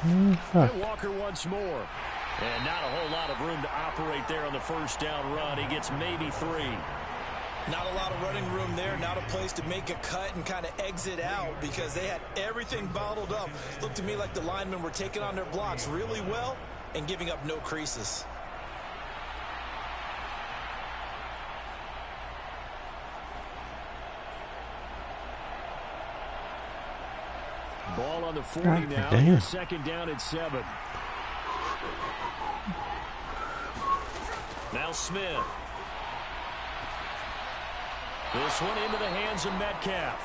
And Walker once more. And not a whole lot of room to operate there on the first down run. He gets maybe 3. Not a lot of running room there. Not a place to make a cut and kind of exit out because they had everything bottled up. Looked to me like the linemen were taking on their blocks really well and giving up no creases. Ball on the 40 now. Here's 2nd down and 7. Now Smith. This one into the hands of Metcalf.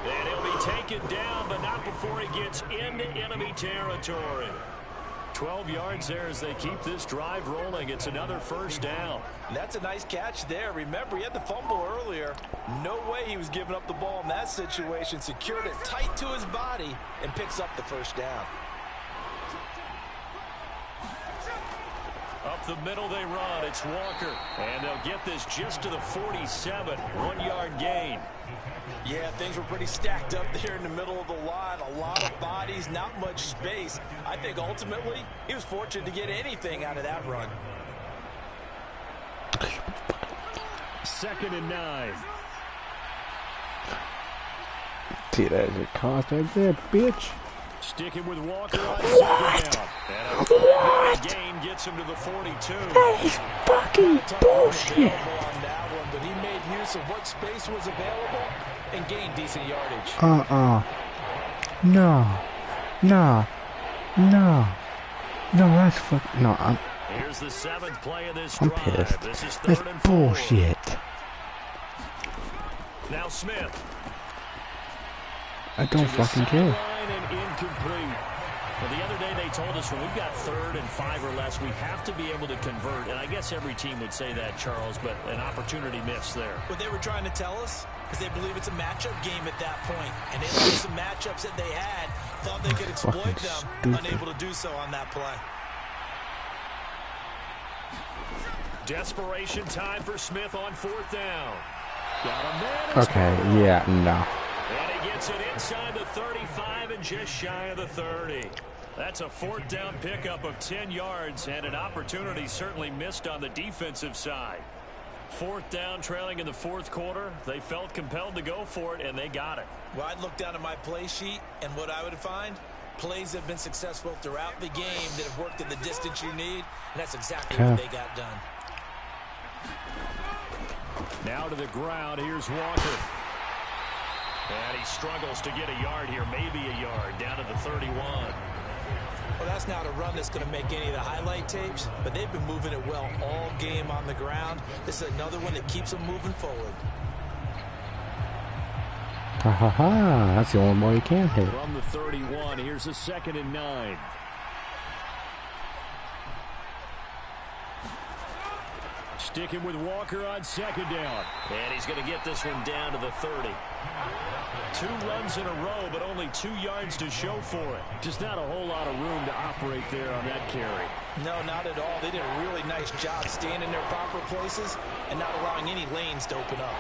And he'll be taken down, but not before he gets into enemy territory. 12 yards there as they keep this drive rolling. It's another first down. That's a nice catch there. Remember, he had the fumble earlier. No way he was giving up the ball in that situation. Secured it tight to his body and picks up the first down. Up the middle they run. It's Walker. And they'll get this just to the 47. 1-yard gain. Yeah, things were pretty stacked up there in the middle of the line. A lot of bodies, not much space. I think ultimately he was fortunate to get anything out of that run. 2nd and 9. See that as a cost right there, bitch. Sticking with Walker on 2nd down. And a 5-yard gain gets him to the 42. That is fucking bullshit. On that one, but he made use of what space was available and gained decent yardage. No, that's fucking no. Here's the 7th play of this I'm drive. pissed. This is 3rd That's and 4. bullshit. Now Smith. I don't fucking care. And incomplete. Well, the other day they told us when we've got 3rd and 5 or less, we have to be able to convert. And I guess every team would say that, Charles, but an opportunity missed there. What they were trying to tell us is they believe it's a matchup game at that point. And they liked some matchups that they had, thought they could exploit them, unable to do so on that play. Desperation time for Smith on 4th down. Got a man. Okay, yeah, no. And he gets it inside the 35 and just shy of the 30. That's a 4th down pickup of 10 yards and an opportunity certainly missed on the defensive side. 4th down, trailing in the 4th quarter. They felt compelled to go for it, and they got it. Well, I'd look down at my play sheet, and what I would find, plays have been successful throughout the game that have worked at the distance you need, and that's exactly what they got done. Now to the ground. Here's Walker. And he struggles to get a yard here, maybe a yard, down to the 31. Well, that's not a run that's going to make any of the highlight tapes, but they've been moving it well all game on the ground. This is another one that keeps them moving forward. Ha ha ha, that's the only ball you can hit. From the 31, here's a 2nd and 9. Sticking with Walker on 2nd down. And he's going to get this one down to the 30. 2 runs in a row, but only 2 yards to show for it. Just not a whole lot of room to operate there on that carry. No, not at all. They did a really nice job staying in their proper places and not allowing any lanes to open up.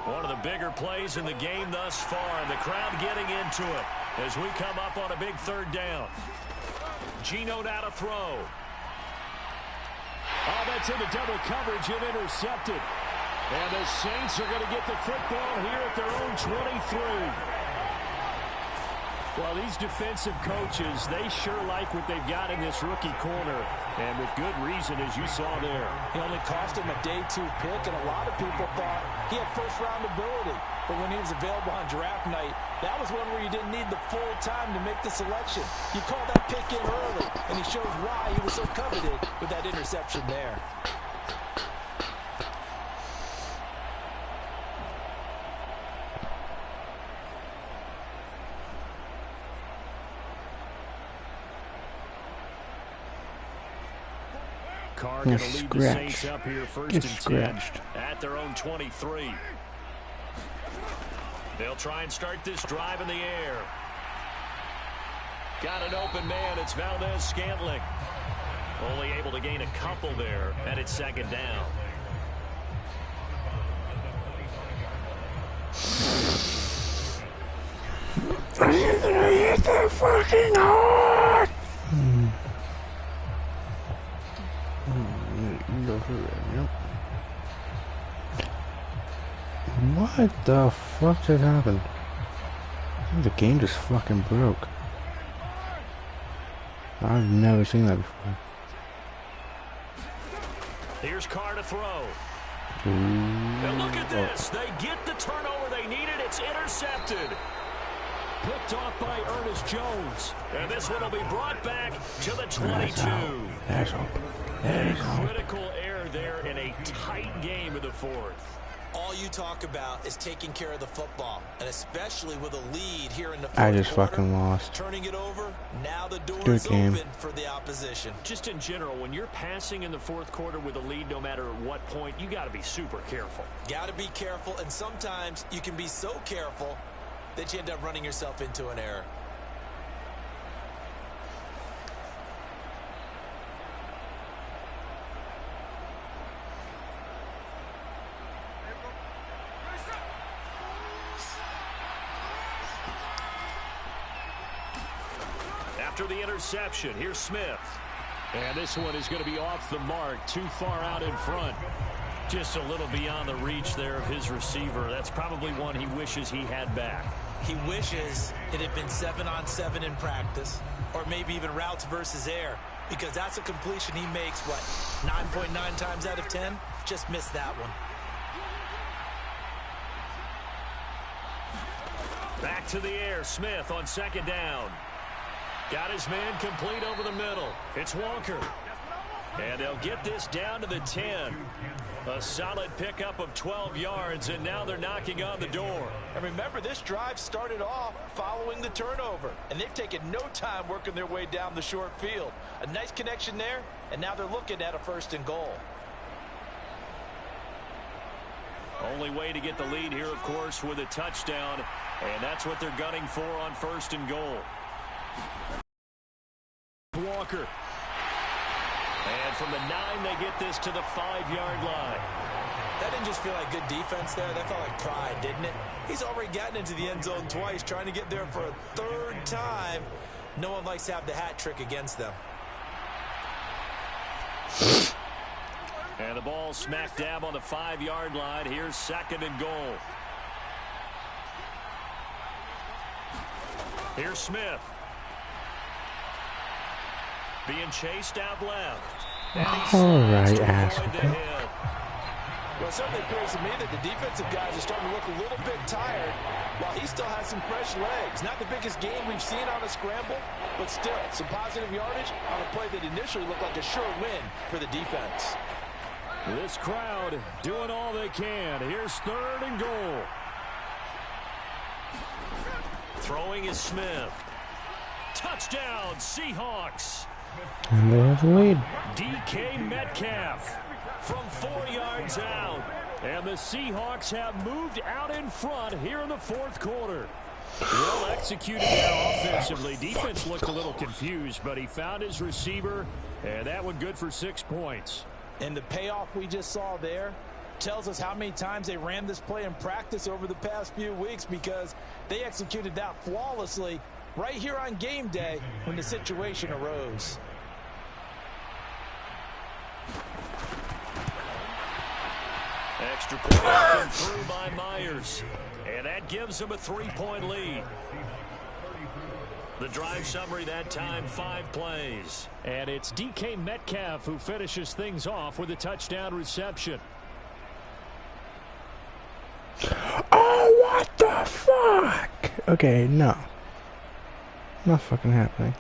One of the bigger plays in the game thus far, and the crowd getting into it as we come up on a big 3rd down. Geno now to throw. Oh, that's into double coverage and intercepted. And the Saints are going to get the football here at their own 23. Well, these defensive coaches, they sure like what they've got in this rookie corner. And with good reason, as you saw there. He only cost him a day 2 pick, and a lot of people thought he had first-round ability. But when he was available on draft night, that was one where you didn't need the full time to make the selection. You call that pick in early, and he shows why he was so coveted with that interception there. Carr going to lead the Saints up here first and 10 at their own 23. They'll try and start this drive in the air. Got an open man. It's Valdez-Scantling. Only able to gain a couple there, and it's second down. You're gonna hit that fucking hard! What the fuck just happened? I think the game just fucking broke. I've never seen that before. Here's Carr to throw. And look at this. They get the turnover they needed. It's intercepted. Picked off by Ernest Jones. And this one will be brought back to the 22. That's all. Critical error there in a tight game of the fourth. All you talk about is taking care of the football, and especially with a lead here in the fourth I just quarter, fucking lost. turning it over, now the door Good is game. open for the opposition. Just in general, when you're passing in the fourth quarter with a lead, no matter at what point, you got to be super careful. Got to be careful, and sometimes you can be so careful that you end up running yourself into an error. After the interception, here's Smith. And this one is going to be off the mark, too far out in front. Just a little beyond the reach there of his receiver. That's probably one he wishes he had back. He wishes it had been 7-on-7 in practice, or maybe even routes versus air, because that's a completion he makes, what, 9.9 times out of 10? Just missed that one. Back to the air, Smith on second down. Got his man complete over the middle. It's Walker. And they'll get this down to the 10. A solid pickup of 12 yards, and now they're knocking on the door. And remember, this drive started off following the turnover, and they've taken no time working their way down the short field. A nice connection there, and now they're looking at a 1st and goal. Only way to get the lead here, of course, with a touchdown, and that's what they're gunning for on 1st and goal. Walker. And from the 9, they get this to the 5-yard line. That didn't just feel like good defense there. That felt like pride, didn't it? He's already gotten into the end zone twice, trying to get there for a 3rd time. No one likes to have the hat trick against them. And the ball smack dab on the 5-yard line. Here's 2nd and goal. Here's Smith. Being chased out left. All right, asshole. Well, it certainly appears to me that the defensive guys are starting to look a little bit tired while he still has some fresh legs. Not the biggest game we've seen on a scramble, but still some positive yardage on a play that initially looked like a sure win for the defense. This crowd doing all they can. Here's 3rd and goal. Throwing is Smith. Touchdown, Seahawks. And they have the lead. DK Metcalf from 4 yards out. And the Seahawks have moved out in front here in the 4th quarter. Well executed there offensively. Defense looked a little confused, but he found his receiver, and that one good for 6 points. And the payoff we just saw there tells us how many times they ran this play in practice over the past few weeks, because they executed that flawlessly right here on game day when the situation arose. Extra point through by Myers. And that gives him a 3-point lead. The drive summary that time, 5 plays. And it's DK Metcalf who finishes things off with a touchdown reception. Oh, what the fuck? Okay, no. Not fucking happening.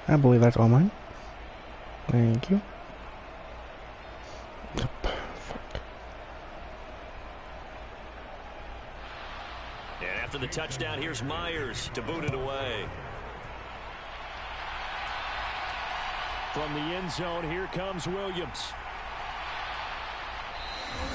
I believe that's all mine. Thank you. Fuck. And after the touchdown, here's Myers to boot it away. From the end zone, here comes Williams.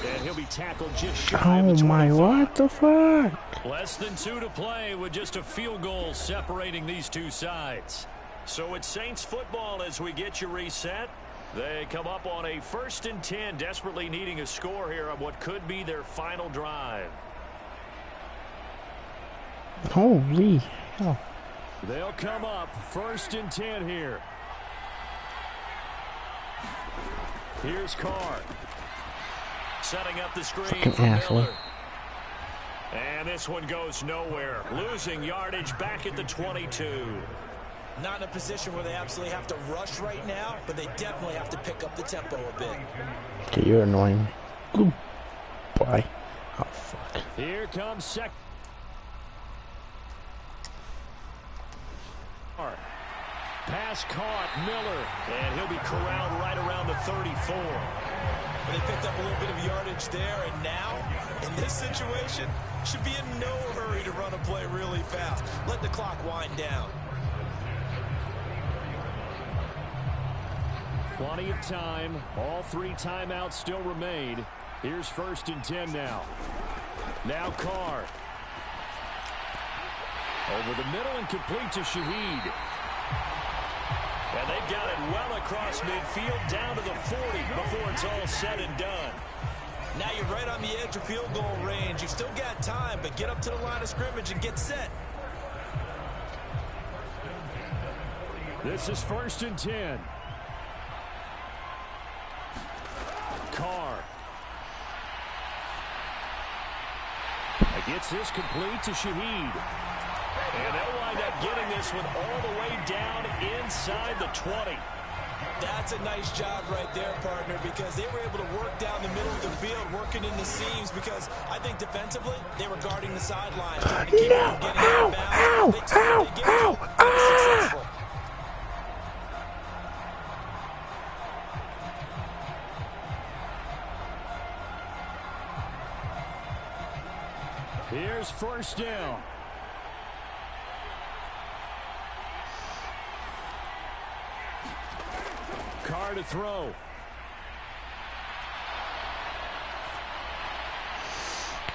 And he'll be tackled just shy of the 25. Oh my, what the fuck? Less than 2 to play with just a field goal separating these two sides. So it's Saints football as we get you reset. They come up on a 1st and 10, desperately needing a score here on what could be their final drive. Holy hell. They'll come up 1st and 10 here. Here's Carr. Setting up the screen fucking for asshole. Miller. And this one goes nowhere. Losing yardage back at the 22. Not in a position where they absolutely have to rush right now, but they definitely have to pick up the tempo a bit. Okay, you're annoying. Goodbye. Oh, fuck. Here comes second. Pass caught, Miller. And he'll be corralled right around the 34. They picked up a little bit of yardage there, and now, in this situation, should be in no hurry to run a play really fast. Let the clock wind down. Plenty of time. All 3 timeouts still remain. Here's 1st and 10 now. Now Carr. Over the middle and complete to Shaheed. And they've got it well across midfield down to the 40 before it's all said and done. Now you're right on the edge of field goal range. You've still got time, but get up to the line of scrimmage and get set. This is 1st and 10. Carr. Gets this complete to Shaheed. And they'll wind up getting this one all the way down inside the 20. That's a nice job right there, partner, because they were able to work down the middle of the field, working in the seams, because I think defensively, they were guarding the sideline, trying to keep them from getting out of bounds. Successful. Here's 1st down. Carr to throw.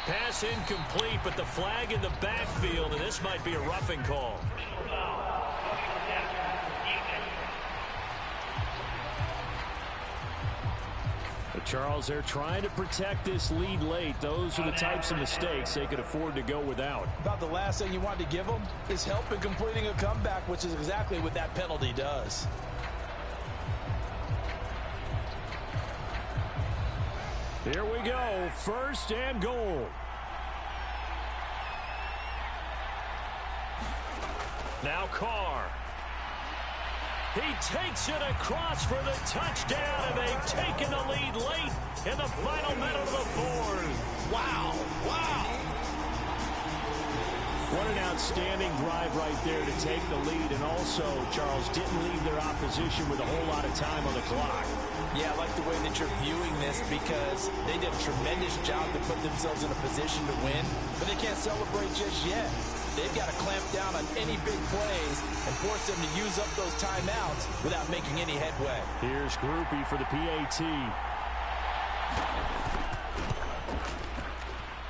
Pass incomplete, but the flag in the backfield, and this might be a roughing call. Charles, they're trying to protect this lead late. Those are the types of mistakes they could afford to go without. About the last thing you want to give them is help in completing a comeback, which is exactly what that penalty does. Here we go, 1st and goal. Now Carr. He takes it across for the touchdown, and they've taken the lead late in the final minute of the 4th. Wow, wow. What an outstanding drive right there to take the lead, and also, Charles, didn't leave their opposition with a whole lot of time on the clock. Yeah, I like the way that you're viewing this, because they did a tremendous job to put themselves in a position to win, but they can't celebrate just yet. They've got to clamp down on any big plays and force them to use up those timeouts without making any headway. Here's Groupie for the PAT.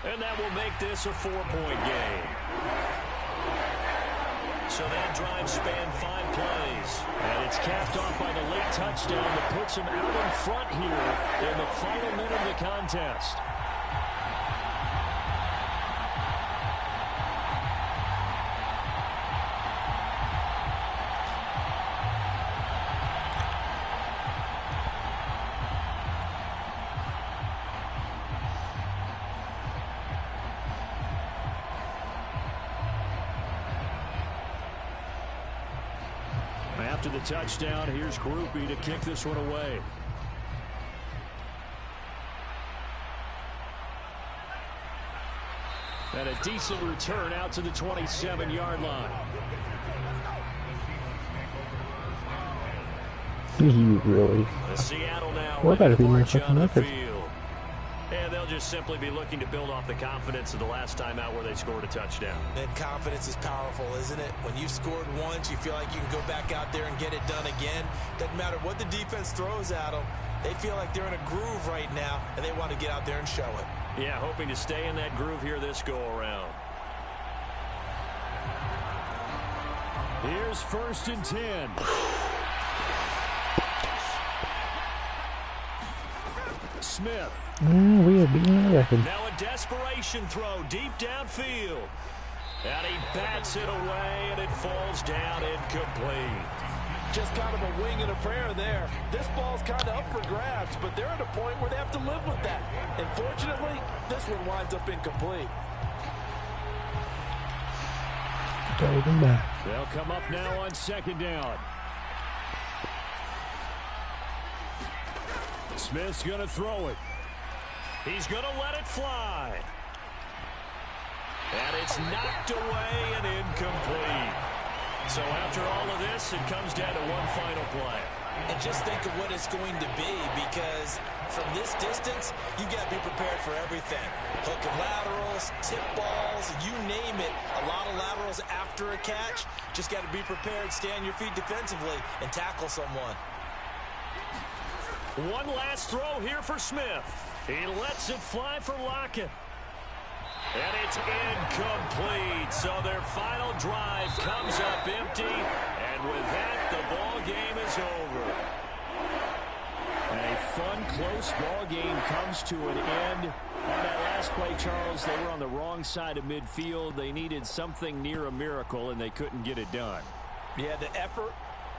And that will make this a 4-point game. So that drive spanned 5 plays. And it's capped off by the late touchdown that puts him out in front here in the final minute of the contest. After the touchdown, here's Groupie to kick this one away. And a decent return out to the 27-yard line. You really? Seattle now what about if you march make on the record? field. And they'll just simply be looking to build off the confidence of the last time out where they scored a touchdown. And confidence is powerful, isn't it? When you've scored once, you feel like you can go back out there and get it done again. Doesn't matter what the defense throws at them. They feel like they're in a groove right now, and they want to get out there and show it. Yeah, hoping to stay in that groove here this go-around. Here's 1st and 10. Smith. We are beating the record. Now a desperation throw deep downfield. And he bats it away, and it falls down incomplete. Just kind of a wing and a prayer there. This ball's kind of up for grabs, but they're at a point where they have to live with that. And fortunately, this one winds up incomplete. They'll come up now on 2nd down. Smith's going to throw it. He's going to let it fly. And it's knocked away and incomplete. So after all of this, it comes down to one final play. And just think of what it's going to be, because from this distance, you've got to be prepared for everything. Hook and laterals, tip balls, you name it. A lot of laterals after a catch. Just got to be prepared, stay on your feet defensively, and tackle someone. One last throw here for Smith. He lets it fly for Lockett. And it's incomplete. So their final drive comes up empty. And with that, the ball game is over. A fun, close ball game comes to an end. On that last play, Charles, they were on the wrong side of midfield. They needed something near a miracle, and they couldn't get it done. Yeah, the effort,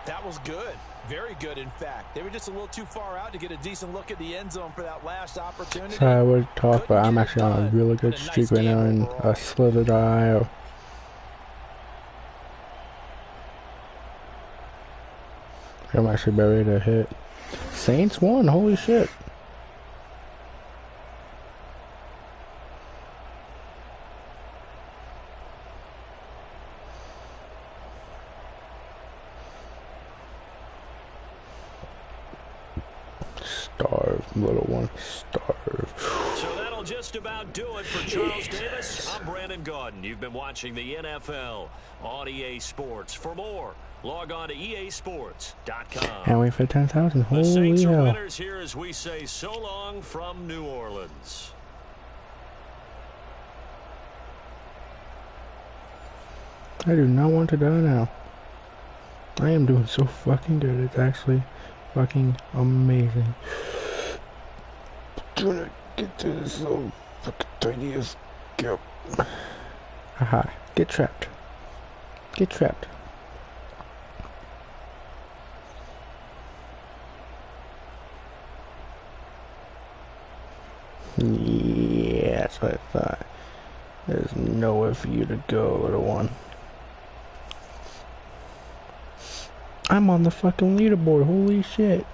that was good. Very good, in fact. They were just a little too far out to get a decent look at the end zone for that last opportunity. So I would talk, but I'm actually on a really good streak right now in a slithered eye. I'm actually about ready to hit. Saints won, holy shit. Starve, little one, starve. So that'll just about do it for Charles Davis. I'm Brandon Gaudin. You've been watching the NFL on EA Sports. For more, log on to easports.com. And wait for 10,000. The Holy Saints are hell. winners here as we say so long from New Orleans. I do not want to die now. I am doing so fucking good. It's actually fucking amazing. I'm trying to get to this little fucking tiniest gap. Haha. Get trapped. Get trapped. Yeah, that's what I thought. There's nowhere for you to go, little one. I'm on the fucking leaderboard, holy shit.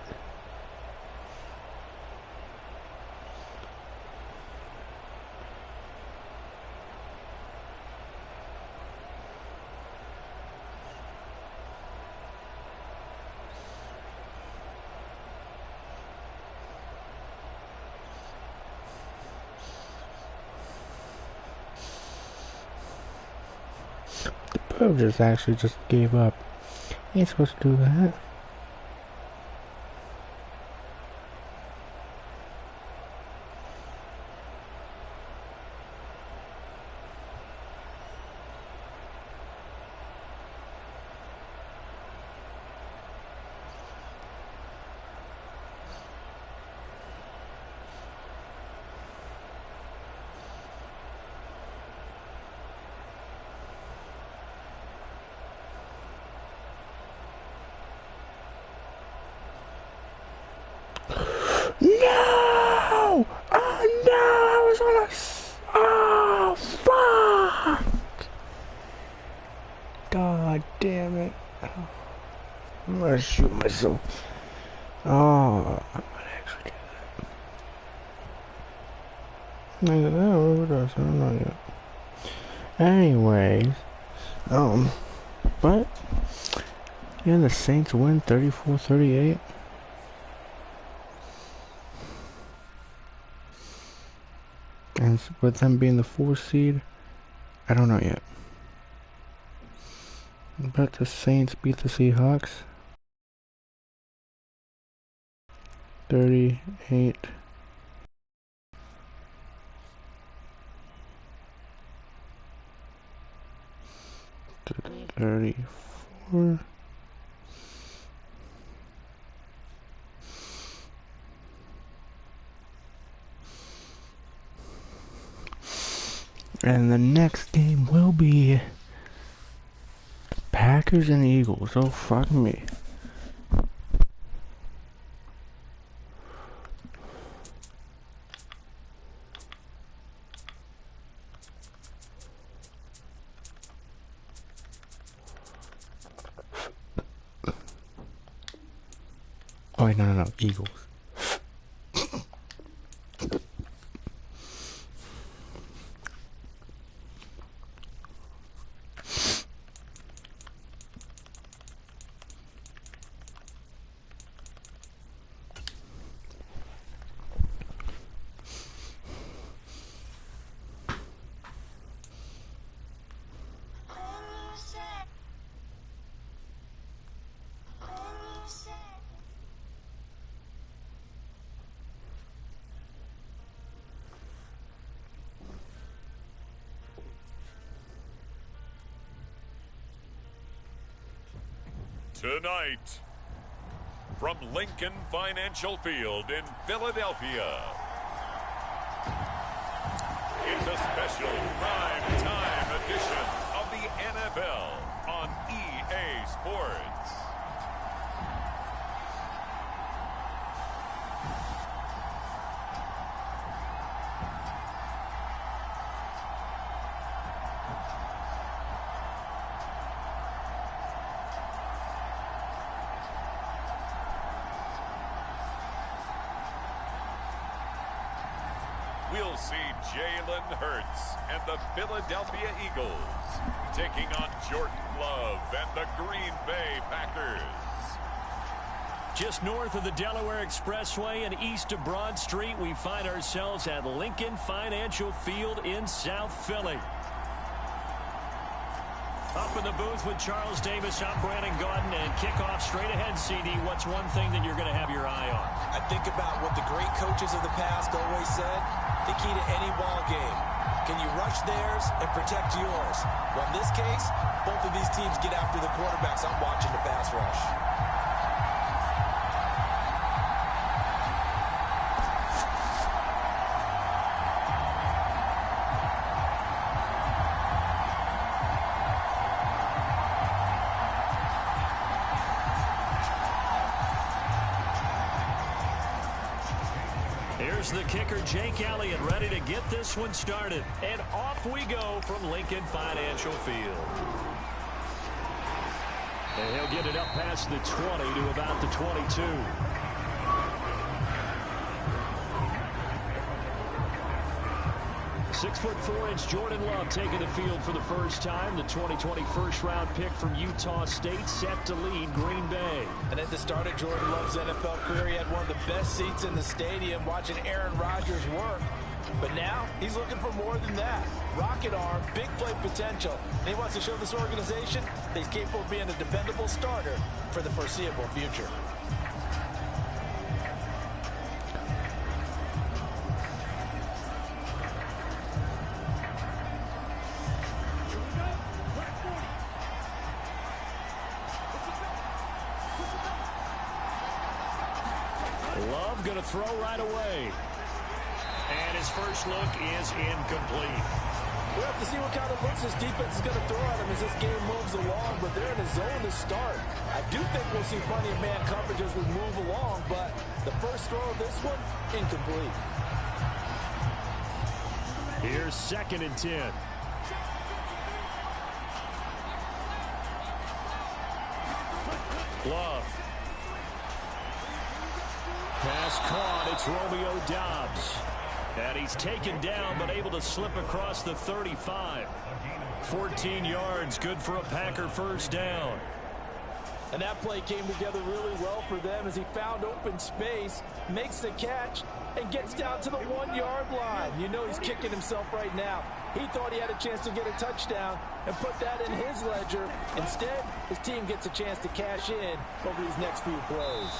The probe just actually just gave up. Ain't supposed to do that. I'm gonna shoot myself. Oh, I'm gonna actually do that. That overdose, I don't know yet. Anyways, but yeah, the Saints win 34-38. And with them being the 4th seed, I don't know yet. But the Saints beat the Seahawks 38. To 34. And the next game will be Packers and Eagles. Oh, fuck me. Oh, wait, no, Eagles. Tonight, from Lincoln Financial Field in Philadelphia, it's a special prime-time edition of the NFL on EA Sports. We'll see Jalen Hurts and the Philadelphia Eagles taking on Jordan Love and the Green Bay Packers. Just north of the Delaware Expressway and east of Broad Street, we find ourselves at Lincoln Financial Field in South Philly. Up in the booth with Charles Davis, I'm Brandon Gaudin, and kickoff straight ahead, CD. What's one thing that you're going to have your eye on? I think about what the great coaches of the past always said. The key to any ball game. Can you rush theirs and protect yours? Well, in this case, both of these teams get after the quarterbacks. I'm watching the pass rush. Here's the kicker, Jake Elliott, ready to get this one started. And off we go from Lincoln Financial Field. And he'll get it up past the 20 to about the 22. 6'4" Jordan Love taking the field for the first time. The 2020 first-round pick from Utah State set to lead Green Bay. And at the start of Jordan Love's NFL career, he had one of the best seats in the stadium watching Aaron Rodgers work. But now he's looking for more than that. Rocket arm, big play potential. And he wants to show this organization that he's capable of being a dependable starter for the foreseeable future. Love going to throw right away. And his first look is incomplete. We'll have to see what kind of looks this defense is going to throw at him as this game moves along, but they're in a zone to start. I do think we'll see plenty of man coverage as we move along, but the first throw of this one, incomplete. Here's 2nd and 10. Love. Pass caught. It's Romeo Doubs. And he's taken down, but able to slip across the 35. 14 yards, good for a Packer first down. And that play came together really well for them as he found open space, makes the catch, and gets down to the 1-yard line. You know he's kicking himself right now. He thought he had a chance to get a touchdown and put that in his ledger. Instead, his team gets a chance to cash in over these next few plays.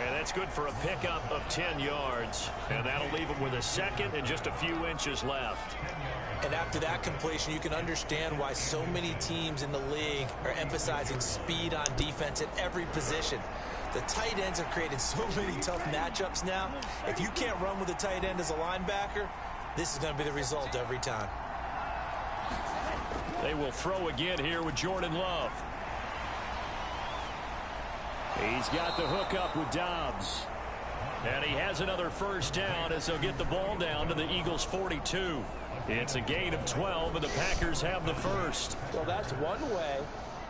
And that's good for a pickup of 10 yards. And that'll leave him with a second and just a few inches left. And after that completion, you can understand why so many teams in the league are emphasizing speed on defense at every position. The tight ends have created so many tough matchups now. If you can't run with a tight end as a linebacker, this is going to be the result every time. They will throw again here with Jordan Love. He's got the hook up with Doubs. And he has another first down as they'll get the ball down to the Eagles' 42. It's a gain of 12, and the Packers have the first. Well, that's one way,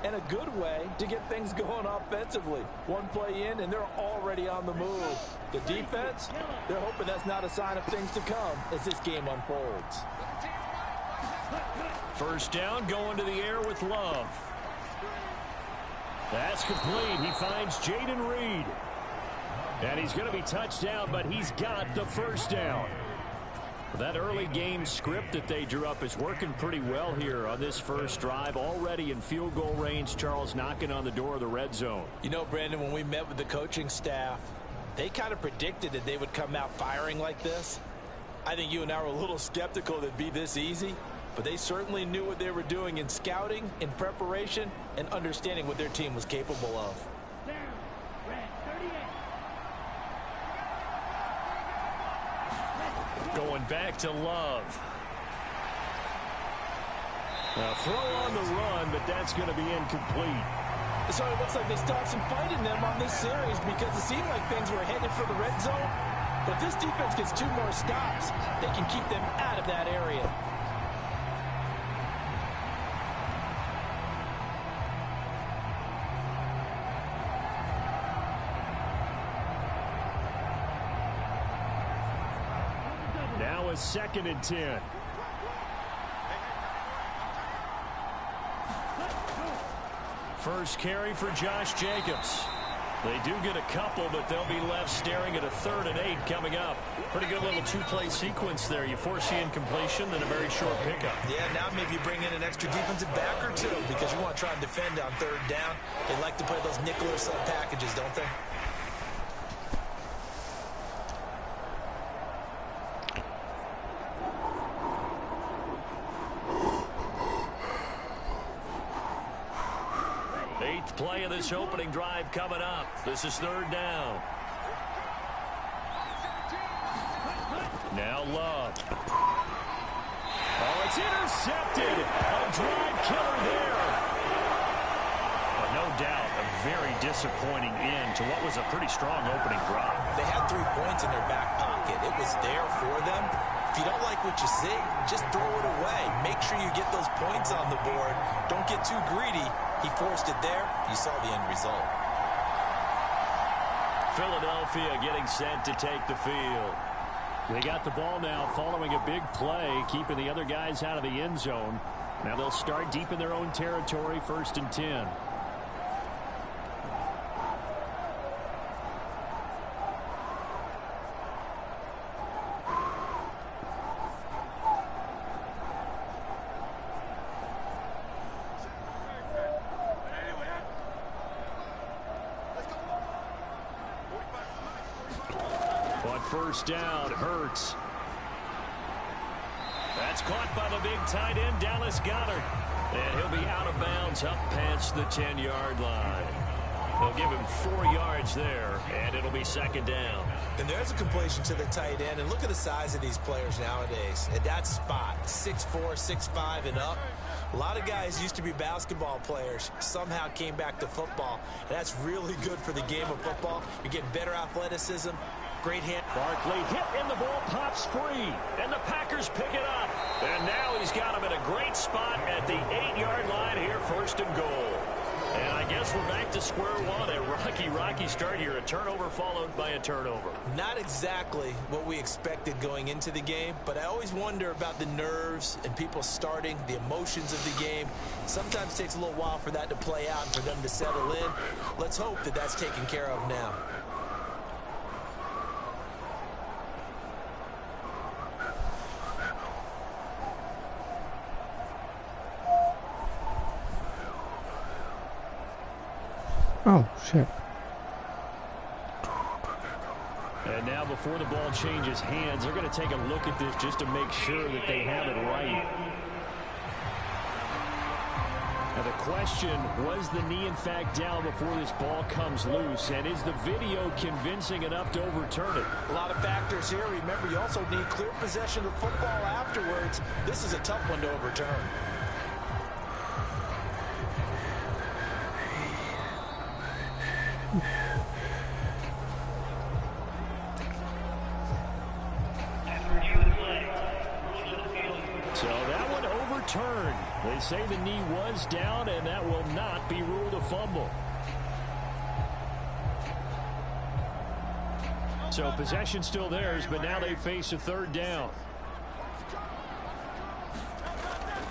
and a good way, to get things going offensively. One play in, and they're already on the move. The defense, they're hoping that's not a sign of things to come as this game unfolds. First down, going to the air with Love. That's complete. He finds Jaden Reed. And he's going to be touched down, but he's got the first down. That early game script that they drew up is working pretty well here on this first drive. Already in field goal range, Charles, knocking on the door of the red zone. You know, Brandon, when we met with the coaching staff, they kind of predicted that they would come out firing like this. I think you and I were a little skeptical that it'd be this easy, but they certainly knew what they were doing in scouting, in preparation, and understanding what their team was capable of. Going back to Love. A throw on the run, but that's going to be incomplete. So it looks like they stopped some fight in them on this series because it seemed like things were headed for the red zone. But if this defense gets 2 more stops, they can keep them out of that area. Now a 2nd and 10. First carry for Josh Jacobs. They do get a couple, but they'll be left staring at a 3rd and 8 coming up. Pretty good little 2-play sequence there. You foresee incompletion, then a very short pickup. Yeah, now maybe you bring in an extra defensive back or 2 because you want to try and defend on 3rd down. They like to play those nickel or sub packages, don't they? Play of this opening drive coming up. This is 3rd down. Now Love. Oh, it's intercepted. A drive killer there. But no doubt, a very disappointing end to what was a pretty strong opening drive. They had 3 points in their back pocket. It was there for them. If you don't like what you see, just throw it away. Make sure you get those points on the board. Don't get too greedy. He forced it there. You saw the end result. Philadelphia getting set to take the field. They got the ball now following a big play, keeping the other guys out of the end zone. Now they'll start deep in their own territory, 1st and 10. First down, Hurts. That's caught by the big tight end, Dallas Goedert. And he'll be out of bounds up past the 10-yard line. They'll give him 4 yards there, and it'll be 2nd down. And there's a completion to the tight end. And look at the size of these players nowadays. At that spot, 6'4", 6'5", and up. A lot of guys used to be basketball players, somehow came back to football. And that's really good for the game of football. You're getting better athleticism. Great hand. Barkley hit and the ball pops free. And the Packers pick it up. And now he's got him in a great spot at the 8-yard line here, 1st and goal. And I guess we're back to square one. A rocky start here. A turnover followed by a turnover. Not exactly what we expected going into the game, but I always wonder about the nerves and people starting, the emotions of the game. Sometimes it takes a little while for that to play out and for them to settle in. Let's hope that that's taken care of now. Oh, shit. And now before the ball changes hands, they're going to take a look at this just to make sure that they have it right. Now the question, was the knee in fact down before this ball comes loose? And is the video convincing enough to overturn it? A lot of factors here. Remember, you also need clear possession of football afterwards. This is a tough one to overturn. So that one overturned. They say the knee was down, and that will not be ruled a fumble. So possession still theirs, but now they face a third down.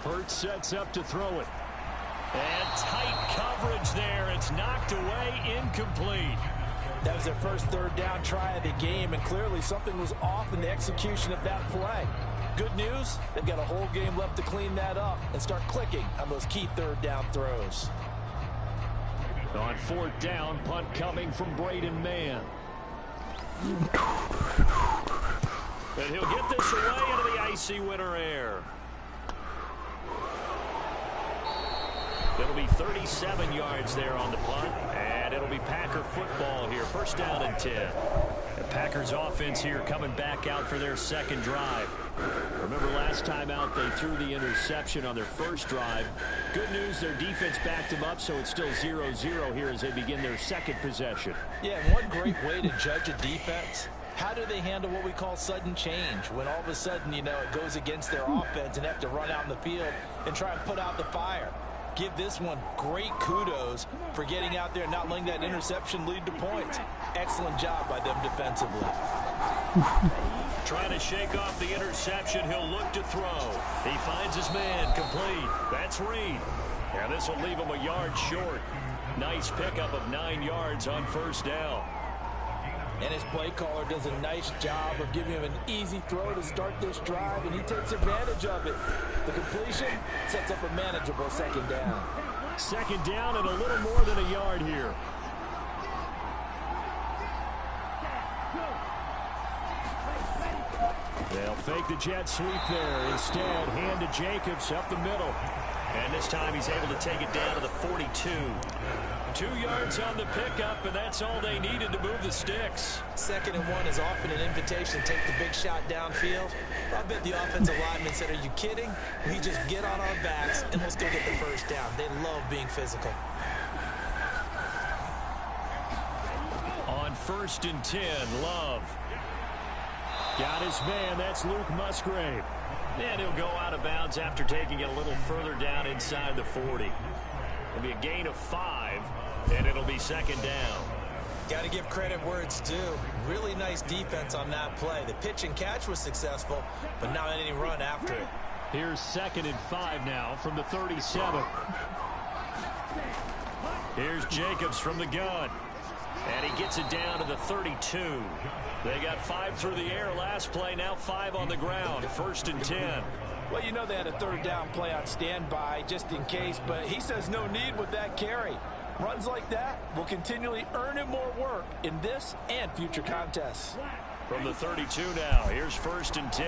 Hurts sets up to throw it. And tight coverage there. It's knocked away, incomplete. That was their first third down try of the game, and clearly something was off in the execution of that play. Good news, they've got a whole game left to clean that up and start clicking on those key third down throws. On fourth down, punt coming from Braden Mann. And he'll get this away into the icy winter air. It'll be 37 yards there on the punt, and it'll be Packer football here. First down and 10. The Packers offense here coming back out for their second drive. Remember last time out they threw the interception on their first drive. Good news, their defense backed them up, so it's still 0-0 here as they begin their second possession. Yeah, and one great way to judge a defense, how do they handle what we call sudden change? When all of a sudden, you know, it goes against their offense and have to run out in the field and try and put out the fire. Give this one great kudos for getting out there and not letting that interception lead to points. Excellent job by them defensively. Trying to shake off the interception. He'll look to throw. He finds his man complete. That's Reed. And this will leave him a yard short. Nice pickup of 9 yards on first down. And his play caller does a nice job of giving him an easy throw to start this drive, and he takes advantage of it. The completion sets up a manageable second down. Second down and a little more than a yard here. They'll fake the jet sweep there. Instead, hand to Jacobs up the middle. And this time he's able to take it down to the 42. 2 yards on the pickup, and that's all they needed to move the sticks. 2nd and 1 is often an invitation to take the big shot downfield. I bet the offensive lineman said, are you kidding? We just get on our backs and let's go get the first down. They love being physical. On 1st and 10, Love. Got his man. That's Luke Musgrave. And he'll go out of bounds after taking it a little further down inside the 40. It'll be a gain of 5, and it'll be second down. Got to give credit where it's due. Really nice defense on that play. The pitch and catch was successful, but not any run after it. Here's 2nd and 5 now from the 37. Here's Jacobs from the gun. And he gets it down to the 32. They got 5 through the air last play, now 5 on the ground. 1st and 10. Well, you know they had a third down play on standby just in case, but he says no need with that carry. Runs like that will continually earn him more work in this and future contests. From the 32 now, here's 1st and 10.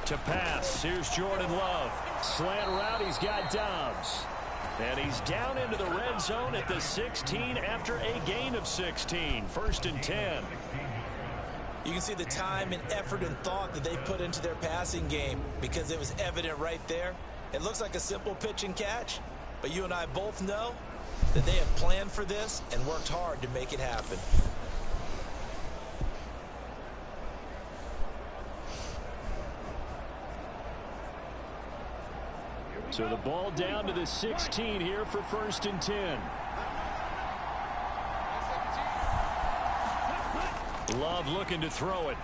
To pass, here's Jordan Love. Slant route, he's got Dobbs. And he's down into the red zone at the 16 after a gain of 16. 1st and 10. You can see the time and effort and thought that they put into their passing game because it was evident right there. It looks like a simple pitch and catch, but you and I both know that they have planned for this and worked hard to make it happen. So the ball down to the 16 here for 1st and 10. Love looking to throw it.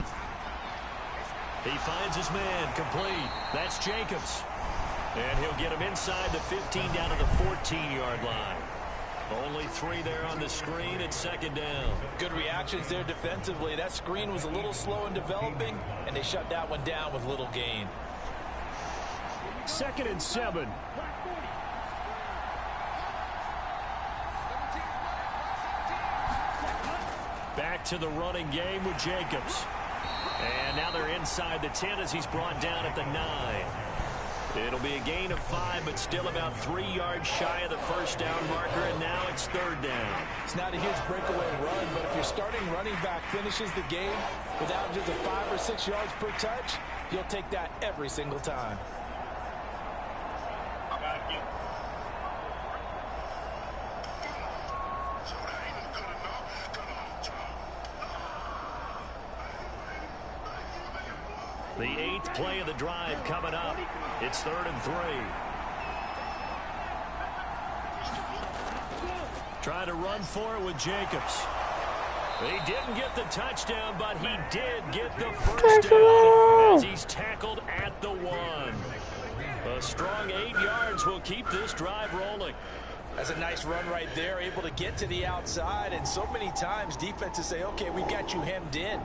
He finds his man, complete. That's Jacobs. And he'll get him inside the 15 down to the 14-yard line. Only 3 there on the screen at 2nd down. Good reactions there defensively. That screen was a little slow in developing, and they shut that one down with little gain. 2nd and 7. Back to the running game with Jacobs. And now they're inside the 10 as he's brought down at the 9. It'll be a gain of 5, but still about 3 yards shy of the 1st down marker, and now it's 3rd down. It's not a huge breakaway run, but if your starting running back finishes the game with averages of 5 or 6 yards per touch, you'll take that every single time. The 8th play of the drive coming up. It's 3rd and 3. Try to run for it with Jacobs. He didn't get the touchdown, but he did get the 1st down as he's tackled at the 1. A strong 8 yards will keep this drive rolling. That's a nice run right there, able to get to the outside, and so many times defenses say, okay, we got you hemmed in.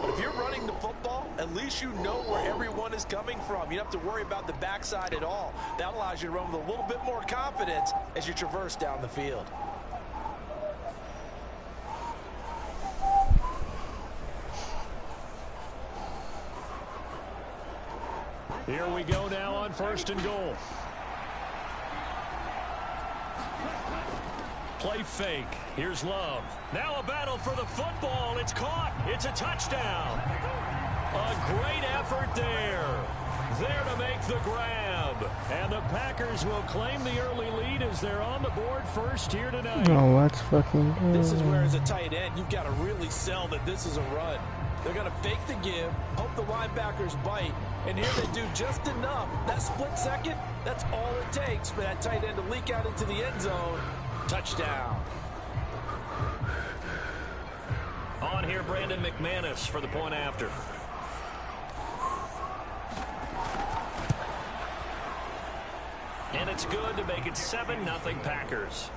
But if you're running the football, at least you know where everyone is coming from. You don't have to worry about the backside at all. That allows you to run with a little bit more confidence as you traverse down the field. Here we go now on 1st and goal. Play fake. Here's Love. Now a battle for the football. It's caught. It's a touchdown. A great effort there. There to make the grab. And the Packers will claim the early lead as they're on the board first here tonight. Oh, that's fucking good. This is where, as a tight end, you've got to really sell that this is a run. They're going to fake the give, hope the linebackers bite, and here they do just enough. That split second, that's all it takes for that tight end to leak out into the end zone. Touchdown. On here, Brandon McManus for the point after. And it's good to make it 7-0 Packers.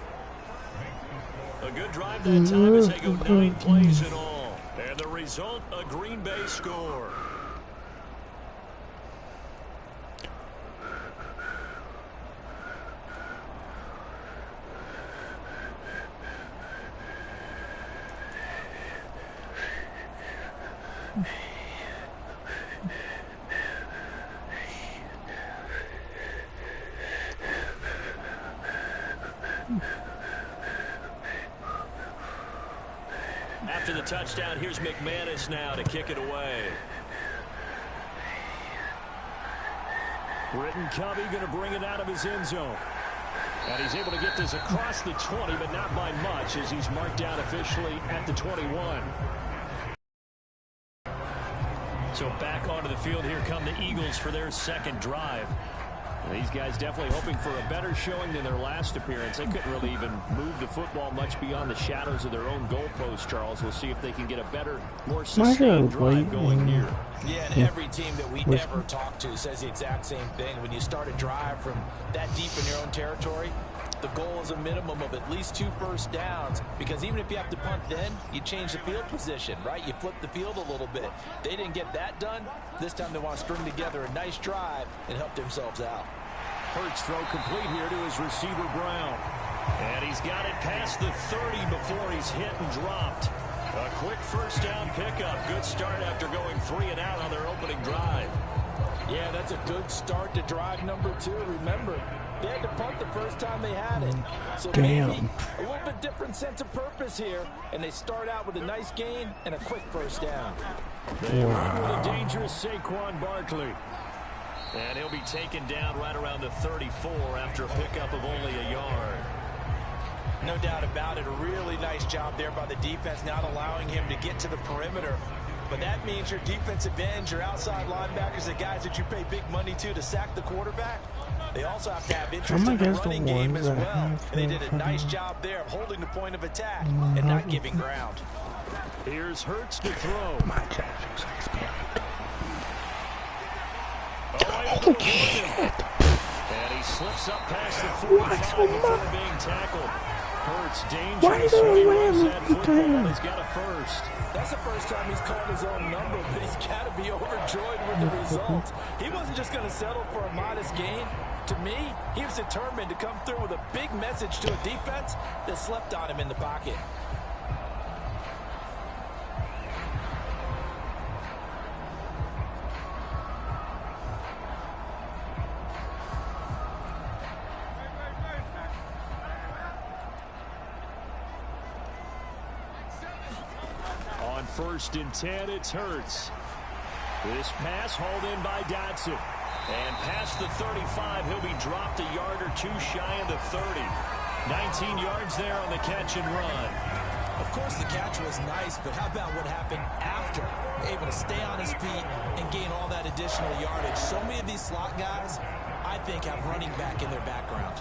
A good drive that time as they go 9 plays in all. And the result, a Green Bay score. After the touchdown, here's McManus now to kick it away. Britton Covey going to bring it out of his end zone. And he's able to get this across the 20, but not by much as he's marked down officially at the 21. So back onto the field, here come the Eagles for their 2nd drive. These guys definitely hoping for a better showing than their last appearance. They couldn't really even move the football much beyond the shadows of their own goalpost, Charles. We'll see if they can get a better, more sustained drive going here. Yeah, and every team that we ever talk to says the exact same thing. When you start a drive from that deep in your own territory, the goal is a minimum of at least 2 first downs, because even if you have to punt then, you change the field position, right? You flip the field a little bit. They didn't get that done. This time they want to string together a nice drive and help themselves out. Hurts throw complete here to his receiver, Brown. And he's got it past the 30 before he's hit and dropped. A quick first down pickup. Good start after going 3 and out on their opening drive. Yeah, that's a good start to drive number 2. Remember, they had to punt the first time they had it. So maybe a little bit different sense of purpose here. And they start out with a nice gain and a quick first down. They run with a dangerous Saquon Barkley. And he'll be taken down right around the 34 after a pickup of only a yard. No doubt about it. A really nice job there by the defense, not allowing him to get to the perimeter. But that means your defensive ends, your outside linebackers, the guys that you pay big money to sack the quarterback, They also have to have interest in the running game as well. And they did a nice job there of holding the point of attack and not giving ground. Here's Hurts to throw. My Jackson's Oh, shit. And he slips up past the 45 before being tackled. Hurts dangerous when he runs that football. He's got a first. That's the first time he's called his own number, but he's got to be overjoyed with the results. He wasn't just going to settle for a modest gain. To me, he was determined to come through with a big message to a defense that slept on him in the pocket. On 1st and 10, it's Hurts. This pass hauled in by Dotson. And past the 35, he'll be dropped a yard or two shy of the 30. 19 yards there on the catch and run. Of course, the catch was nice, but how about what happened after? Able to stay on his feet and gain all that additional yardage. So many of these slot guys, I think, have running back in their background.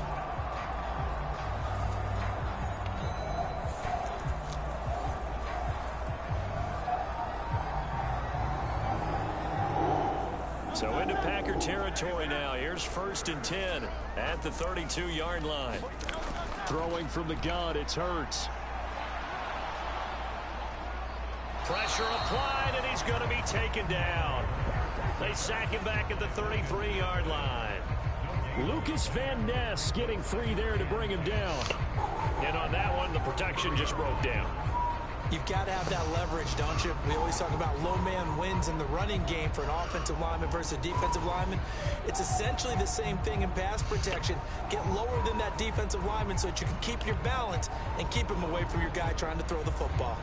So into Packer territory now. Here's 1st and 10 at the 32-yard line. Throwing from the gun, it's Hurts. Pressure applied, and he's going to be taken down. They sack him back at the 33-yard line. Lucas Van Ness getting free there to bring him down. And on that one, the protection just broke down. You've got to have that leverage, don't you? We always talk about low man wins in the running game for an offensive lineman versus a defensive lineman. It's essentially the same thing in pass protection. Get lower than that defensive lineman so that you can keep your balance and keep him away from your guy trying to throw the football.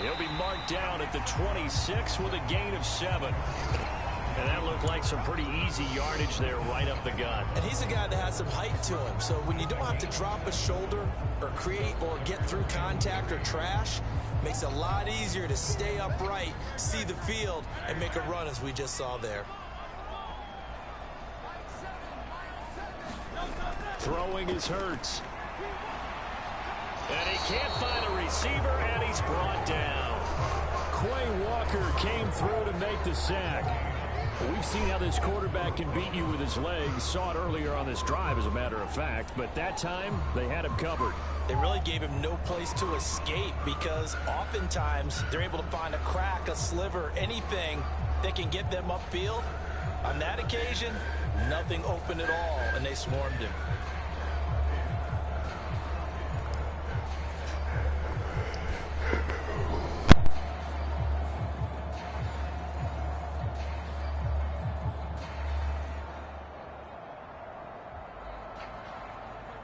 He'll be marked down at the 26 with a gain of 7. And that looked like some pretty easy yardage there right up the gut. And he's a guy that has some height to him. So when you don't have to drop a shoulder or create or get through contact or trash, makes it a lot easier to stay upright, see the field, and make a run as we just saw there. Throwing is Hurts. And he can't find a receiver, and he's brought down. Quay Walker came through to make the sack. We've seen how this quarterback can beat you with his legs. Saw it earlier on this drive, as a matter of fact. But that time, they had him covered. They really gave him no place to escape because oftentimes they're able to find a crack, a sliver, anything that can get them upfield. On that occasion, nothing open at all, and they swarmed him.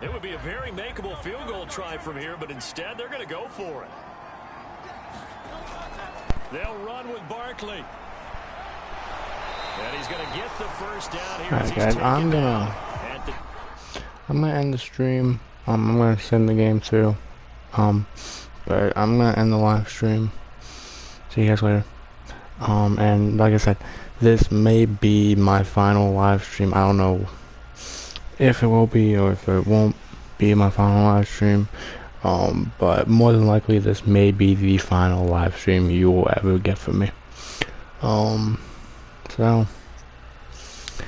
It would be a very makeable field goal try from here, but instead they're going to go for it. They'll run with Barkley. And he's going to get the first down here. Alright guys, I'm gonna end the stream. I'm gonna send the game too. But I'm gonna end the live stream. See you guys later. And like I said, this may be my final live stream. I don't know if it will be or if it won't be my final live stream. But more than likely this may be the final live stream you will ever get from me. So